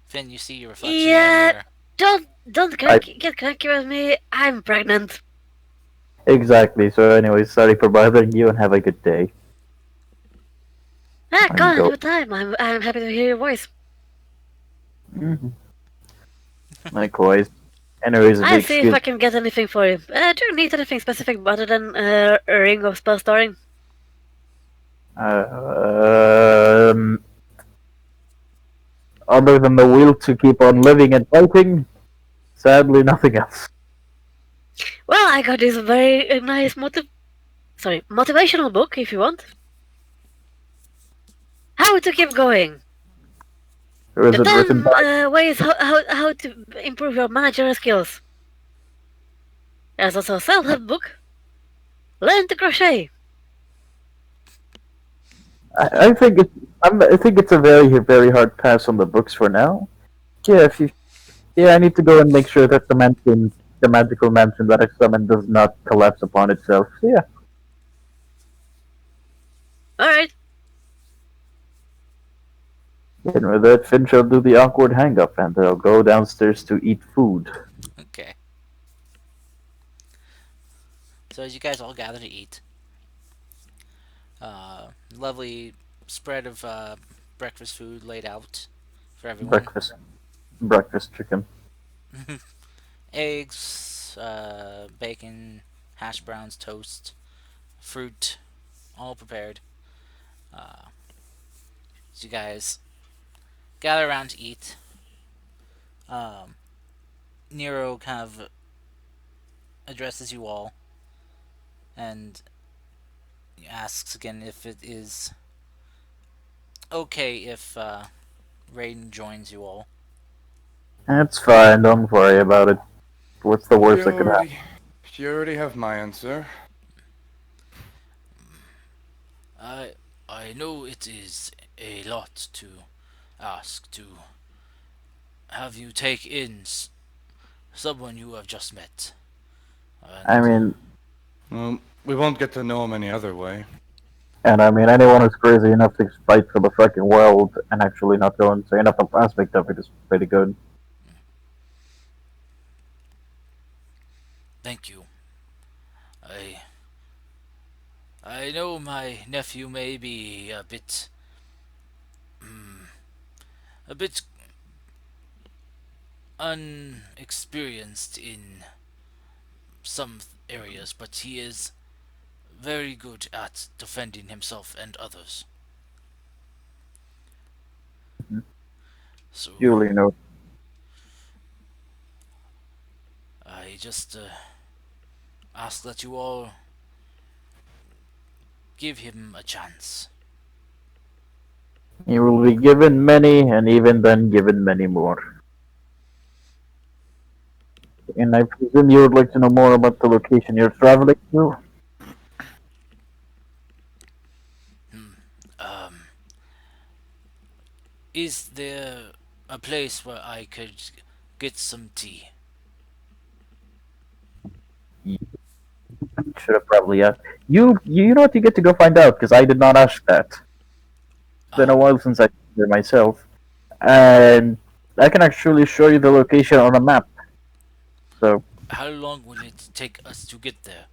Finn, you see your reflection in the Yeah, mirror. don't get cranky with me. I'm pregnant. Exactly. So, anyways, sorry for bothering you, and have a good day. Go on, Go. have a time. I'm happy to hear your voice. Mm-hmm. Likewise. Anyways, I'll see if excuse. I can get anything for you. Do you need anything specific other than a ring of spell storing? Um, Other than the will to keep on living and fighting, sadly, nothing else. Well, I got this very nice motivational book if you want. How to keep going. Or is it written 10 by? ways how to improve your managerial skills. There's also a self-help book. Learn to crochet. I think I think it's a very hard pass on the books for now. Yeah, if you yeah, I need to go and make sure that the magical mansion that I summoned does not collapse upon itself. So yeah, Alright. and with that, Finch will do the awkward hang up, and they'll go downstairs to eat food. Okay. So as you guys all gather to eat, lovely spread of breakfast food laid out for everyone. Breakfast, breakfast chicken. Eggs, bacon, hash browns, toast, fruit, all prepared. Uh, as you guys gather around to eat, um, Nero kind of addresses you all and asks again if it is okay if Raiden joins you all. That's fine. Don't worry about it. What's the You worst that could happen? already, you already have my answer. I I know it is a lot to ask to have you take in someone you have just met. I And mean, Well, we won't get to know him any other way. and I mean, anyone who's crazy enough to fight for the fucking world and actually not go insane enough aspect of it is pretty good. thank you. I I know my nephew may be a bit unexperienced in some areas, but he is very good at defending himself and others. So Julie knows. I just ask that you all give him a chance. You will be given many, and even then given many more. And I presume you would like to know more about the location you're traveling to? Um, is there a place where I could get some tea? Should have probably asked. You know what? You get to go find out because I did not ask that. It's been a Ah, while since I been there myself, and I can actually show you the location on a map. So how long will it take us to get there?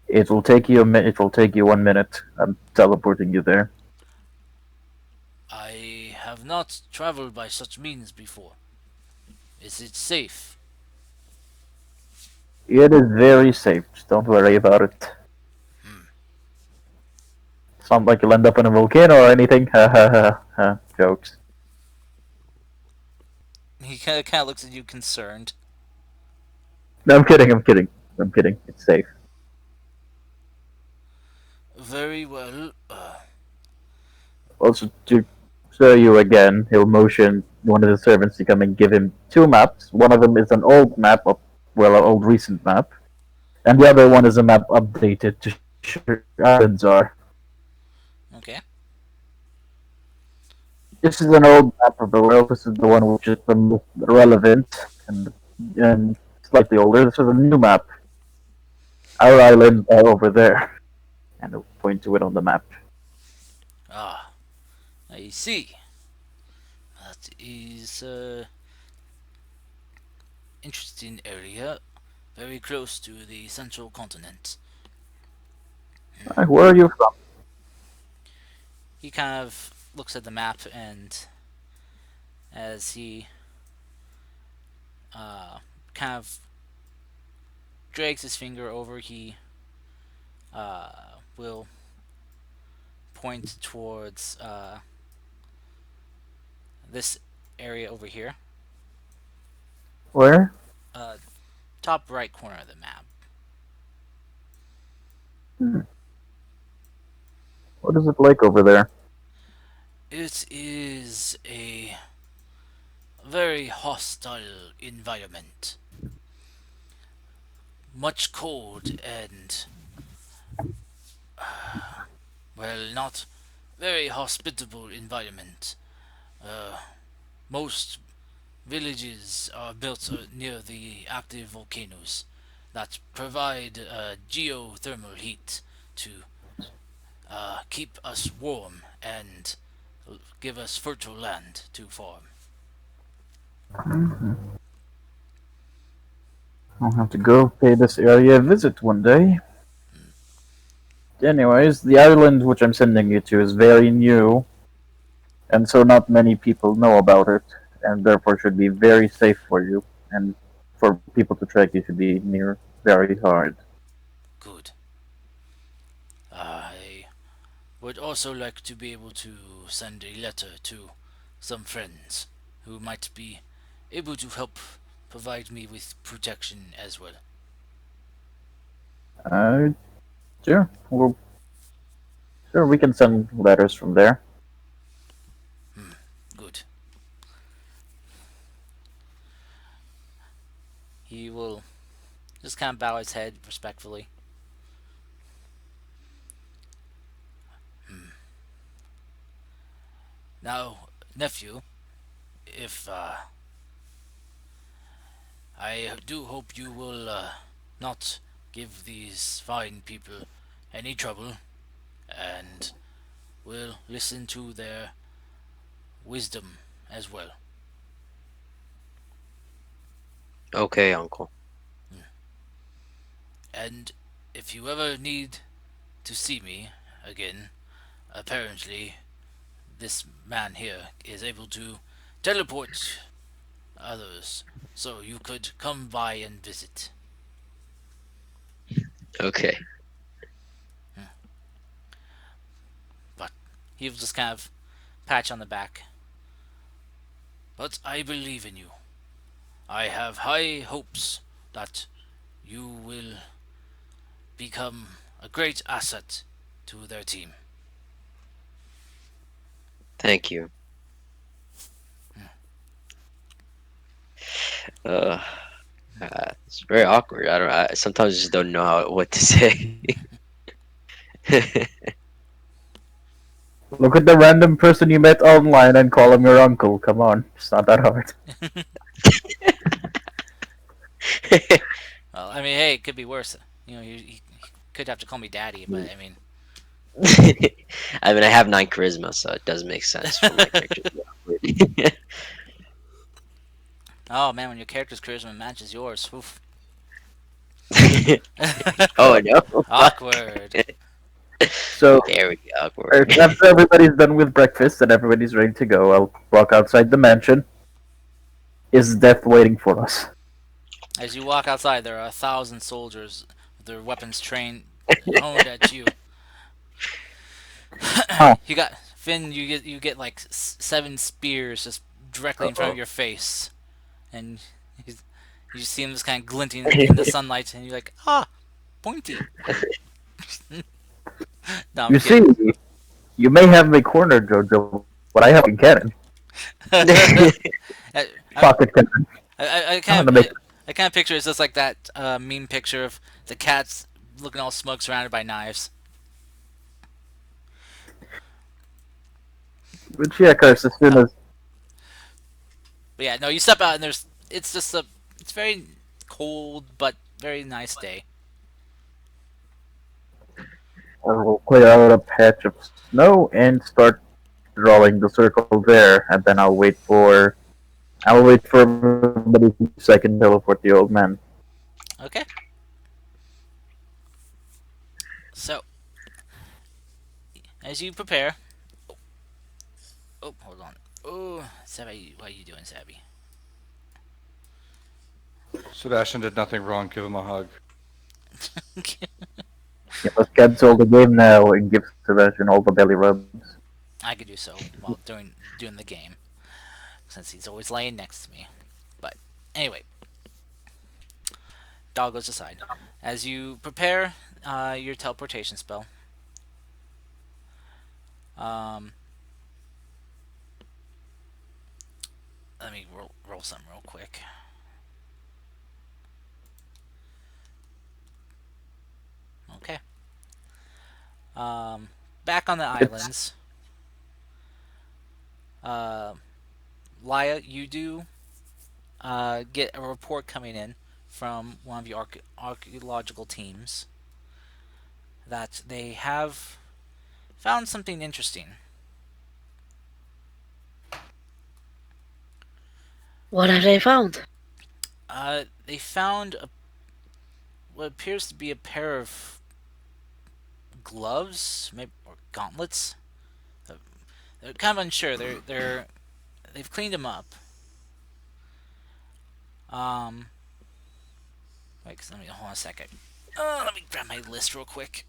it will take you a minute. It will take you 1 minute. I'm teleporting you there. I have not traveled by such means before. Is it safe? It is very safe. Just don't worry about it. It's not like you'll end up in a volcano or anything. Ha ha ha ha. Jokes. He kind of looks at you concerned. No, I'm kidding. I'm kidding. I'm kidding. It's safe. Very well. Also, to show you again, he'll motion one of the servants to come and give him two maps. One of them is an old map, of, well, an old recent map, and the other one is a map updated to show where islands are. Okay. This is an old map of the world. This is the one which is the most relevant and slightly older. This is a new map. Our islands are over there, and he'll point to it on the map. Ah, I see. That is interesting area, very close to the central continent. Where are you from? He kind of looks at the map, and as he kind of drags his finger over, he will point towards this area over here, Where? uh, top right corner of the map. Hmm. What is it like over there? It is a very hostile environment. Much cold and, well, not very hospitable environment. Uh, most villages are built near the active volcanoes that provide geothermal heat to keep us warm and give us fertile land to farm. Mhm. I'll have to go pay this area a visit one day. Anyways, the island which I'm sending you to is very new, and so not many people know about it, and therefore should be very safe for you. And for people to track you should be near very hard. Good. I would also like to be able to send a letter to some friends who might be able to help provide me with protection as well. Uh, sure. Well, sure, we can send letters from there. Good. He will just kind of bow his head respectfully. Now, nephew, if I do hope you will not give these fine people any trouble and will listen to their wisdom as well. Okay, Uncle. And if you ever need to see me again, apparently this man here is able to teleport others, so you could come by and visit. Okay. But he'll just kind of patch on the back. But I believe in you. I have high hopes that you will become a great asset to their team. Thank you. Uh, it's very awkward. I don't. I sometimes just don't know what to say. Look at the random person you met online and call him your uncle. Come on, it's not that hard. Well, I mean, hey, it could be worse. He could have to call me daddy, but I mean, I mean, I have 9 charisma, so it does make sense for my character. oh man, when your character's charisma matches yours, oof. Oh no! Awkward. So, There we go. Awkward. after everybody's done with breakfast and everybody's ready to go, I'll walk outside the mansion. Is death waiting for us? As you walk outside, there are 1,000 soldiers with their weapons trained, honed at you. Huh. You got Finn. You get like 7 spears just directly in front of your face, and he's, you see him just kind of glinting in the sunlight, and you're like, ah, pointy. No, I'm You see, kidding. you may have me cornered, Jojo, but I have a cannon. I, I, Pocket cannon. I I'm kind gonna of make I kind of picture it's just like that meme picture of the cats looking all smug, surrounded by knives. But yeah, Curse, as soon as But yeah, no, you step out and it's just it's very cold but very nice day. I will clear out a patch of snow and start drawing the circle there, and then I'll wait for everybody so I can teleport the old man. Okay. So as you prepare, oh, hold on. Oh, Sabby, what are you doing, Sabby? Sebastian did nothing wrong. Give him a hug. Yeah, let's cancel the game now and give Sebastian all the belly rubs. I could do so while doing the game, since he's always laying next to me. But anyway, dog goes aside. As you prepare your teleportation spell, um, Let me roll some real quick. Okay. Um, Back on the It's islands. Uh, Laya, you do get a report coming in from one of your archaeological teams that they have found something interesting. What have they found? They found what appears to be a pair of gloves, maybe or gauntlets. Uh, They're kind of unsure. They've cleaned them up. Um, wait, let me hold on a second. Let me grab my list real quick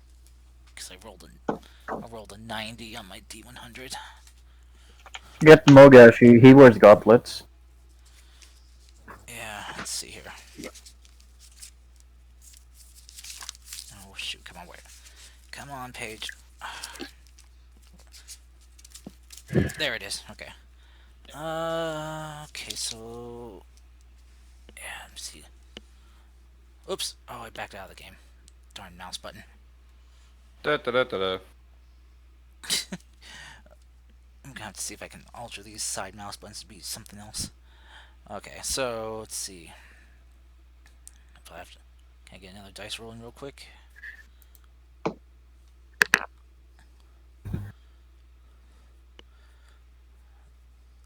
because I rolled a 90 on my D100. get Mogashi. He wears gauntlets. Yeah, let's see here. Oh shoot! Come on, wait. Come on, page. There it is. Okay. Okay. So yeah. Let me see. Oops. Oh, I backed out of the game. Darn mouse button. Da, da, da, da, da. I'm gonna have to see if I can alter these side mouse buttons to be something else. Okay. So let's see. If I have to, can I get another dice rolling real quick?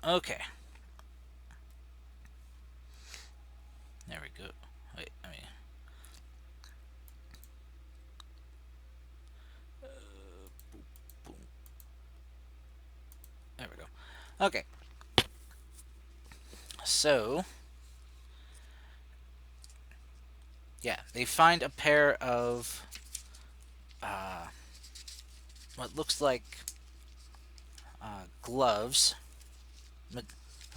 Okay. There we go. Wait. I mean. Boom. There we go. Okay. So yeah, they find a pair of uh, what looks like gloves,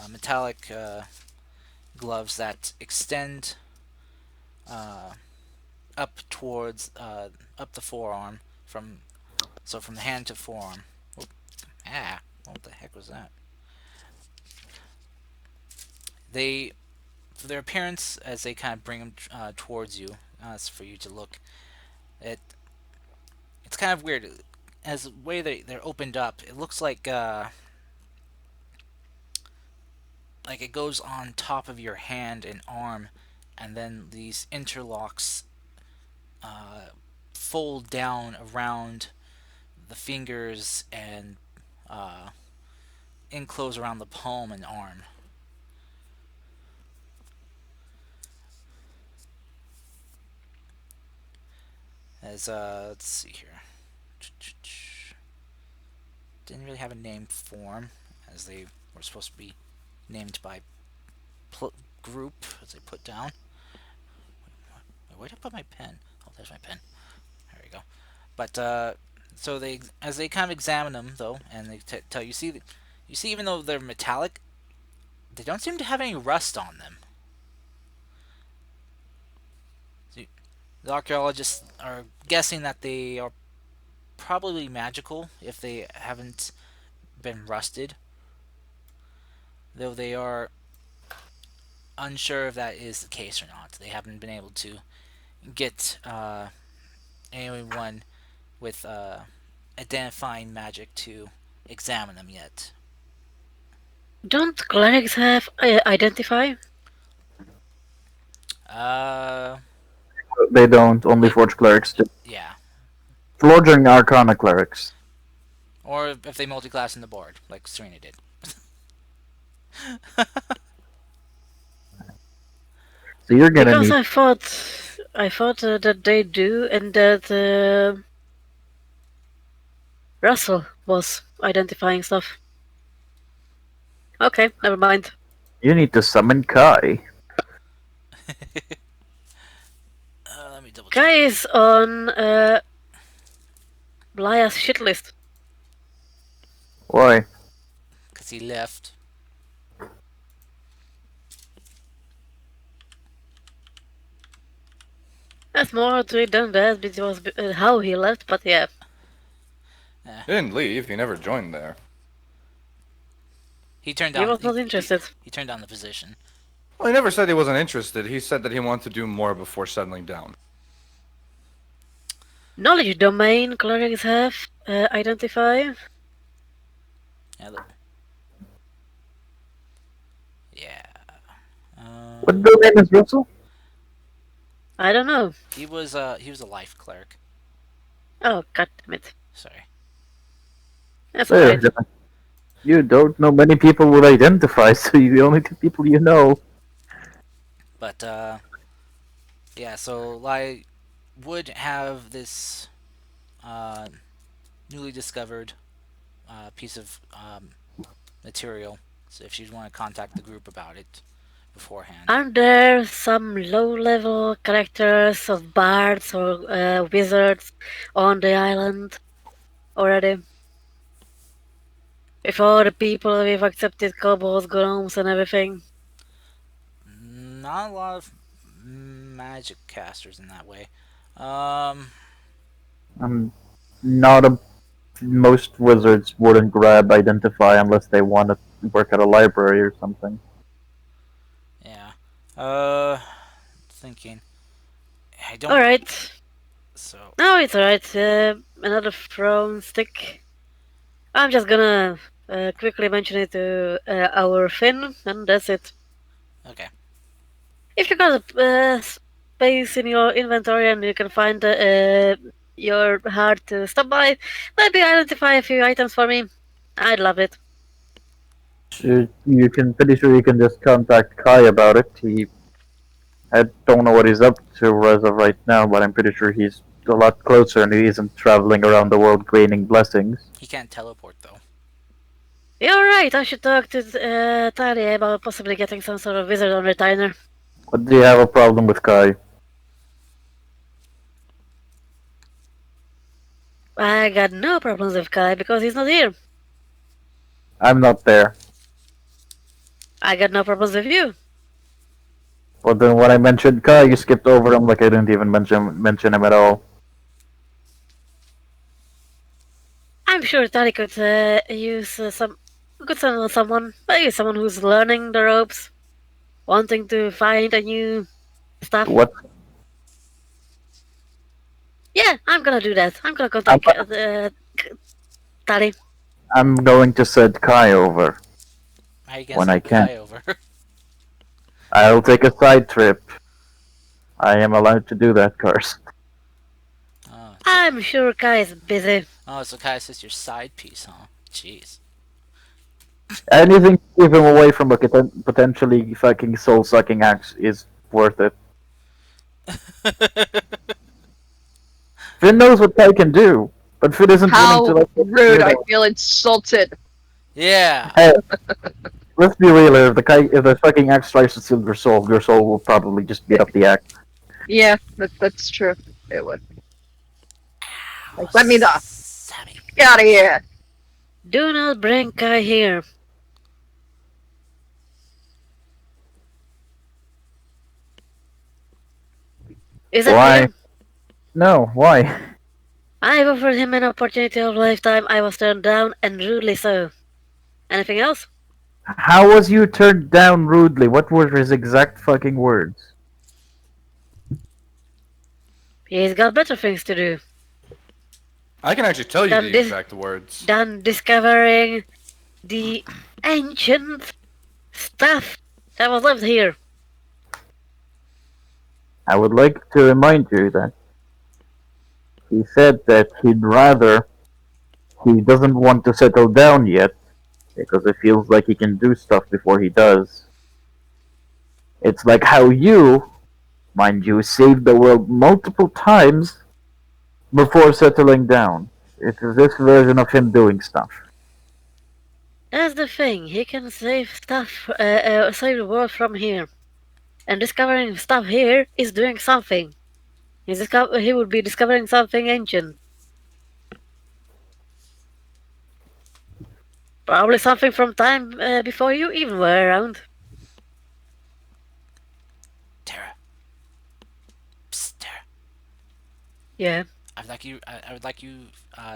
metallic gloves that extend uh, up towards up the forearm from the hand to forearm. Oop, what the heck was that? They for their appearance as they kind of bring them towards you, for you to look. It it's kind of weird. As the way they're opened up, it looks like it goes on top of your hand and arm, and then these interlocks uh, fold down around the fingers and uh, enclose around the palm and arm. As let's see here, didn't really have a name for them, as they were supposed to be named by group, as I put down. Where did I put my pen? Oh, there's my pen. There we go. But so as they kind of examine them though, and they tell you see, even though they're metallic, they don't seem to have any rust on them. So the archaeologists are guessing that they are probably magical if they haven't been rusted, though they are unsure if that is the case or not. They haven't been able to get anyone with identifying magic to examine them yet. Don't clerics have identify? Uh, They don't. Only Forge clerics do. yeah. Forge and Arcana clerics. Or if they multi-class in the board, like Serena did. So you're gonna Because need. I thought that they do, and that Russell was identifying stuff. Okay, never mind. You need to summon Kai. Let me double Guy check. is on Blaya's shit list. Why? Because he left. That's more to it than that, because how he left, but yeah. He didn't leave. He never joined there. He turned He down. was not interested. He turned down the position. Well, he never said he wasn't interested. He said that he wanted to do more before settling down. Knowledge domain clerics have identify. Yeah. Yeah. What domain is Russell? I don't know. He was a life cleric. Oh, god damn it. Sorry. That's There, alright. John. You don't know many people with identify, so you're the only two people you know. But yeah. So Lai would have this uh, newly discovered piece of material. So if you'd want to contact the group about it beforehand. Aren't there some low-level characters of bards or wizards on the island already? With all the people we've accepted, kobolds, gnomes, and everything. Not a lot of magic casters in that way. Um, I'm not a. Most wizards wouldn't grab identify unless they want to work at a library or something. yeah. Thinking. I don't. Alright. So No, it's alright. Another thrown stick. I'm just gonna quickly mention it to our Finn, and that's it. okay. If you got a space in your inventory and you can find your heart to stop by, maybe identify a few items for me. I'd love it. You can pretty sure you can just contact Kai about it. I don't know what he's up to as of right now, but I'm pretty sure he's a lot closer and he isn't traveling around the world gaining blessings. He can't teleport though. You're right, I should talk to Talia about possibly getting some sort of wizard on retainer. But do you have a problem with Kai? I got no problems with Kai because he's not here. I'm not there. I got no problems with you. Well, then when I mentioned Kai, you skipped over him like I didn't even mention him at all. I'm sure Tali could use someone, maybe someone who's learning the ropes, wanting to find a new stuff. What? Yeah, I'm gonna do that. I'm gonna I'm, contact Tali. I'm going to send Kai over. How you gonna When send I can. Kai over? I'll take a side trip. I am allowed to do that, Cars. oh, so, I'm sure Kai is busy. so Kai's just your side piece, huh? Jeez. Anything to keep him away from a potentially fucking soul-sucking axe is worth it. Finn knows what Kai can do, but Finn isn't How willing to rude! I feel insulted. yeah. Hey, let's be real here. If the fucking axe tries to steal your soul will probably just beat up the axe. Yeah, that's true. It would. Like, let me the Sammy. get out of here. Do not bring Kai here. Is that Why? clear? No, why? I've offered him an opportunity of a lifetime. I was turned down, and rudely so. Anything else? How was you turned down rudely? What were his exact fucking words? He's got better things to do I can actually tell you Then the this- exact words. than discovering the ancient stuff that was left here. I would like to remind you that he said that he doesn't want to settle down yet because he feels like he can do stuff before he does. It's like how you, mind you, saved the world multiple times before settling down. It's this version of him doing stuff. That's the thing. He can save stuff, save the world from here. And discovering stuff here is doing something. He would be discovering something ancient. Probably something from time before you even were around. Tara. Psst, Tara. Yeah. I would like you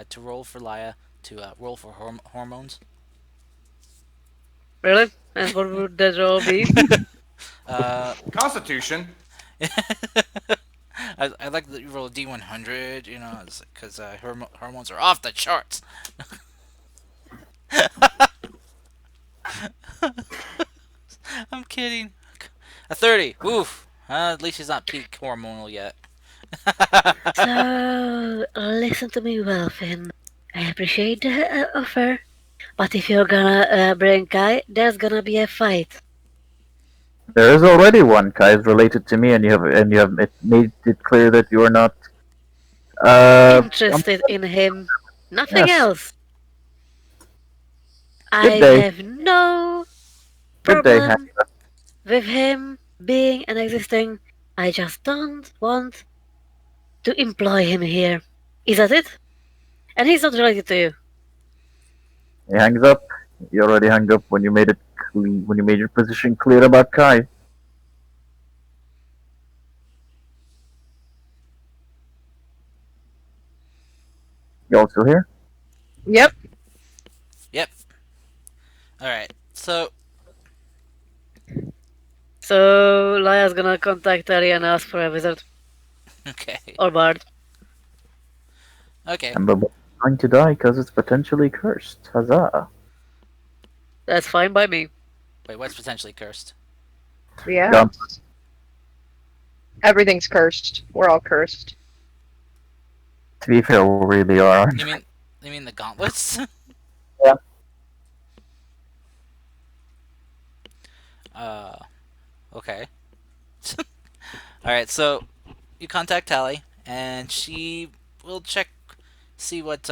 to roll for Laya to roll for hormones. Really? And what would that roll be? uh, Constitution. I like that you roll a D100, because hormones are off the charts. I'm kidding. A 30. Oof. At least she's not peak hormonal yet. So, listen to me well, Finn. I appreciate the offer, but if you're gonna bring Kai, there's gonna be a fight. There is already one. Kai is related to me, and you have made it clear that you are not. Um, Interested in him. Nothing yes. else. Good I day. have no Good day, problem Hannah. with him being and existing. I just don't want to employ him here. Is that it? And he's not related to you. He hangs up. You already hung up when you made it when you made your position clear about Kai. You also here? Yep. Yep. Alright, so, So, Laya's gonna contact Ari and ask for a wizard okay. or bard. Okay. And the boy's going to die because it's potentially cursed. Huzzah! That's fine by me. Wait, what's potentially cursed? Yeah. Gum. Everything's cursed. We're all cursed. To be fair, we really are. You mean the gauntlets? Yeah. uh, okay. Alright, so you contact Tally, and she will see what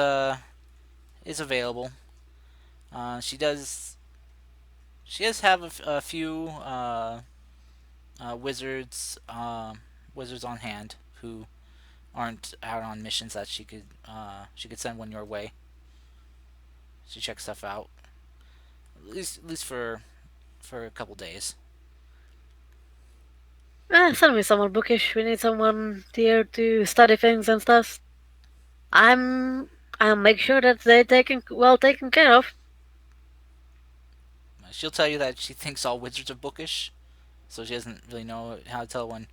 is available. She does. She does have a few wizards on hand who aren't out on missions that she could send one your way. She checks stuff out at least for a couple days. Send me someone bookish. We need someone here to study things and stuff. I'll make sure that they're taken care of. She'll tell you that she thinks all wizards are bookish, so she doesn't really know how to tell one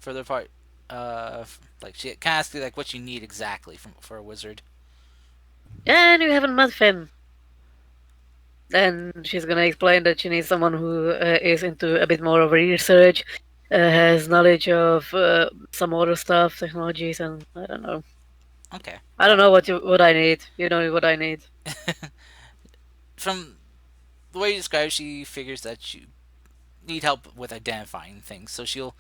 further apart. Like she can ask you like what you need exactly for a wizard. And you haven't met Finn. Then she's gonna explain that she needs someone who is into a bit more of research, has knowledge of some other stuff, technologies, and I don't know. Okay. I don't know what I need. You know what I need. From the way you describe, she figures that you need help with identifying things, so she'll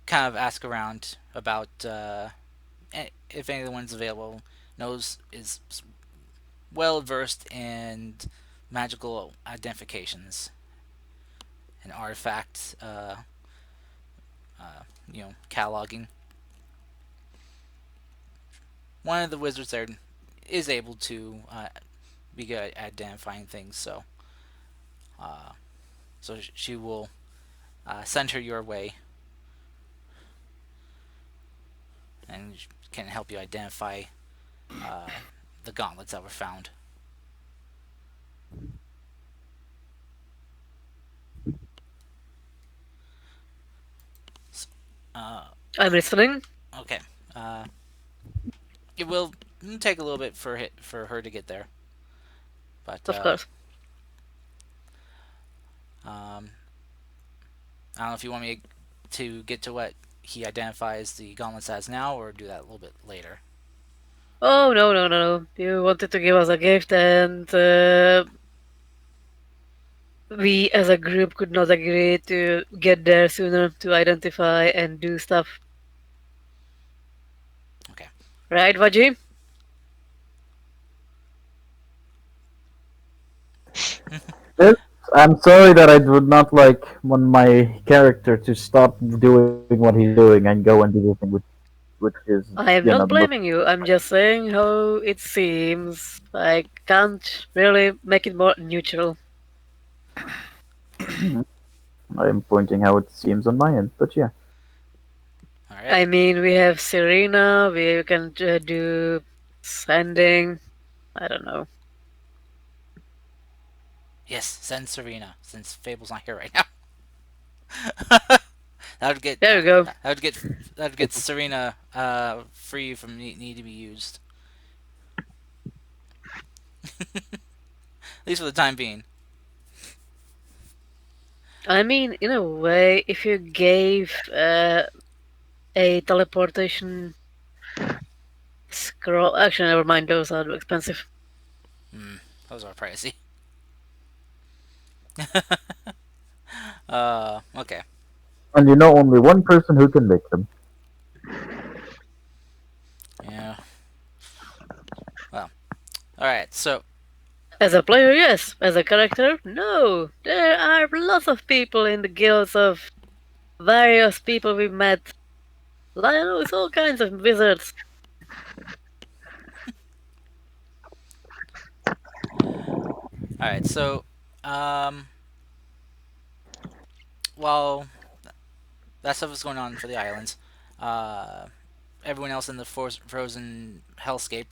kind of ask around about if anyone's available, is well versed in magical identifications and artifact, cataloging. One of the wizards there is able to be good at identifying things, uh, so she will send her your way and can help you identify uh, the gauntlets that were found. Uh, I'm listening. okay. Uh, it will take a little bit for her to get there, but Of course. I don't know if you want me to get to what he identifies the gauntlets as now, or do that a little bit later. Oh no! You wanted to give us a gift, and we as a group could not agree to get there sooner to identify and do stuff. Okay. Right, Vaji? This, I'm sorry that I would not like when my character to stop doing what he's doing and go and do the thing which is I am you know not blaming you. I'm just saying how it seems. I can't really make it more neutral. I'm pointing how it seems on my end, but yeah. All right. I mean, we have Serena. We can do sending. I don't know. Yes, send Serena, since Fable's not here right now. that would get There we go. that would get that would get Serena free from need to be used. At least for the time being. I mean, in a way, if you gave a teleportation scroll. Actually, never mind, those are expensive. Those are pricey. Okay. And you know only one person who can make them. Yeah. Well. All right. So As a player, yes. As a character, no. There are lots of people in the guilds of various people we met. I know it's all kinds of wizards. all right. So um, while that stuff is going on for the islands, uh, everyone else in the frozen hellscape,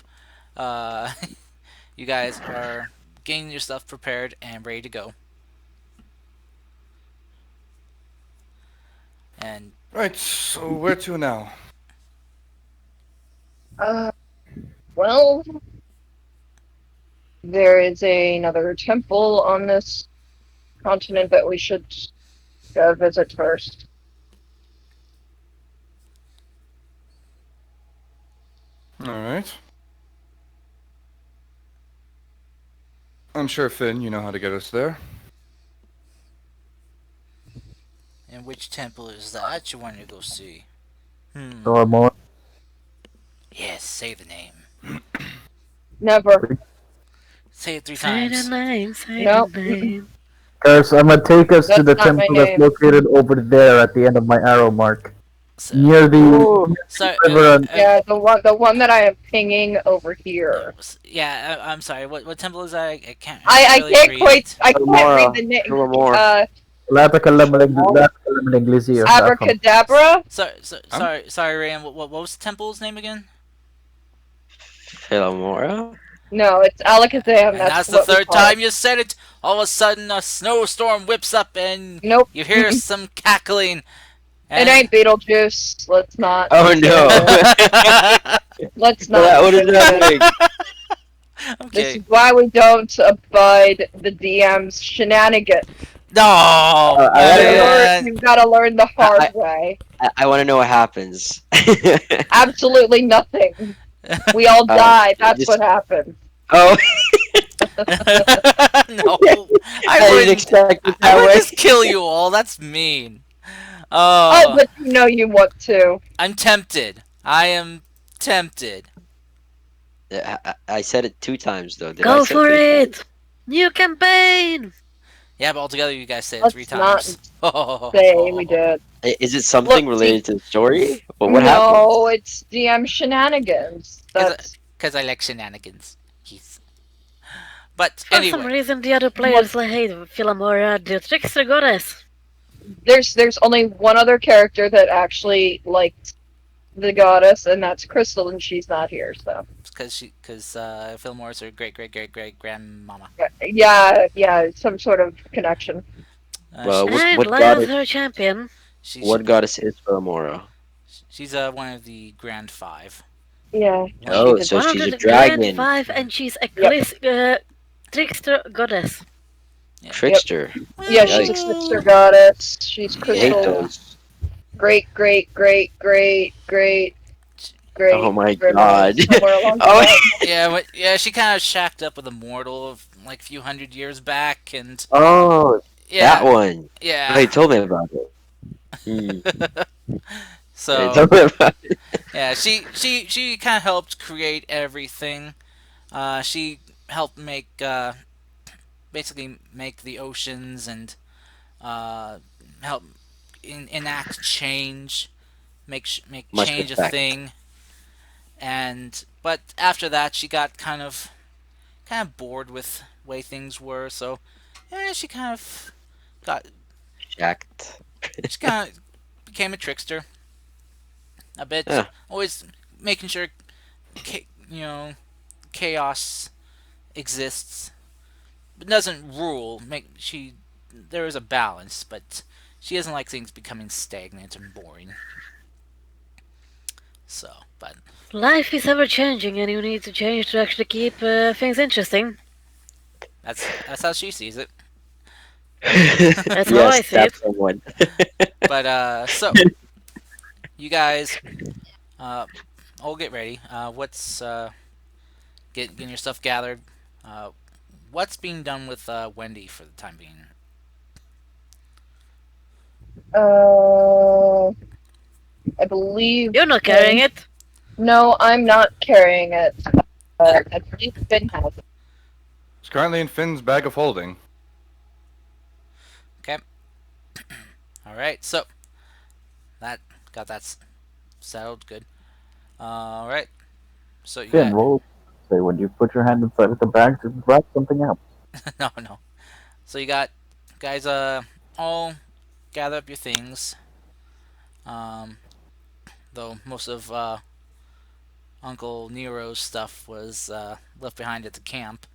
uh, you guys are getting your stuff prepared and ready to go. And Right, so where to now? Uh, well, there is another temple on this continent that we should go visit first. Alright. I'm sure, Finn, you know how to get us there. and which temple is that you want to go see? So I'm on. Yes, say the name. Never. Say it 3 Say the times. name, say No. the name. Cause I'm gonna take us to That's the not my temple that's name. located over there at the end of my arrow mark. So, Near the Ooh. so river. Yeah, the one that I am pinging over here. yeah, I'm sorry. What temple is that? I can't. I really can't read quite. it. I can't read the name. Philomora. Lahat ka lang ng Inglesio. Abracadabra? Sorry, Ryan. What was the temple's name again? Philomora? No, it's Alakazam. And that's the what we third call it. time you said it. All of a sudden, a snowstorm whips up, and Nope. you hear some cackling. It ain't Beetlejuice. Let's not. Oh no! Let's not. What is happening? This Okay. is why we don't abide the DM's shenanigans. No, I- man. You've got to learn the hard I- way. I want to know what happens. Absolutely nothing. We all die. That's just- what happens. Oh, No, I I didn't wouldn't. expect it I that would way. just kill you all. That's mean. Oh, but you know you want to. I'm tempted. I am tempted. I said it 2 times though. Did I Go say for 3 it! New campaign! Yeah, but altogether you guys said it Let's 3 not times. Say we did. Is it something Look, related to the story? What happened? No, it's DM shenanigans. That's Because I like shenanigans. Yes. But For some anyway, reason, the other players hate Philomora, the trickster goddess. there's only one other character that actually liked the goddess, and that's Crystal, and she's not here. So because Fillmore's her great grandmama. yeah, some sort of connection. Well, She- And what Lion goddess? her champion. What goddess is Philomora? she's one of the Grand Five. Yeah. Oh, She's so One she's of a the dragon. Grand Five, and she's a trickster goddess. Yeah. Trickster. Yeah, she's a Yikes. trickster goddess. She's I hate Crystal. those. Great. Oh my grandma, god. somewhere along the Oh. line. Yeah, she kind of shacked up with a mortal of like a few hundred years back, and Oh, yeah, that one. yeah. Oh, he told me about it. Hmm. So He told me about it. yeah, she kind of helped create everything. She helped make basically make the oceans and help enact change, make Much change a respect. thing. And but after that, she got kind of bored with the way things were. So she kind of got Jacked. she kind of became a trickster. A bit, Yeah. always making sure, chaos exists. doesn't rule. Make she there is a balance, but she doesn't like things becoming stagnant and boring. So, but Life is ever changing, and you need to change to actually keep things interesting. that's how she sees it. That's how I Yes, see that's it. someone. But so you guys, uh, all get ready. What's getting your stuff gathered? Uh, what's being done with Wendy for the time being? Uh, I believe. You're not carrying it. No, I'm not carrying it. I believe Finn has it. It's currently in Finn's bag of holding. Okay. All right. So that got that settled. Good. All right. So you Finn, got what will you say when you put your hand inside of the bag to grab something out? no. So you got guys. All gather up your things. Um, though most of Uncle Nero's stuff was left behind at the camp.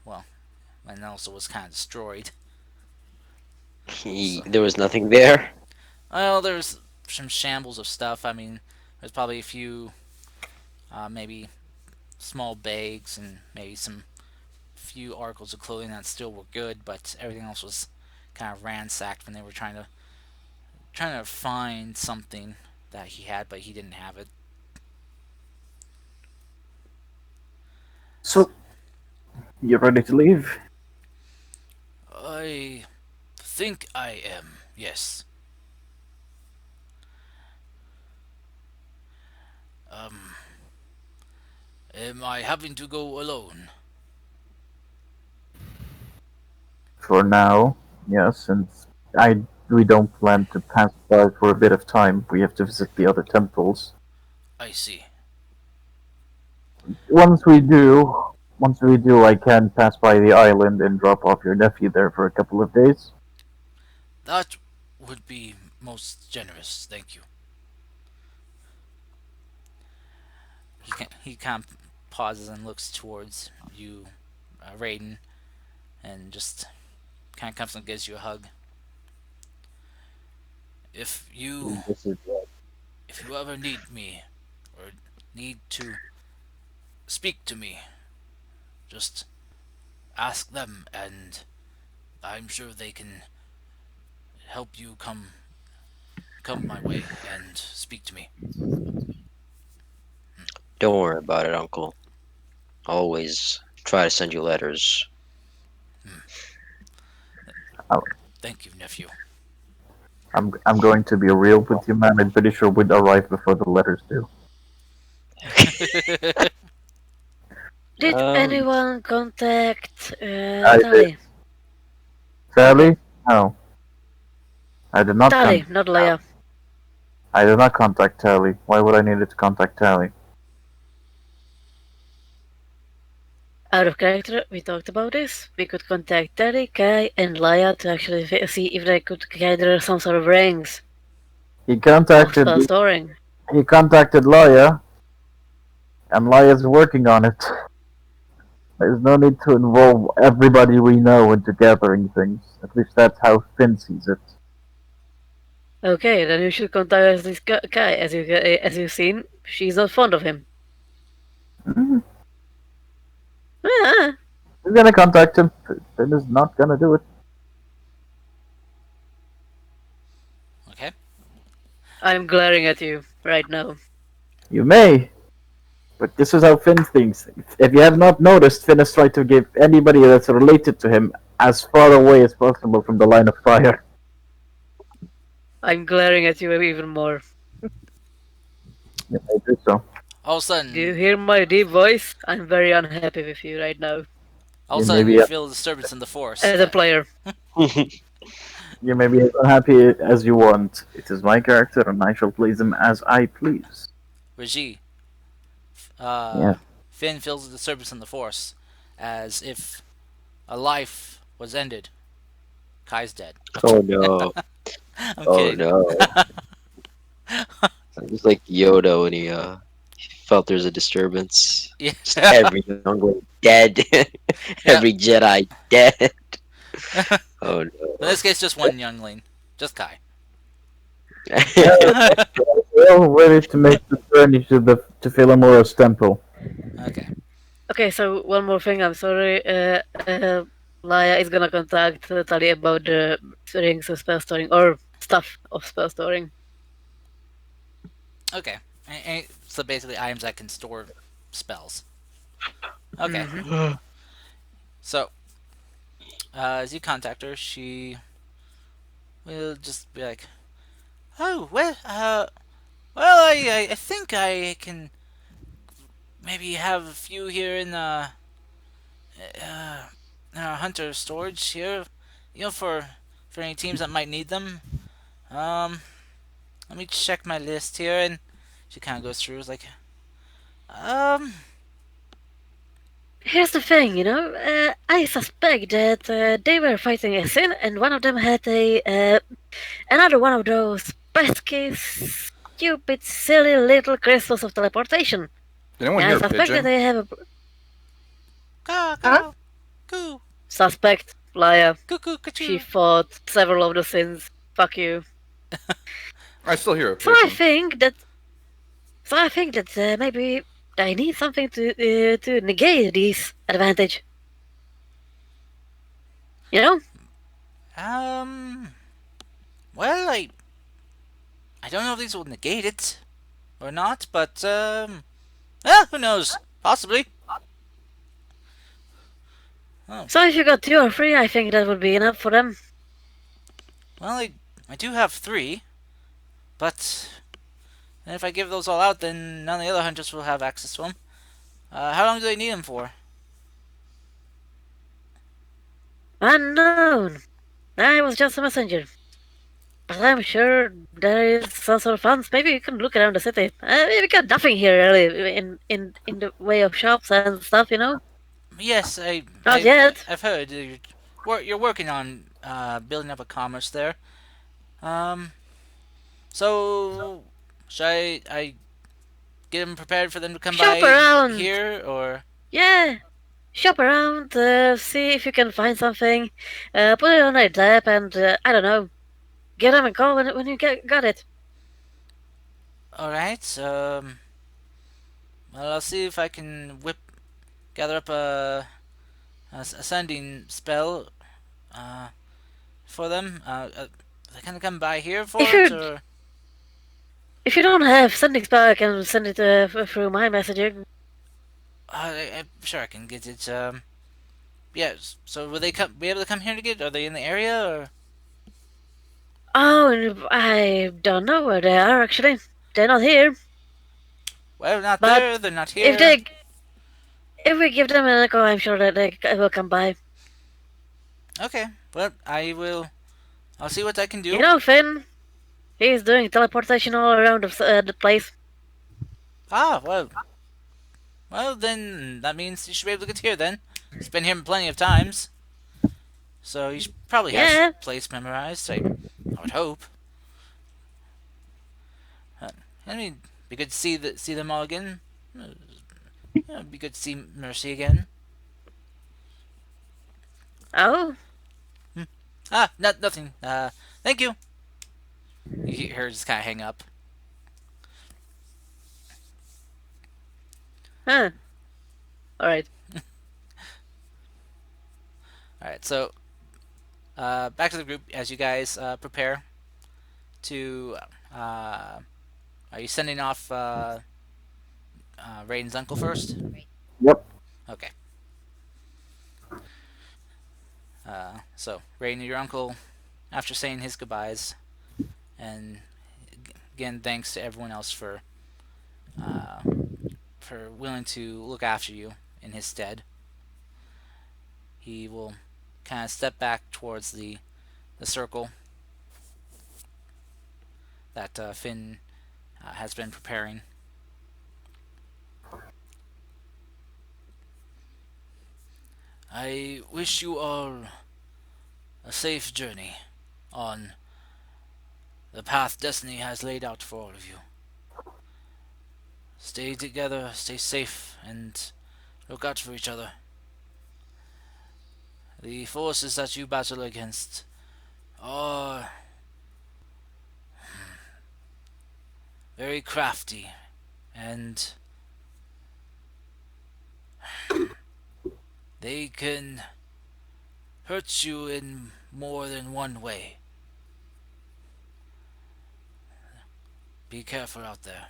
Well, and also was kind of destroyed. So, There was nothing there. well, there's some shambles of stuff. I mean, there's probably a few, maybe small bags and maybe some few articles of clothing that still were good, but everything else was kind of ransacked when they were trying to find something that he had, but he didn't have it. So, you ready to leave? I think I am. Yes. Um, am I having to go alone? For now, yes, since we don't plan to pass by for a bit of time. We have to visit the other temples. I see. Once we do, I can pass by the island and drop off your nephew there for a couple of days. That would be most generous. Thank you. He kind of pauses and looks towards you, Raiden, and just kind of comes and gives you a hug. If you This is if you ever need me or need to speak to me, just ask them, and I'm sure they can help you come my way and speak to me. Don't worry about it, Uncle. Always try to send you letters. Thank you, nephew. I'm going to be real with you, man. I'm pretty sure we'd arrive before the letters do. Did Um, anyone contact I did. Tali? Sally? No, I did not Tali, contact. not Leia. I did not contact Tally. Why would I need to contact Tally? Out of character, we talked about this. We could contact Tali, Kai, and Leia to actually see if they could gather some sort of rings He of contacted spell storing. Laya, and Laya's working on it. There's no need to involve everybody we know into gathering things. At least that's how Finn sees it. Okay, then you should contact this Kai. As you've seen, she's not fond of him. Mm, Ah, We're gonna contact him. Finn is not gonna do it. Okay. I'm glaring at you right now. You may, but this is how Finn thinks. If you have not noticed, Finn has tried to give anybody that's related to him as far away as possible from the line of fire. I'm glaring at you even more. Yeah, I do so. All of a Do you sudden, hear my deep voice? I'm very unhappy with you right now. all of You a may sudden, be you feel a disturbance in the force. As a player. you may be as unhappy as you want. It is my character, and I shall please him as I please. Raji, Yeah. Finn feels a disturbance in the force, as if a life was ended. Kai's dead. oh no. I'm Oh kidding. no. It's like Yoda when he felt there's a disturbance. Yeah. Just every young way. dead. Yep. Every Jedi dead. In Oh this case, just one youngling. Just Kai. no. We're all ready to make the journey to Philomora's temple. Okay. Okay, so one more thing. I'm sorry. Laya is gonna contact Tali about the rings of spell storing or stuff of spell storing. Okay. So basically, items that can store spells. Okay. Mhm. So, as you contact her, she will just be like, "Oh, I think I can maybe have a few here uh, in our hunter storage here, for any teams that might need them. Um, let me check my list here." And she kind of goes through. It's like, um, Here's the thing, I suspect that they were fighting a sin, and one of them had another one of those pesky, stupid, silly little crystals of teleportation. Did anyone And I hear a suspect that pigeon? they have a caw, Huh? caw, coo, suspect, Laya. cuckoo, She cachoo. fought several of the sins. Fuck you. I still hear a So I pigeon. think that maybe I need something to negate this advantage. You know? Um, well, I don't know if these will negate it or not, but who knows? Possibly. Oh, So if you got two or three, I think that would be enough for them. well, I do have three, but if I give those all out, then none of the other hunters will have access to them. How long do they need them for? Unknown. I was just a messenger. But I'm sure there is some sort of funds. Maybe you can look around the city. We got nothing here really in the way of shops and stuff, Yes, Not yet. I've heard you're working on building up a commerce there. Um, so should I get them prepared for them to come Shop by around. here, or Yeah. Shop around, see if you can find something, put it on a tab, and I don't know, give them a call when you got it. all right? Well, I'll see if I can gather up a sending spell uh, for them. They can come by here If for it, you or if you don't have sending spell, I can send it through my messaging. I'm sure I can get it. Yes. So will they be able to come here to get it? Are they in the area, or? Oh, and I don't know where they are actually. They're not here. Well, not But there. They're not if here. they if we give them a call, I'm sure that they will come by. Okay. Well, I will. I'll see what I can You do. know, Finn. He's doing teleportation all around the place. Ah, well. Well, then that means you should be able to get here. Then he's been here plenty of times, so he probably has Yeah. the place memorized. I would hope. Uh, I mean, be good to see them all again. It'd be good to see Mercy again. Oh. Nothing. Thank you. You hear her just kind of hang up. Huh. All right. All right, so back to the group as you guys prepare to. Are you sending off Raiden's uncle first? Yep. Okay. So Raiden, your uncle, after saying his goodbyes, and again thanks to everyone else uh, for willing to look after you in his stead, he will kind of step back towards the circle that Finn has been preparing. I wish you all a safe journey on the path destiny has laid out for all of you. Stay together, stay safe, and look out for each other. The forces that you battle against are very crafty, and they can hurt you in more than one way. Be careful out there.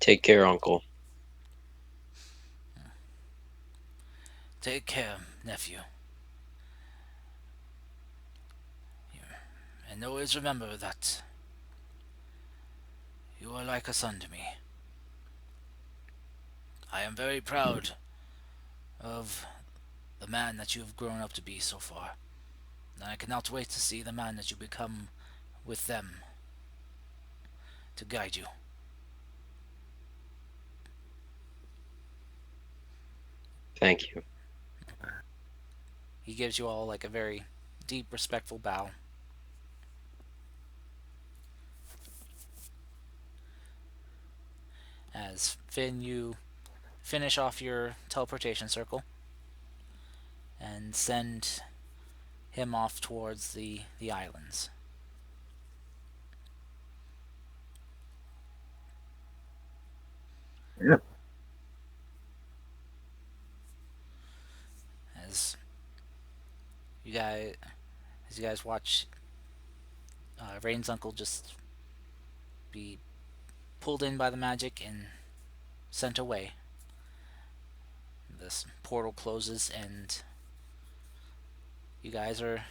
Take care, Uncle. Take care, nephew. And always remember that you are like a son to me. I am very proud of the man that you have grown up to be so far, and I cannot wait to see the man that you become with them to guide you. Thank you. He gives you all like a very deep, respectful bow. As Finn, you finish off your teleportation circle and send him off towards the islands. Yep. As you guys, as you guys watch Rain's uncle just be pulled in by the magic and sent away. This portal closes and you guys are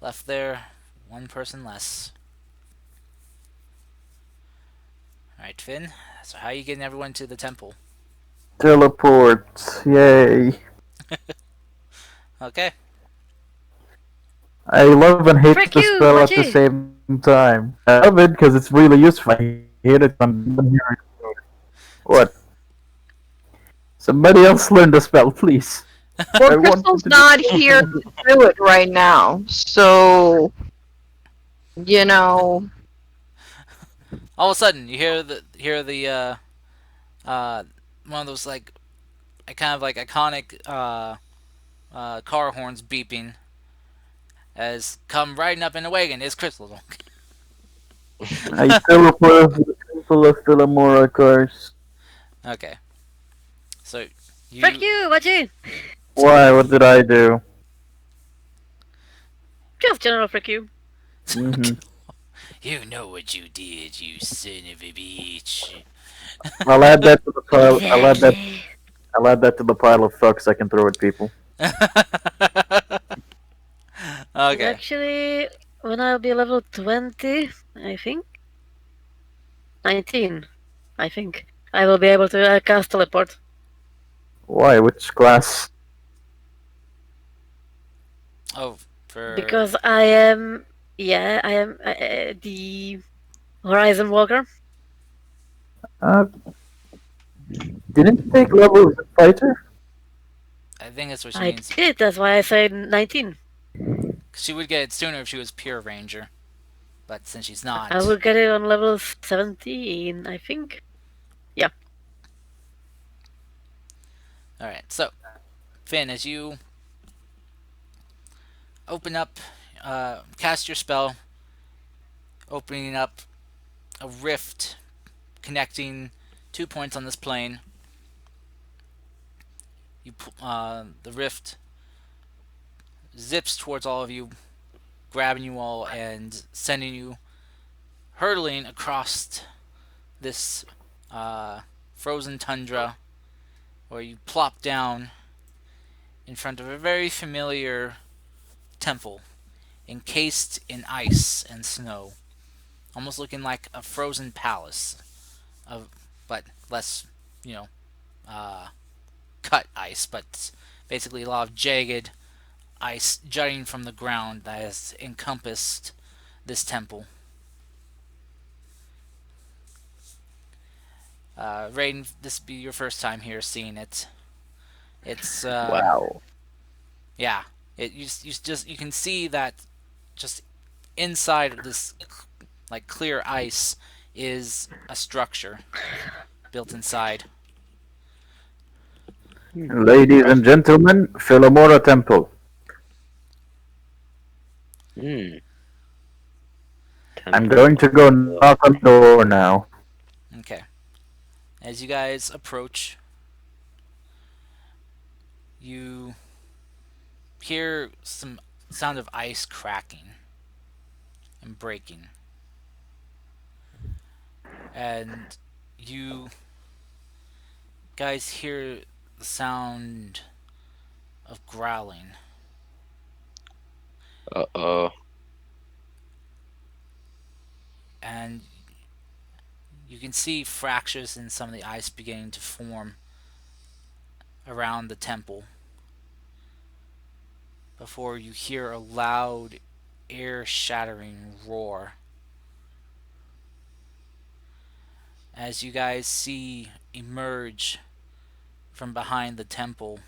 left there, one person less. Alright, Finn, so how are you getting everyone to the temple? Teleport. Yay. Okay. I love and hate Frick the you, spell at the Machi! same time. I love it because it's really useful. I hate it when I'm here. What? Somebody else learn the spell, please. Well, I want Crystal's to not here to do it right now, so you know. All of a sudden, you hear the one of those like kind of like iconic car horns beeping as come riding up in the wagon is Crystal. I teleport to the temple of Philamora curse. Okay. So Frick you, Machi! Why? What did I do? Just general frick you. Mm-hmm. You know what you did, you son of a bitch. I'll add that to the pile. Exactly. I'll add that to the pile of fucks I can throw at people. Okay. Actually, when I'll be level 20, I think. 19, I think. I will be able to cast teleport. Why? Which class? Oh, for Because I am. Yeah, I am the Horizon Walker. Uh, didn't you take level as a fighter? I think that's what she I means. did, that's why I said 19. She would get it sooner if she was pure ranger, but since she's not, I will get it on level 17, I think. all right. So, Finn, as you open up, cast your spell, opening up a rift connecting 2 points on this plane. The rift zips towards all of you, grabbing you all and sending you hurtling across this frozen tundra, where you plop down in front of a very familiar temple, encased in ice and snow, almost looking like a frozen palace, of but less, you know, cut ice, but basically a lot of jagged ice jutting from the ground that has encompassed this temple. Raiden, this be your first time here seeing it. It's Wow. yeah. You can see that just inside of this like clear ice is a structure built inside. Ladies and gentlemen, Philomora Temple. Hmm. I'm Temple going to of go the- knock on the door now. Okay. As you guys approach, you hear some sound of ice cracking and breaking. And you guys hear the sound of growling. Uh-oh. And you can see fractures in some of the ice beginning to form around the temple before you hear a loud, ear shattering roar. As you guys see emerge from behind the temple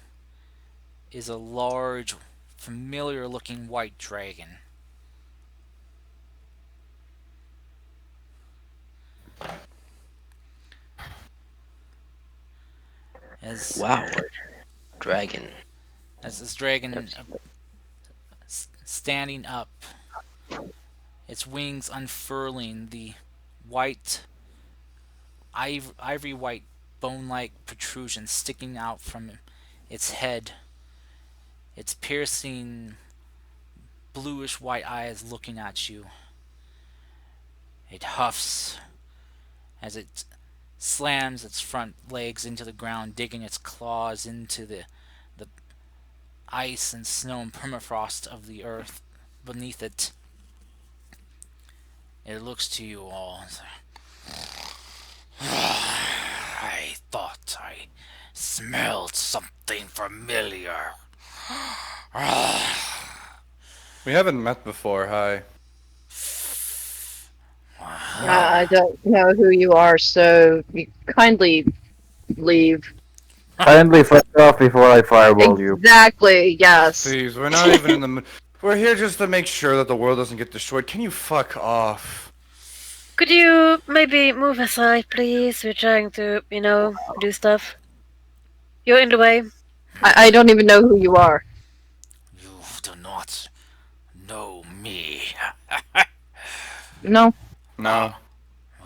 is a large, familiar looking white dragon. As, Wow, dragon. as this dragon That's standing up, its wings unfurling, the white, ivory white, bone like protrusion sticking out from its head, its piercing, bluish white eyes looking at you. It huffs as it slams its front legs into the ground, digging its claws into the ice and snow and permafrost of the earth beneath it. It looks to you all. I thought I smelled something familiar. We haven't met before. Hi. I don't know who you are, so you kindly leave. Kindly fuck off before I fireball you. Exactly, yes. Please, we're not even in the. We're here just to make sure that the world doesn't get destroyed. Can you fuck off? Could you maybe move aside, please? We're trying to, do stuff. You're in the way. I don't even know who you are. You do not know me. No. No.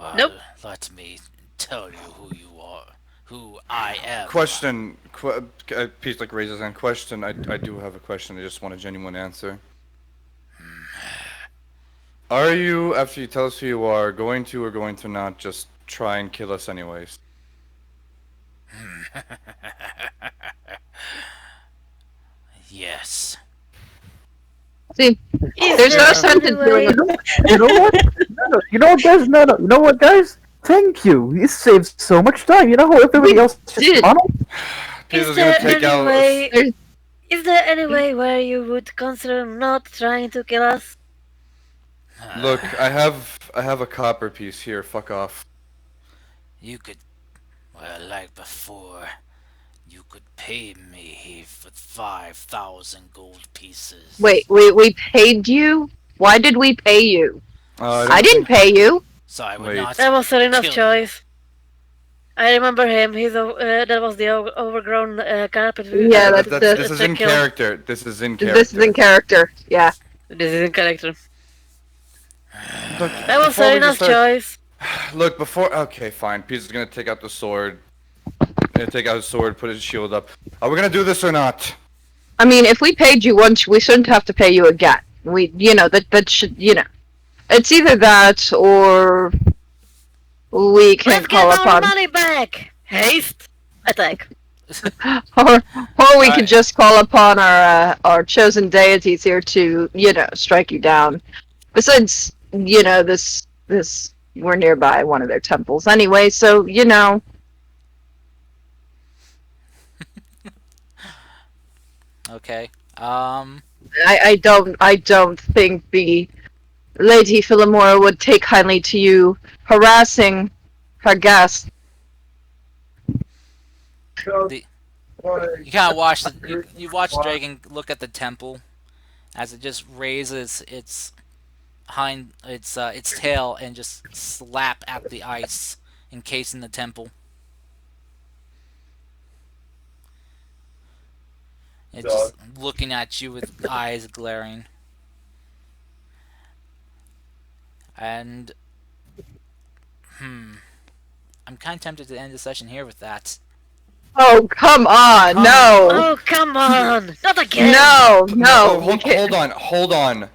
Well, Nope. let me tell you who you are, who I am. Question. Peace like raises hand. Question. I do have a question. I just want a genuine answer. Are you, after you tell us who you are, going to or going to not just try and kill us anyways? Yes. See, Is there's no there sense any in doing way- it. You know what? No, you know what, guys? No, no. You know what, guys? Thank you. You saved so much time. You know how everybody We else did. just funneled? Peace Is is gonna there take any out. way? There's- Is there any way where you would consider not trying to kill us? Look, I have a copper piece here. Fuck off. You could, well, like before, you could pay me for 5,000 gold pieces. Wait, we paid you? Why did we pay you? I I didn't pay you. So I would Wait. not. That was Serena's kill you. choice. I remember him. That was the overgrown carpet. Yeah, That, that's this is in kill. character. This is in character. This is in character. Yeah. This is in character. Look, That was before we Serena's just start, choice. look before. Okay, fine. Peace is gonna take out the sword. Gonna take out his sword, put his shield up. Are we gonna do this or not? I mean, if we paid you once, we shouldn't have to pay you again. That should, it's either that or we can Let's call get our upon, money back. Haste. Attack. or we Right. could just call upon our chosen deities here to, strike you down. Besides, this we're nearby one of their temples anyway, so Okay. I don't think the Lady Philomora would take kindly to you harassing her guest. The- You kind of watch you watch the dragon look at the temple as it just raises its tail and just slap at the ice encasing the temple. It's just looking at you with eyes glaring. And I'm kind of tempted to end the session here with that. Oh, come on. Come No. Oh, come on! Not again! No, No, no. we can't- hold on.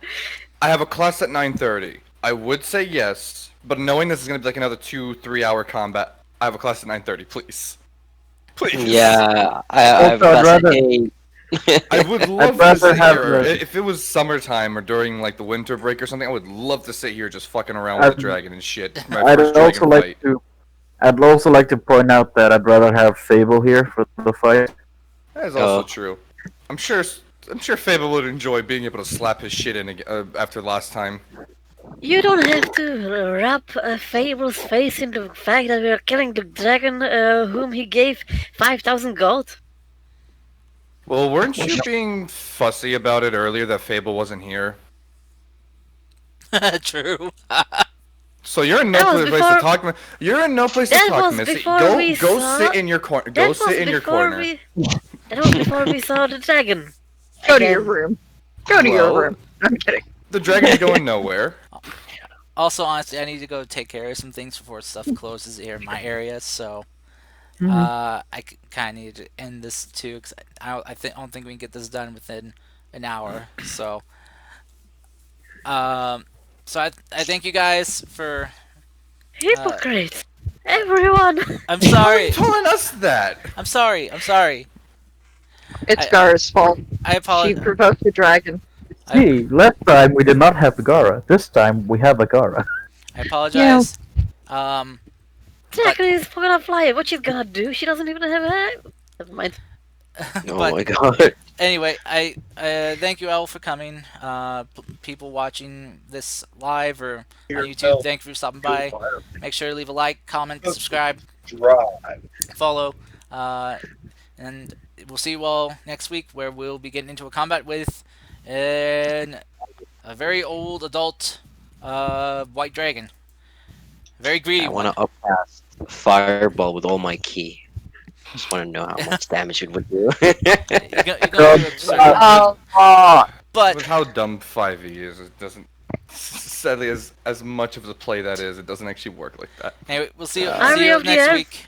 I have a class at 9:30. I would say yes, but knowing this is gonna be like another 2-3 hour combat, I have a class at 9:30. Please, please. Yeah, I have Also, I'd class at rather- 8. I would love to rather sit have here. the- If it was summertime or during like the winter break or something, I would love to sit here just fucking around with I'd- the dragon and shit. My I'd first also dragon like fight. to. I'd also like to point out that I'd rather have Fable here for the fight. That is also Oh. true. I'm sure Fable would enjoy being able to slap his shit in after last time. You don't have to wrap Fable's face in the fact that we are killing the dragon whom he gave 5,000 gold. Well, weren't you being fussy about it earlier that Fable wasn't here? True. So you're in no That was place before- to talk. You're in no place to That talk, was Missy. before Go we go saw- sit in your corner. Go sit in your corner. That was before we saw the dragon. Go to your Again. room. Go to your Well- room. I'm kidding. The dragon's going nowhere. Also, honestly, I need to go take care of some things before stuff closes here in my area. So, Mhm. I kind of need to end this too, because I don't think we can get this done within an hour. So, so I thank you guys for. Hypocrite! Everyone! I'm sorry. You're telling us that. I'm sorry. I'm sorry. It's I- Gara's fault. I She apologize. provoked the dragon. See, last time we did not have the Gara. This time we have a Gara. I apologize. Dragon is gonna fly. What she's gonna do? She doesn't even have a head. Never mind. Oh but my god. anyway, I thank you all for coming. People watching this live or on YouTube, thank you for stopping by. Make sure to leave a like, comment, subscribe, Drive. follow, and we'll see you all next week, where we'll be getting into a combat with a very old adult white dragon. Very greedy I one. want to upcast Fireball with all my key. Just want to know how much damage it would do. You're gonna do absurd. But With how dumb 5e is, it doesn't. Sadly, as much of the play that is, it doesn't actually work like that. anyway, we'll see you, Army see you of the next Earth. week.